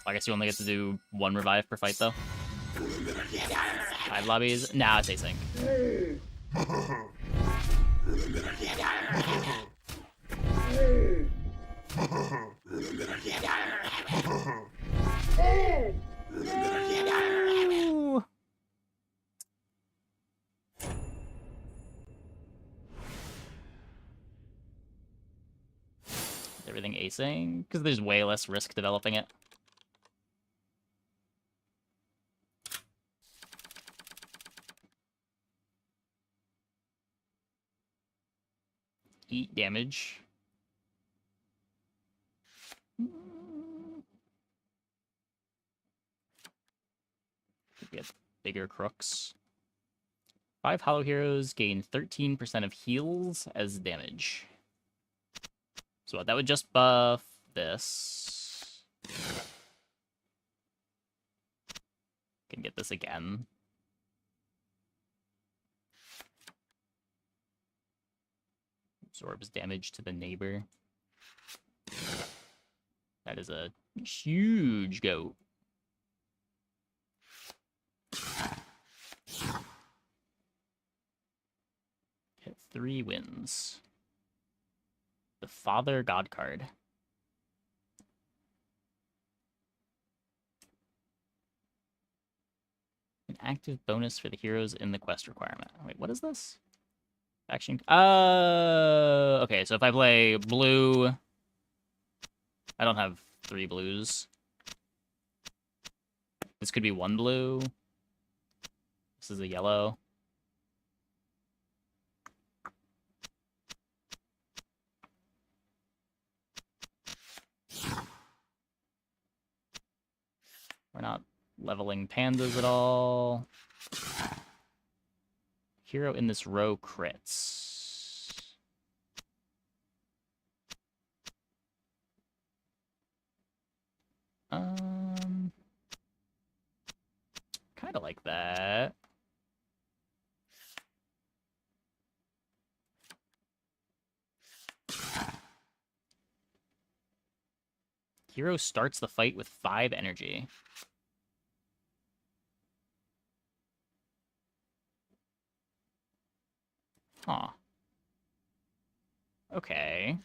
I guess you only get to do 1 revive per fight, though. 5 lobbies? Nah, it's async. No. Is everything async? Because there's way less risk developing it. Eat damage. Get bigger crooks. 5 hollow heroes gain 13% of heals as damage. So what, that would just buff this. Can get this again. Absorbs damage to the neighbor. That is a huge goat. Hit 3 wins. The Father God card. An active bonus for the heroes in the quest requirement. Wait, what is this? Action. Okay, so if I play blue, I don't have 3 blues. This could be 1 blue. This is a yellow. We're not leveling pandas at all. Hero in this row crits. Kind of like that. Hero starts the fight with 5 energy. Huh. Okay.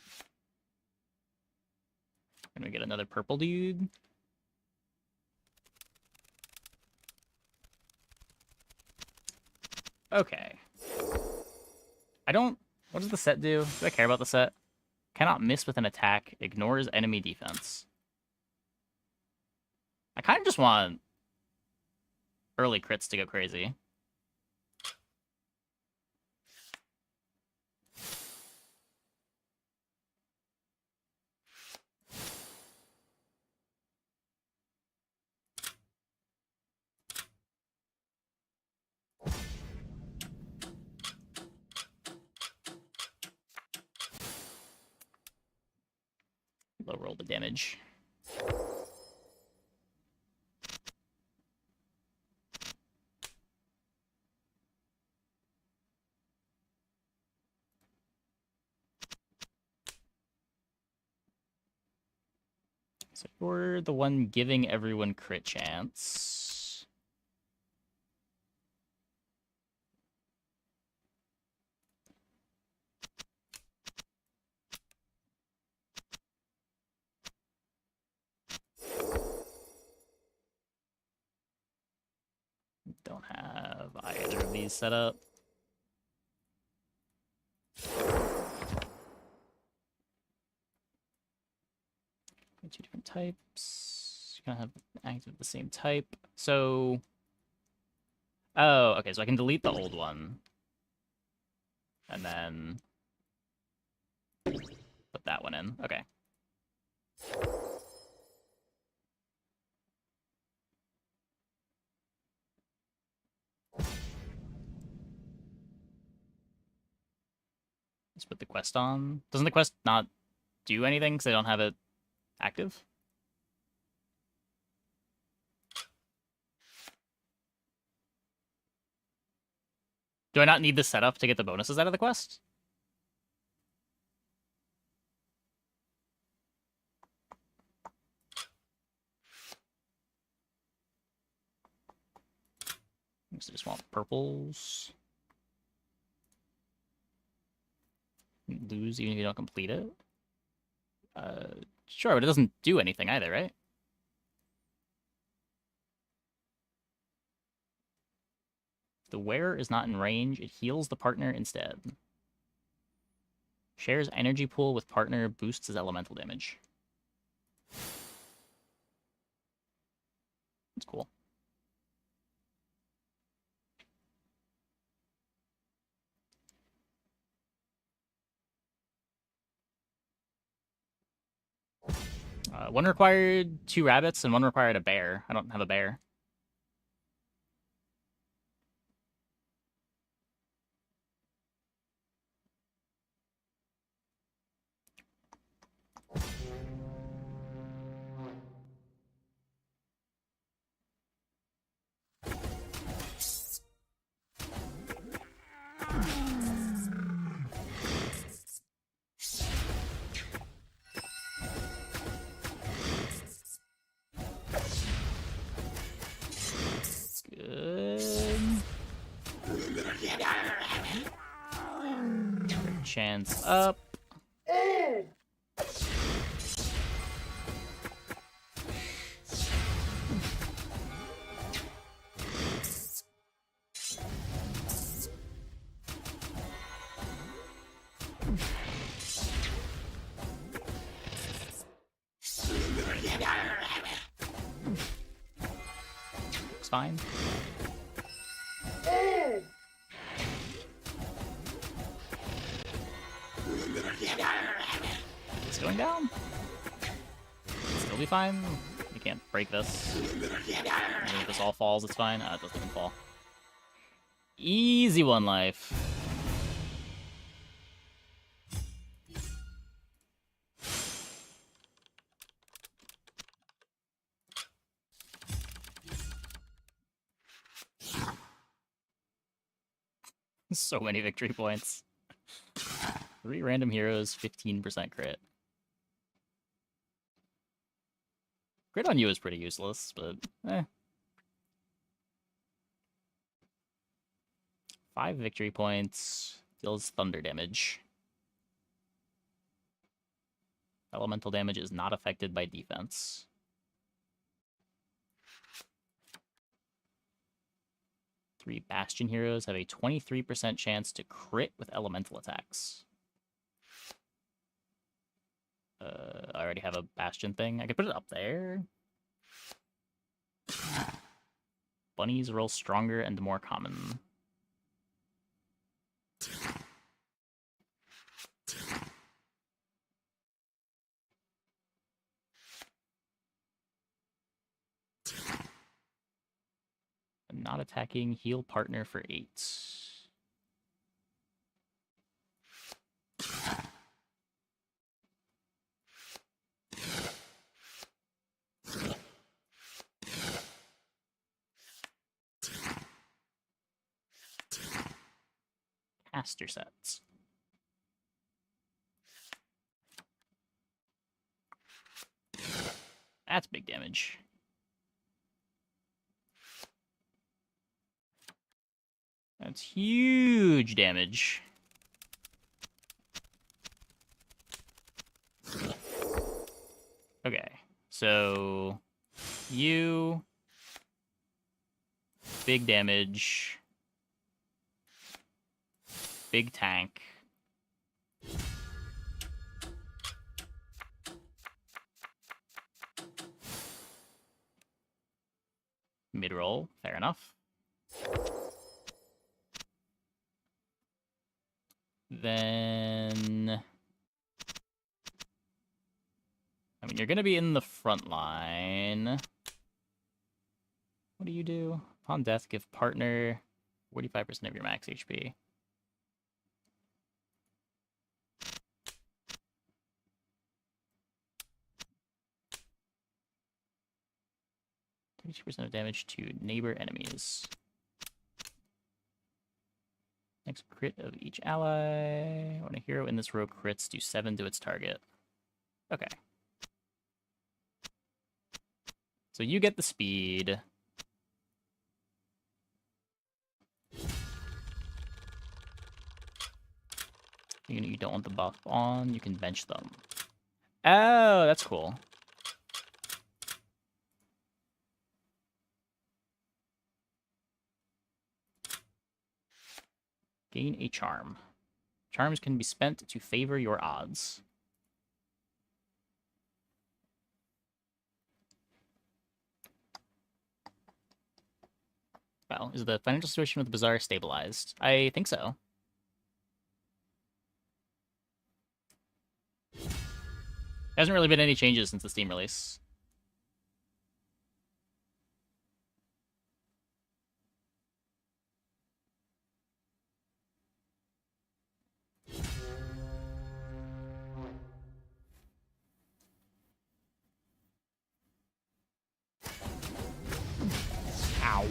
Can we get another purple dude? Okay. I don't... What does the set do? Do I care about the set? Cannot miss with an attack. Ignores enemy defense. I kind of just want early crits to go crazy. Low roll the damage. So you're the one giving everyone crit chance. Don't have either of these set up. Two different types. You're gonna have active the same type. So, oh, okay. So I can delete the old one, and then put that one in. Okay. Let's put the quest on. Doesn't the quest not do anything because I don't have it active? Do I not need the setup to get the bonuses out of the quest? I just want purples. Lose even if you don't complete it? Sure, but it doesn't do anything either, right? If the wearer is not in range, it heals the partner instead. Shares energy pool with partner, boosts his elemental damage. That's cool. One required 2 rabbits and one required a bear. I don't have a bear. chance up. Looks fine. It's going down. Still be fine. You can't break this. Even if this all falls, it's fine. It doesn't even fall. Easy one life. So many victory points. 3 random heroes, 15% crit. Crit on you is pretty useless, but eh. 5 victory points, deals thunder damage. Elemental damage is not affected by defense. Three Bastion heroes have a 23% chance to crit with elemental attacks. I already have a Bastion thing. I could put it up there. Bunnies roll stronger and more common. Not attacking, heal partner for 8. Caster sets. That's big damage. That's huge damage. Okay, so you big damage, big tank. Mid-roll, fair enough. Then, I mean, you're going to be in the front line. What do you do? Upon death, give partner 45% of your max HP. % of damage to neighbor enemies. Next crit of each ally. When a hero in this row crits, do 7 to its target. Okay. So you get the speed. You don't want the buff on, you can bench them. Oh, that's cool. Gain a charm. Charms can be spent to favor your odds. Well, is the financial situation with the Bazaar stabilized? I think so. Hasn't really been any changes since the Steam release. Ow.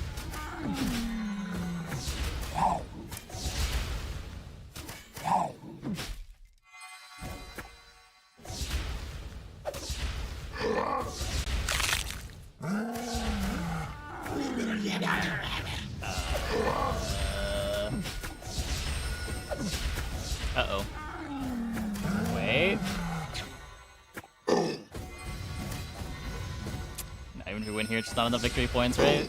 Uh-oh. right? Not even if we win here, just not enough victory points, right?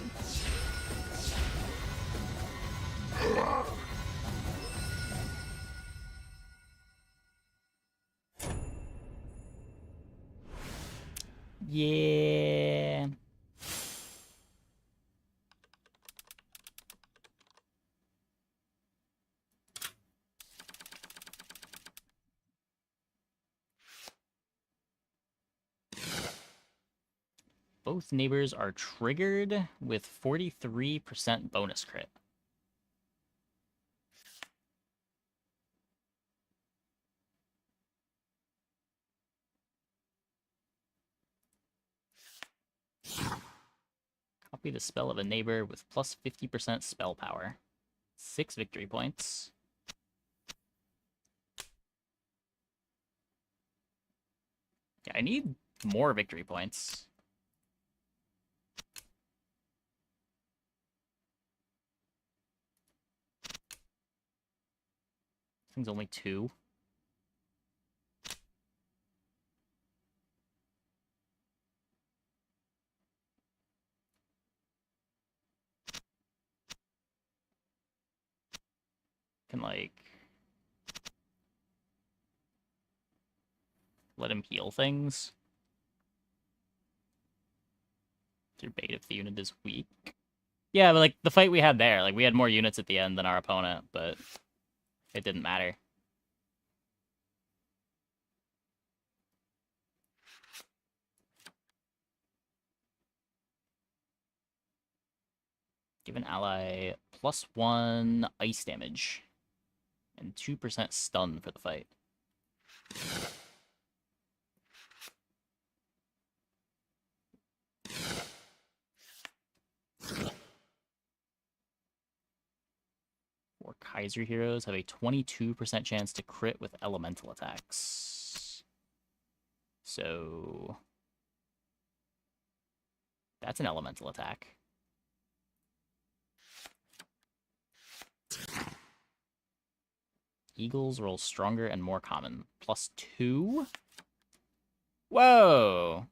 Yeah. Both neighbors are triggered with 43% bonus crit. Copy the spell of a neighbor with plus 50% spell power. 6 victory points. Yeah, I need more victory points. This thing's only 2. Can, like, let him heal things. Through bait if the unit is weak. Yeah, but, like, the fight we had there, like, we had more units at the end than our opponent, but it didn't matter. Give an ally +1 ice damage and 2% stun for the fight. Or Kaiser heroes have a 22% chance to crit with elemental attacks. So that's an elemental attack. Eagles roll stronger and more common. +2? Whoa!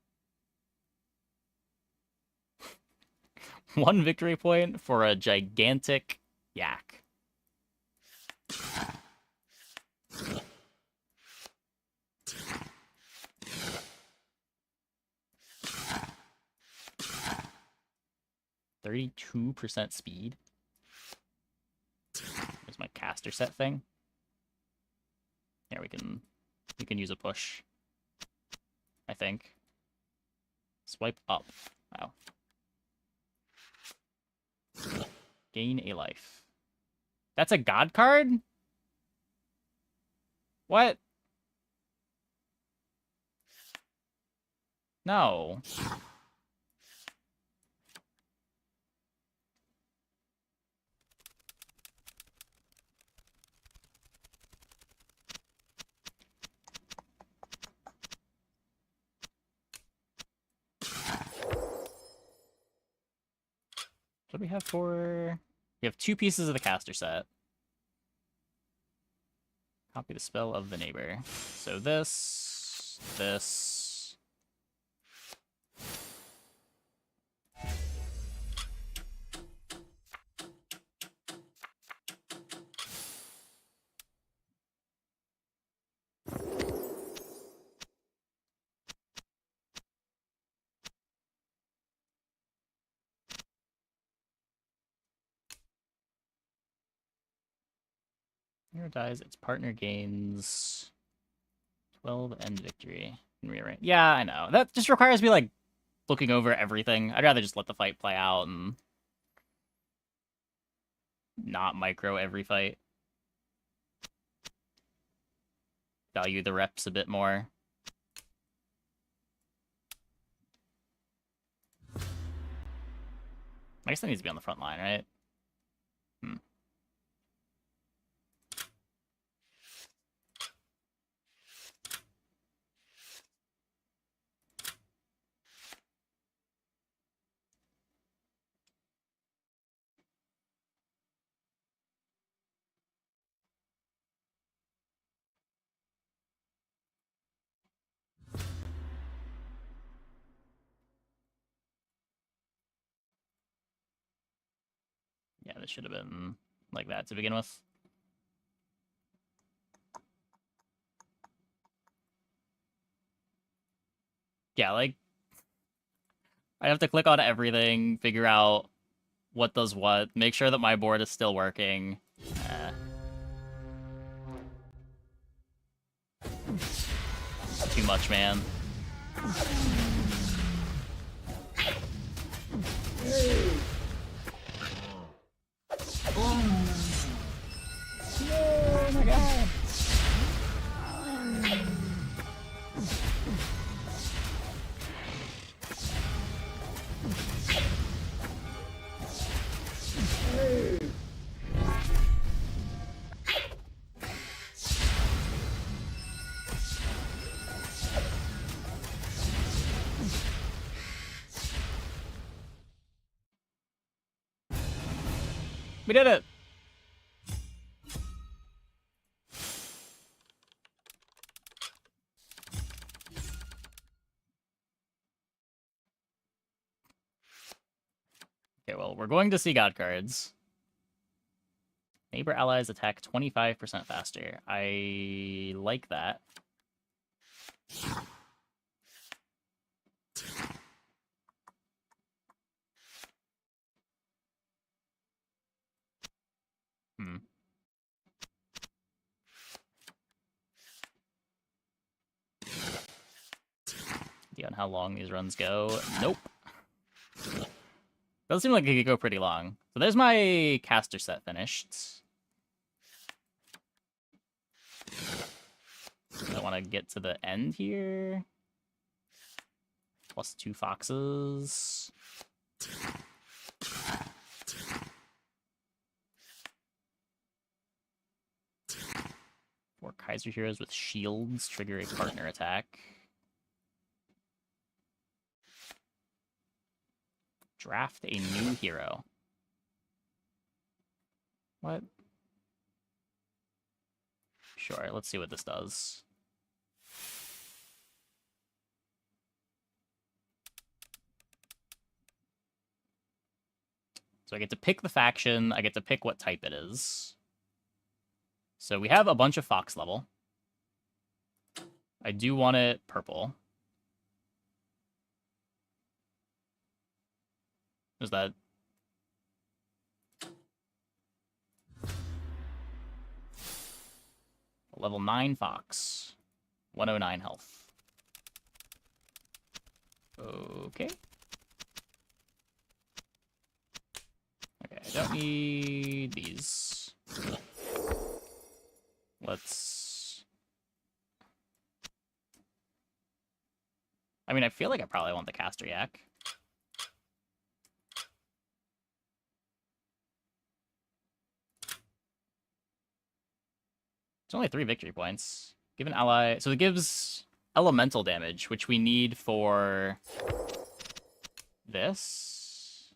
1 victory point for a gigantic yak. %32 speed. There's my caster set thing. Here we can use a push. I think. Swipe up. Wow. Gain a life. That's a god card? What? No. What do we have for... We have 2 pieces of the caster set. Copy the spell of the neighbor. So this... Hero dies, its partner gains 12 end victory. And rearrange. Yeah, I know. That just requires me, like, looking over everything. I'd rather just let the fight play out and not micro every fight. Value the reps a bit more. I guess that needs to be on the front line, right? this should have been like that to begin with. Yeah, like, I have to click on everything, figure out what does what, make sure that my board is still working. Too much, man. Oh my god. We did it! Okay, well, we're going to see God cards. Neighbor allies attack 25% faster. I like that. On how long these runs go. Nope. Does seem like it could go pretty long. So there's my caster set finished. I want to get to the end here. Plus 2 foxes. 4 Kaiser heroes with shields trigger a partner attack. Draft a new hero. What? Sure, let's see what this does. So I get to pick the faction, I get to pick what type it is. So we have a bunch of fox level. I do want it purple. Is that... Level 9 fox. 109 health. Okay. Okay, I don't need these. Let's... I mean, I feel like I probably want the caster yak. It's only 3 victory points. Give an ally... So it gives elemental damage, which we need for this.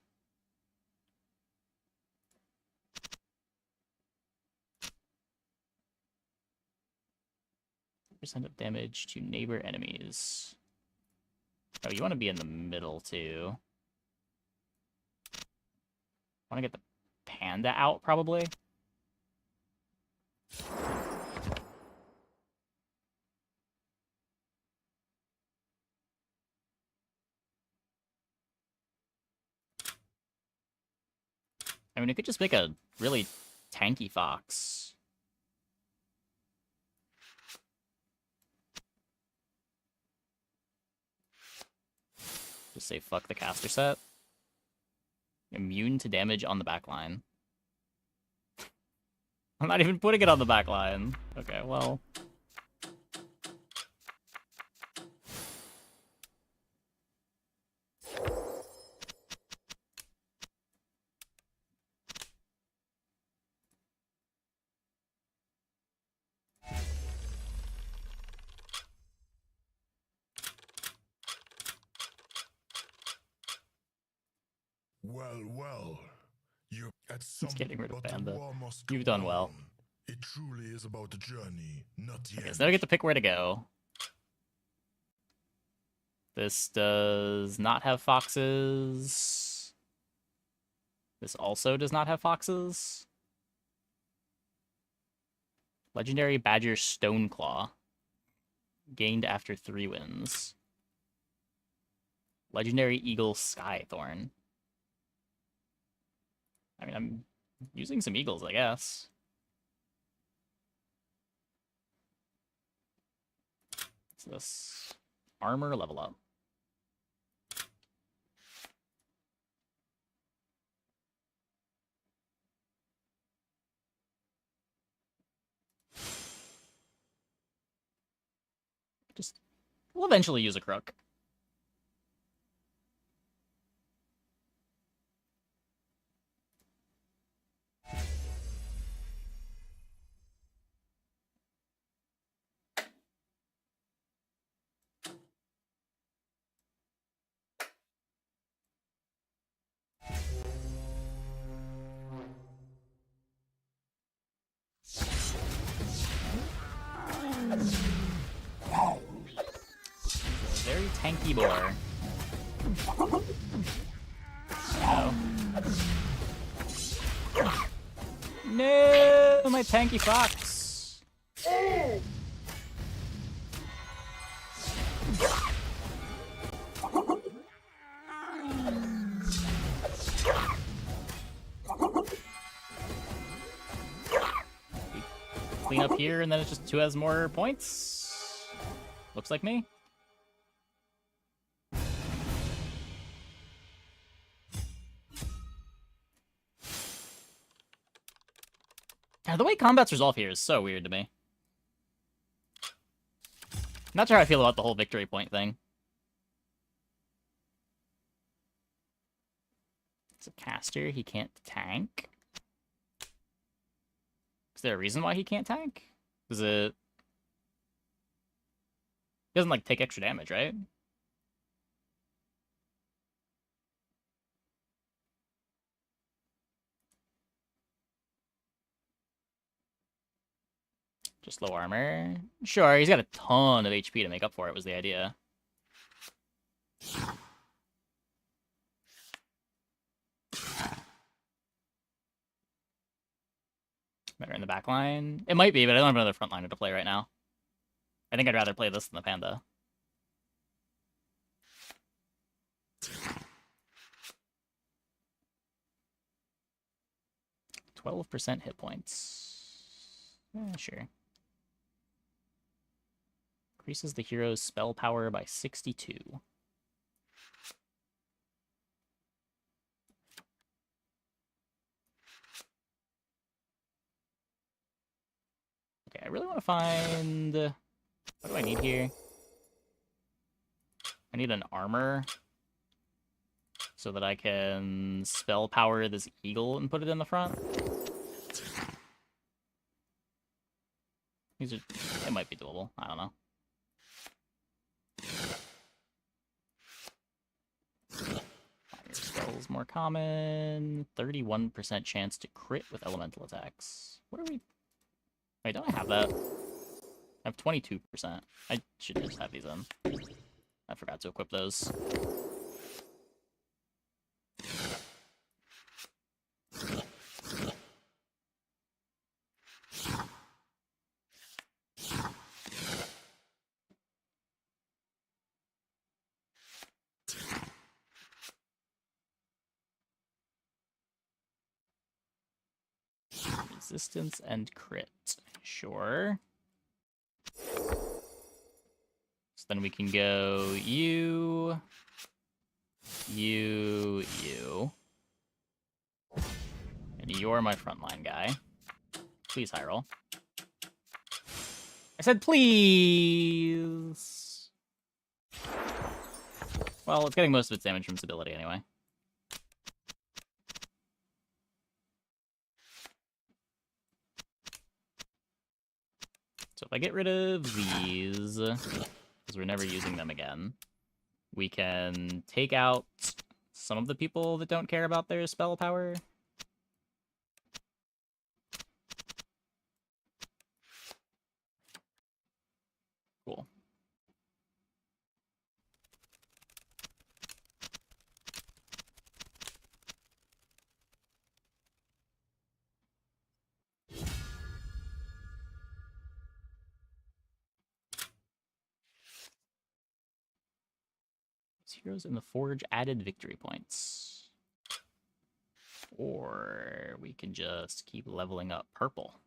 % of damage to neighbor enemies. Oh, you want to be in the middle, too. Want to get the panda out, probably? I mean, it could just make a really tanky fox. Just say fuck the caster set. Immune to damage on the back line. I'm not even putting it on the back line. Okay, well... Well, you're at some getting rid of but the Panda. war must You've go done well. on. It truly is about the journey, not the Okay, end. so now I get to pick where to go. This does not have foxes. This also does not have foxes. Legendary Badger Stoneclaw. Gained after 3 wins. Legendary Eagle Skythorn. I mean, I'm using some eagles, I guess. What's this? Armor level up. We'll eventually use a crook. Very tanky boar. Oh. No, my tanky fox. Clean up here, and then it just 2 has more points. Looks like me. Yeah, the way combat's resolved here is so weird to me. Not sure how I feel about the whole victory point thing. It's a caster, he can't tank. Is there a reason why he can't tank? Is it... He doesn't, like, take extra damage, right? Just low armor. Sure, he's got a ton of HP to make up for it, was the idea. Better in the back line? It might be, but I don't have another frontliner to play right now. I think I'd rather play this than the Panda. %12 hit points. Yeah, sure. Increases the hero's spell power by 62. Okay, I really want to find... What do I need here? I need an armor so that I can spell power this eagle and put it in the front. These are... It might be doable. I don't know. Fire spells more common. 31% chance to crit with elemental attacks. What are we... Wait, don't I have that? I have 22%. I should just have these in. I forgot to equip those. Resistance and crit. Sure. So then we can go you. And you're my frontline guy. Please, high roll. I said please! Well, it's getting most of its damage from its ability anyway. So if I get rid of these, because we're never using them again, we can take out some of the people that don't care about their spell power. Cool. Heroes in the Forge added victory points. Or we can just keep leveling up purple.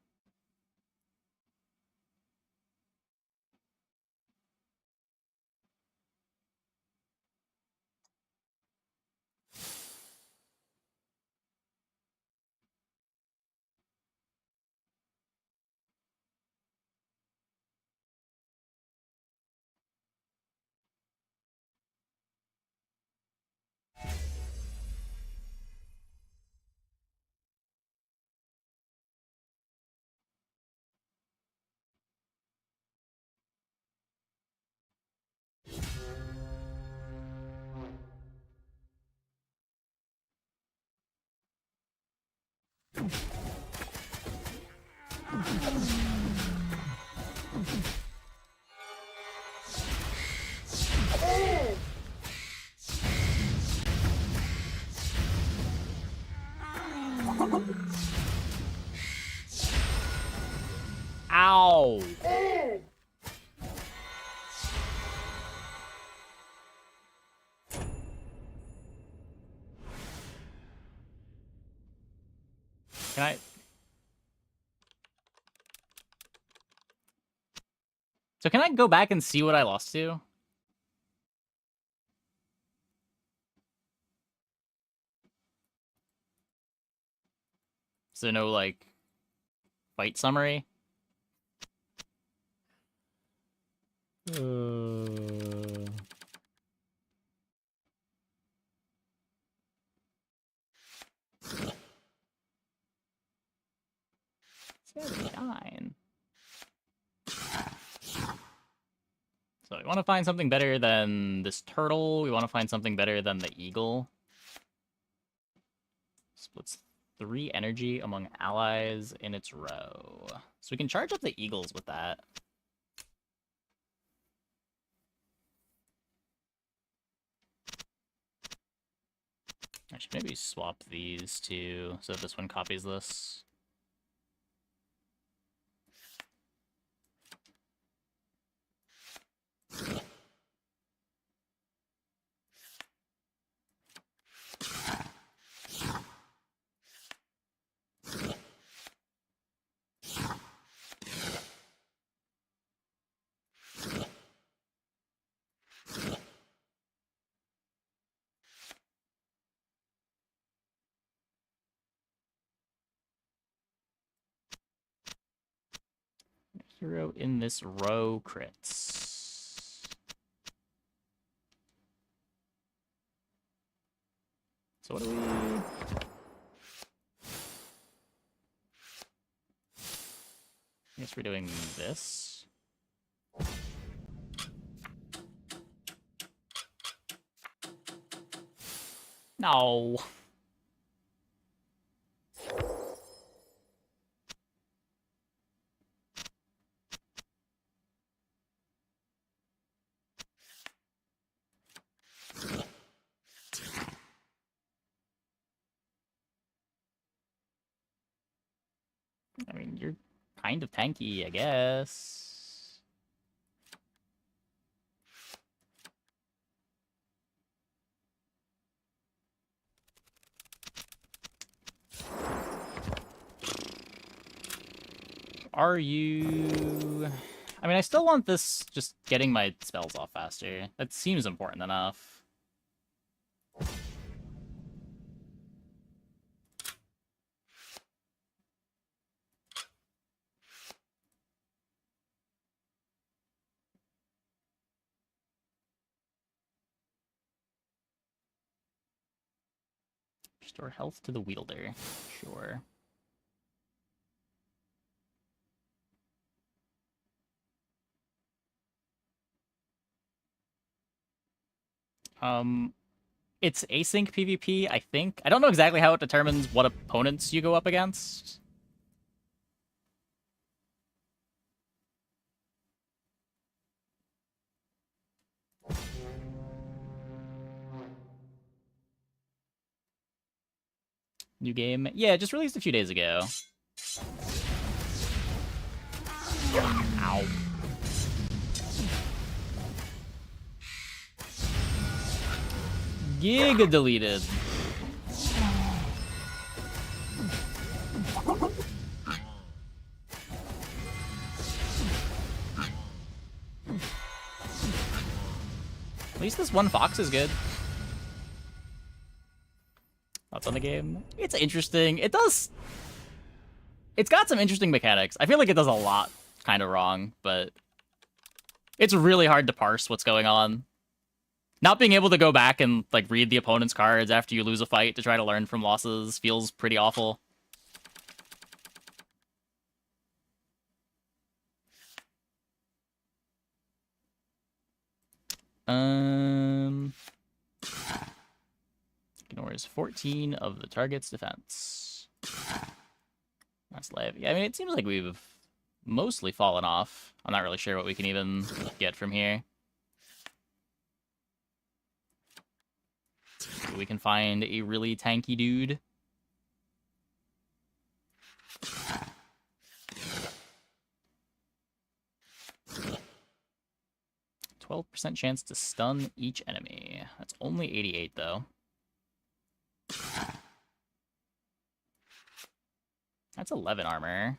Ow! Can I... So can I go back and see what I lost to? Is there no, like, fight summary? $79. So we want to find something better than this turtle. We want to find something better than the eagle. Splits 3 energy among allies in its row. So we can charge up the eagles with that. I should maybe swap these two so that this one copies this. Hero in this row crits. So what do we... I guess we're doing this. No. I mean, you're kind of tanky, I guess. Are you... I mean, I still want this just getting my spells off faster. That seems important enough. Restore health to the wielder. Sure. It's async PvP, I think. I don't know exactly how it determines what opponents you go up against. New game? Yeah, just released a few days ago. Ow. Giga deleted. At least this one fox is good. Thoughts on the game? It's interesting. It does... It's got some interesting mechanics. I feel like it does a lot kind of wrong, but... It's really hard to parse what's going on. Not being able to go back and like read the opponent's cards after you lose a fight to try to learn from losses feels pretty awful. Ignores 14 of the target's defense. That's levy. I mean, it seems like we've mostly fallen off. I'm not really sure what we can even get from here. We can find a really tanky dude. 12% chance to stun each enemy. That's only 88 though. That's 11 armor.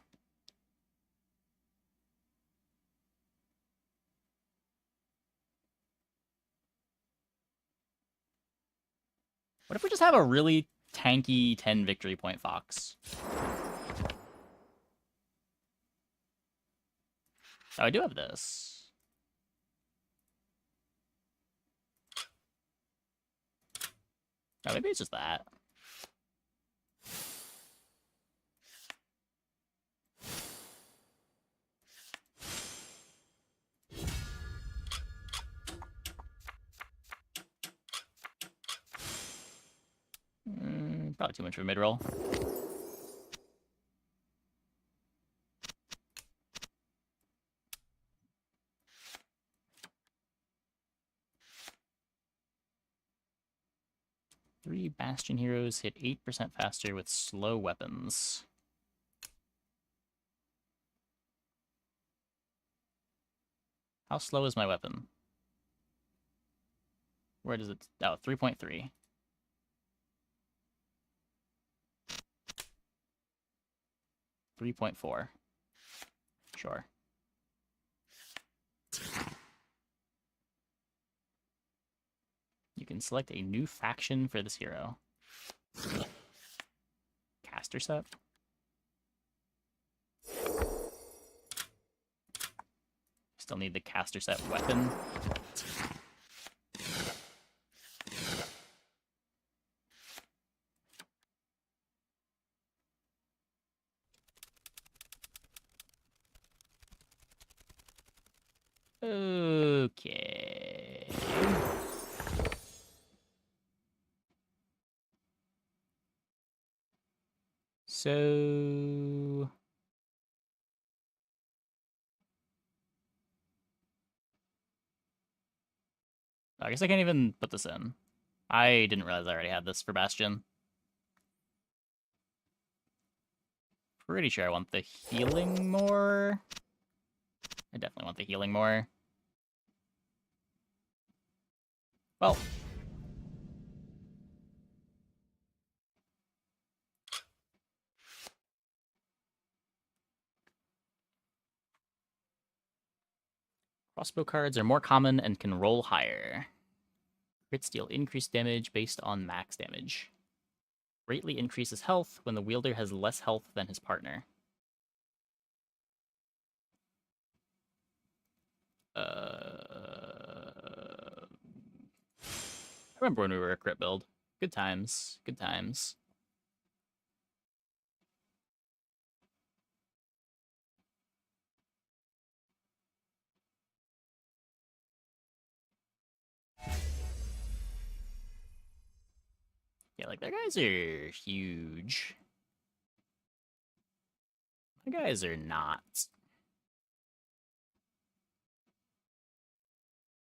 What if we just have a really tanky 10 victory point fox? Oh, I do have this. Oh, maybe it's just that. Probably too much of a mid-roll. Three Bastion heroes hit 8% faster with slow weapons. How slow is my weapon? Where does it... Oh, 3.3. .4. Sure. You can select a new faction for this hero. Caster set. Still need the caster set weapon. Okay. So... I guess I can't even put this in. I didn't realize I already had this for Bastion. Pretty sure I want the healing more. I definitely want the healing more. Well. Crossbow cards are more common and can roll higher. Crits deal increased damage based on max damage. Greatly increases health when the wielder has less health than his partner. I remember when we were a crit build. Good times. Good times. Yeah, like, their guys are huge. My guys are not.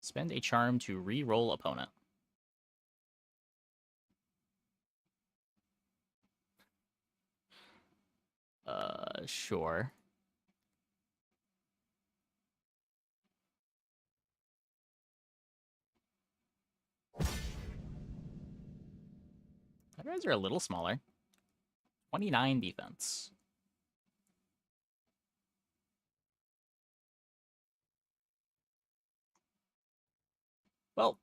Spend a charm to re-roll opponent. Sure. You guys are a little smaller. 29 defense. Well.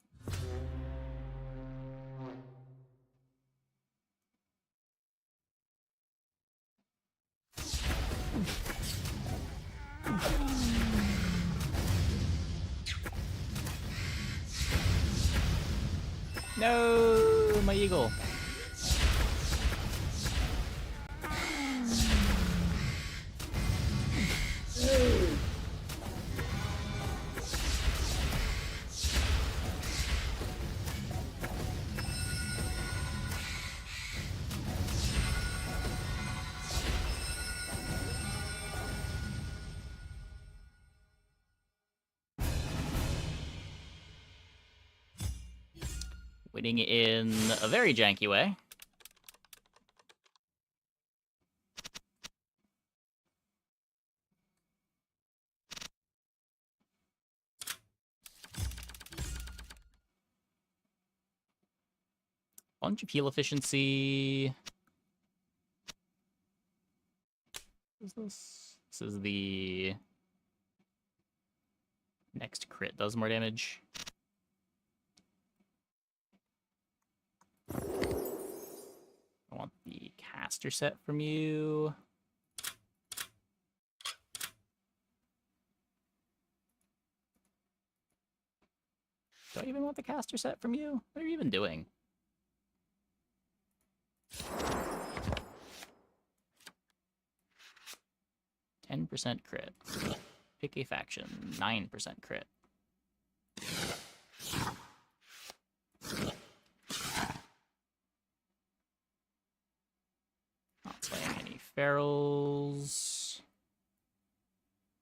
No, my eagle. Winning in a very janky way. Bunch of heal efficiency. What is this? This is the next crit does more damage. I want the caster set from you. Do I even want the caster set from you? What are you even doing? %10 crit. Pick a faction. 9% crit. Not playing any ferals.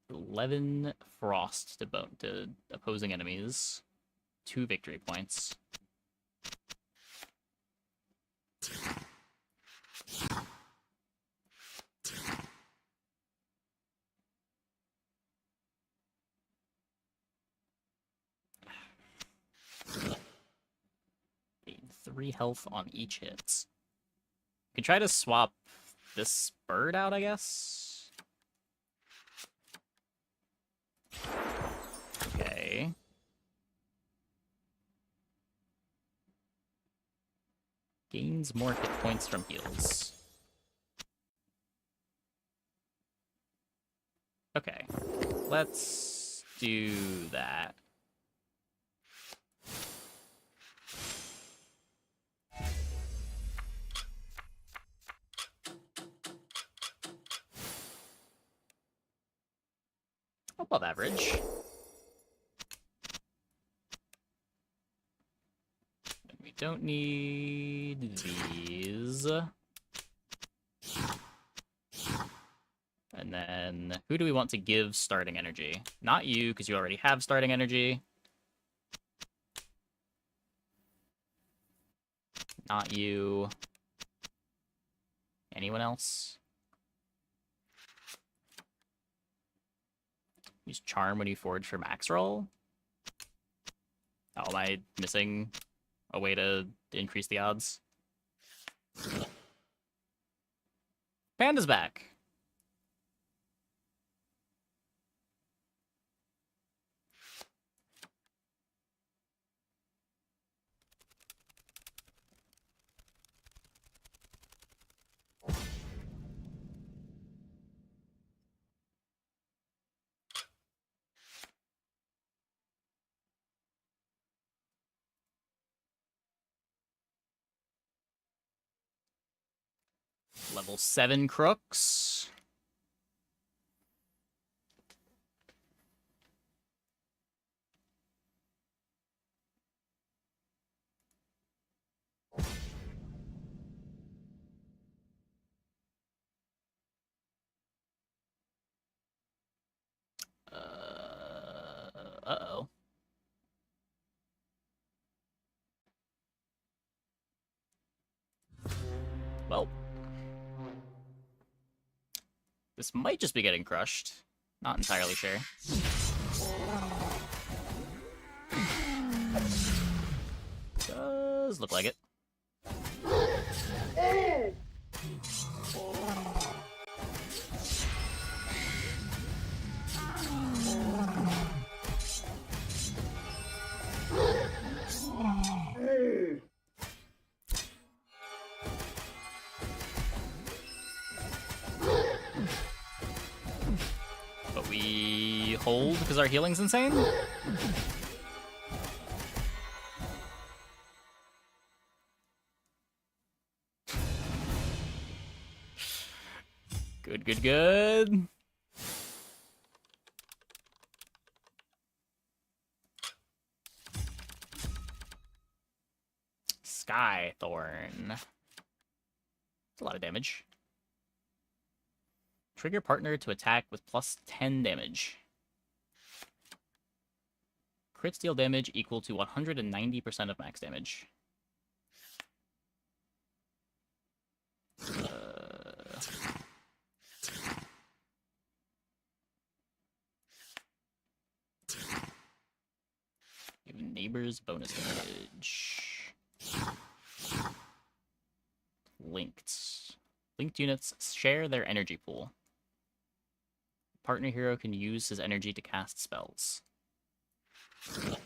11 frost to opposing enemies. 2 victory points. Gain 3 health on each hit. You can try to swap this bird out, I guess. Okay. Gains more hit points from heals. Okay. Let's do that. Above average. And we don't need these. And then, who do we want to give starting energy? Not you, because you already have starting energy. Not you. Anyone else? Use charm when you forge for max roll. Oh, am I missing a way to increase the odds? Panda's back. Level 7 crooks. Uh-oh. Well. This might just be getting crushed. Not entirely sure. Does look like it. cold because our healing's insane? Good, good, good. Skythorn. That's a lot of damage. Trigger partner to attack with plus 10 damage. Crit steal damage equal to 190% of max damage. Give neighbors bonus damage. Linked. Linked units share their energy pool. Partner hero can use his energy to cast spells. Okay,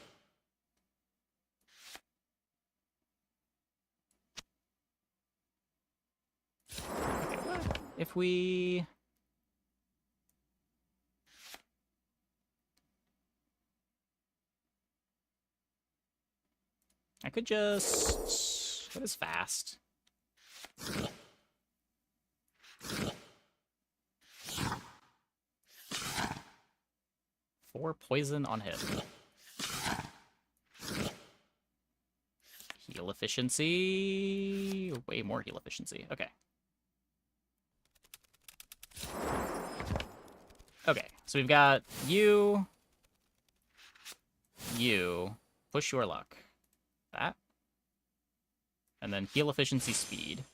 what if we... I could just... What is fast? Four poison on hit. Heal efficiency. Way more heal efficiency. Okay. Okay, so we've got you. Push your luck. That. And then heal efficiency speed.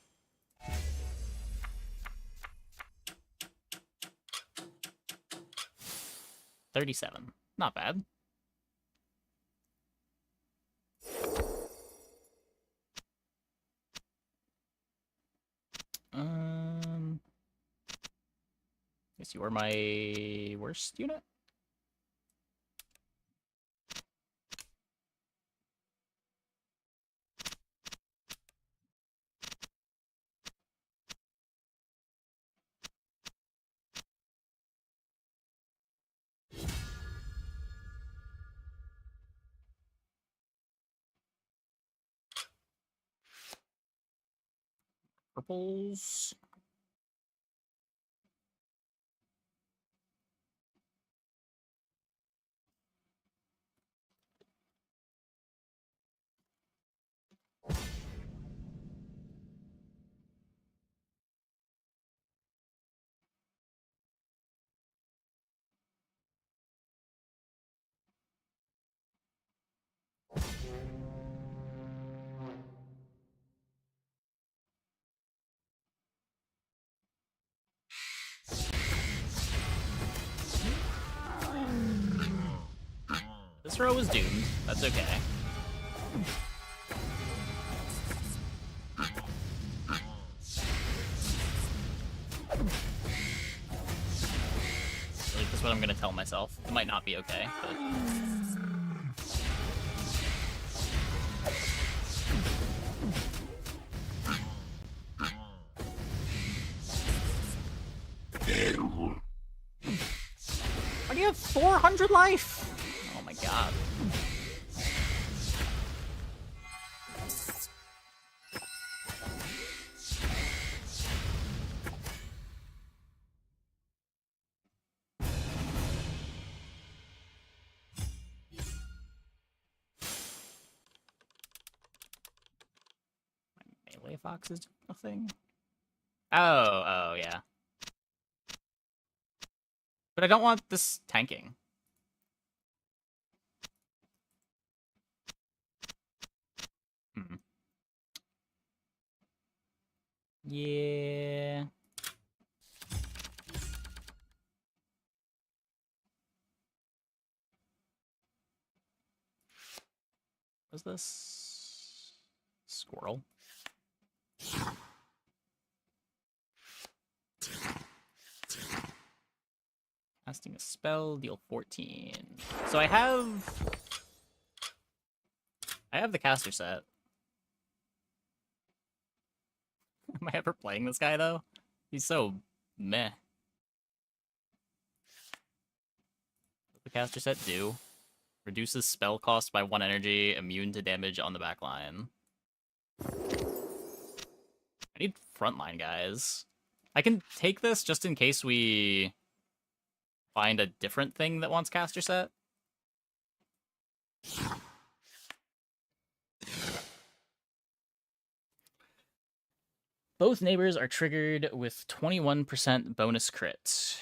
$37. Not bad. Guess you are my worst unit? Purples. This row is doomed. That's okay. Like, that's what I'm gonna tell myself. It might not be okay, but... Why do you have 400 life? Oh my god. Melee Fox is nothing. Oh, yeah. But I don't want this tanking. Yeah. What's this? Squirrel. Casting a spell, deal 14. So I have the caster set. Am I ever playing this guy though? He's so meh. caster set do? Reduces spell cost by 1 energy, immune to damage on the back line. I need frontline guys. I can take this just in case we find a different thing that wants caster set. Both neighbors are triggered with 21% bonus crit.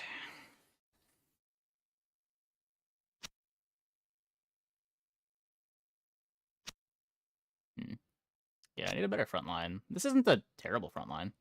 Yeah, I need a better front line. This isn't a terrible front line.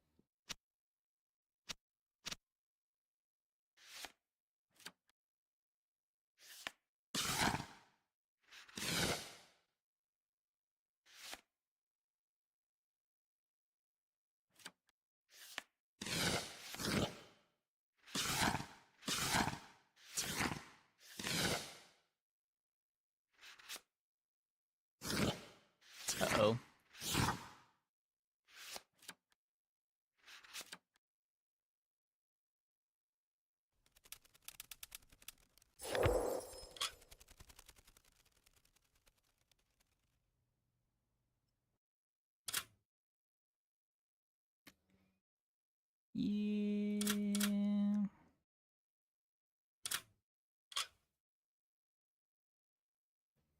Uh-oh. Yeah.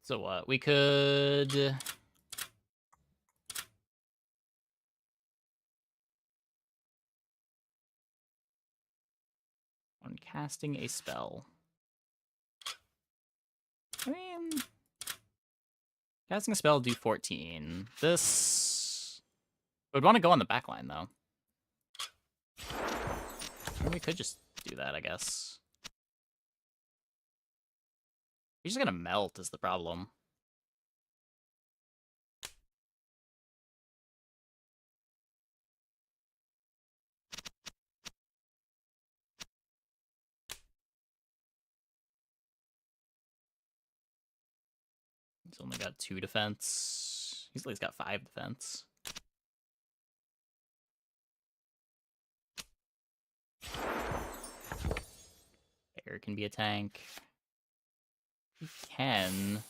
So what? We could... On casting a spell. I mean... Casting a spell, do 14. This... We'd want to go on the back line, though. We could just do that, I guess. He's just gonna melt is the problem. He's only got 2 defense. He's at least got 5 defense. Bear can be a tank. He can...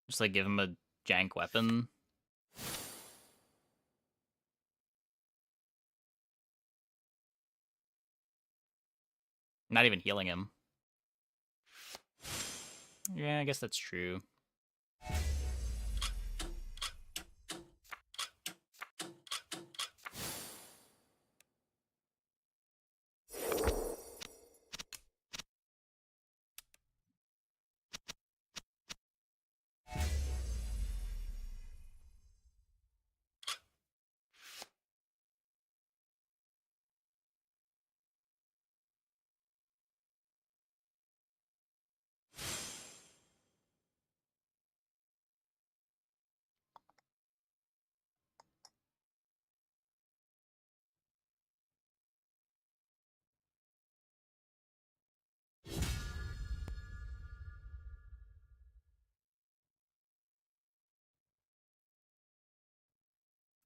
Just, like, give him a jank weapon. Not even healing him. Yeah, I guess that's true.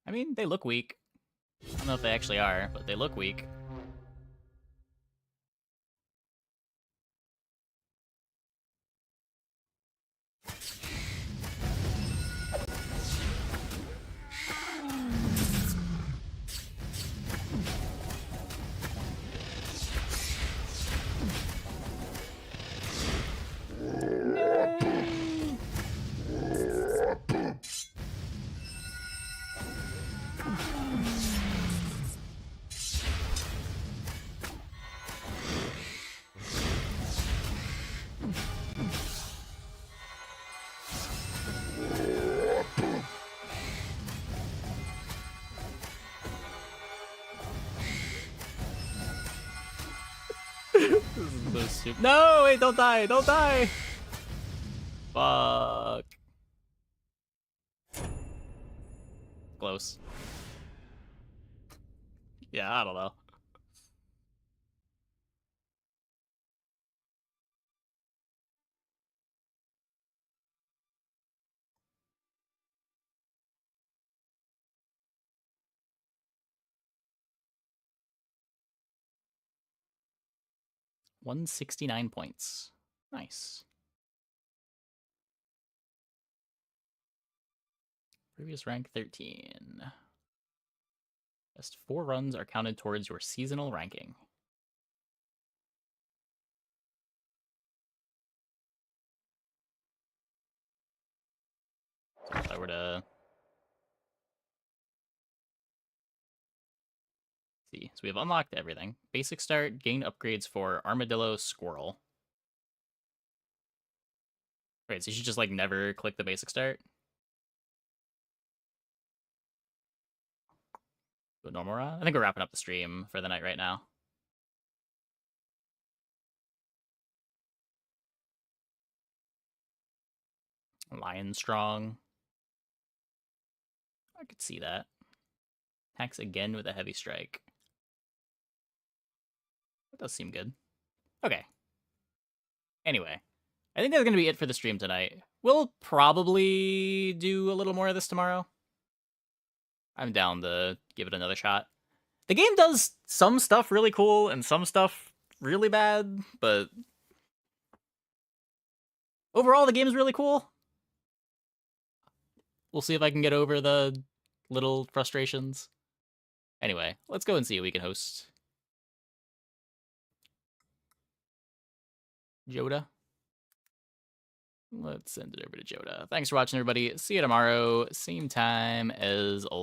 I mean, they look weak. I don't know if they actually are, but they look weak. This is so stupid. No, wait, don't die, don't die! Fuck. Close. Yeah, I don't know. 169 points. Nice. Previous rank 13. Best 4 runs are counted towards your seasonal ranking. So if I were to see, so we have unlocked everything. Basic start, gain upgrades for Armadillo, Squirrel. Right, so you should just like never click the basic start. Go normal run. I think we're wrapping up the stream for the night right now. Lion Strong. I could see that. Attacks again with a heavy strike. That does seem good. Okay. Anyway, I think that's going to be it for the stream tonight. We'll probably do a little more of this tomorrow. I'm down to give it another shot. The game does some stuff really cool and some stuff really bad, but overall the game is really cool. We'll see if I can get over the little frustrations. Anyway, let's go and see if we can host Joda. Let's send it over to Joda. Thanks for watching, everybody. See you tomorrow. Same time as always.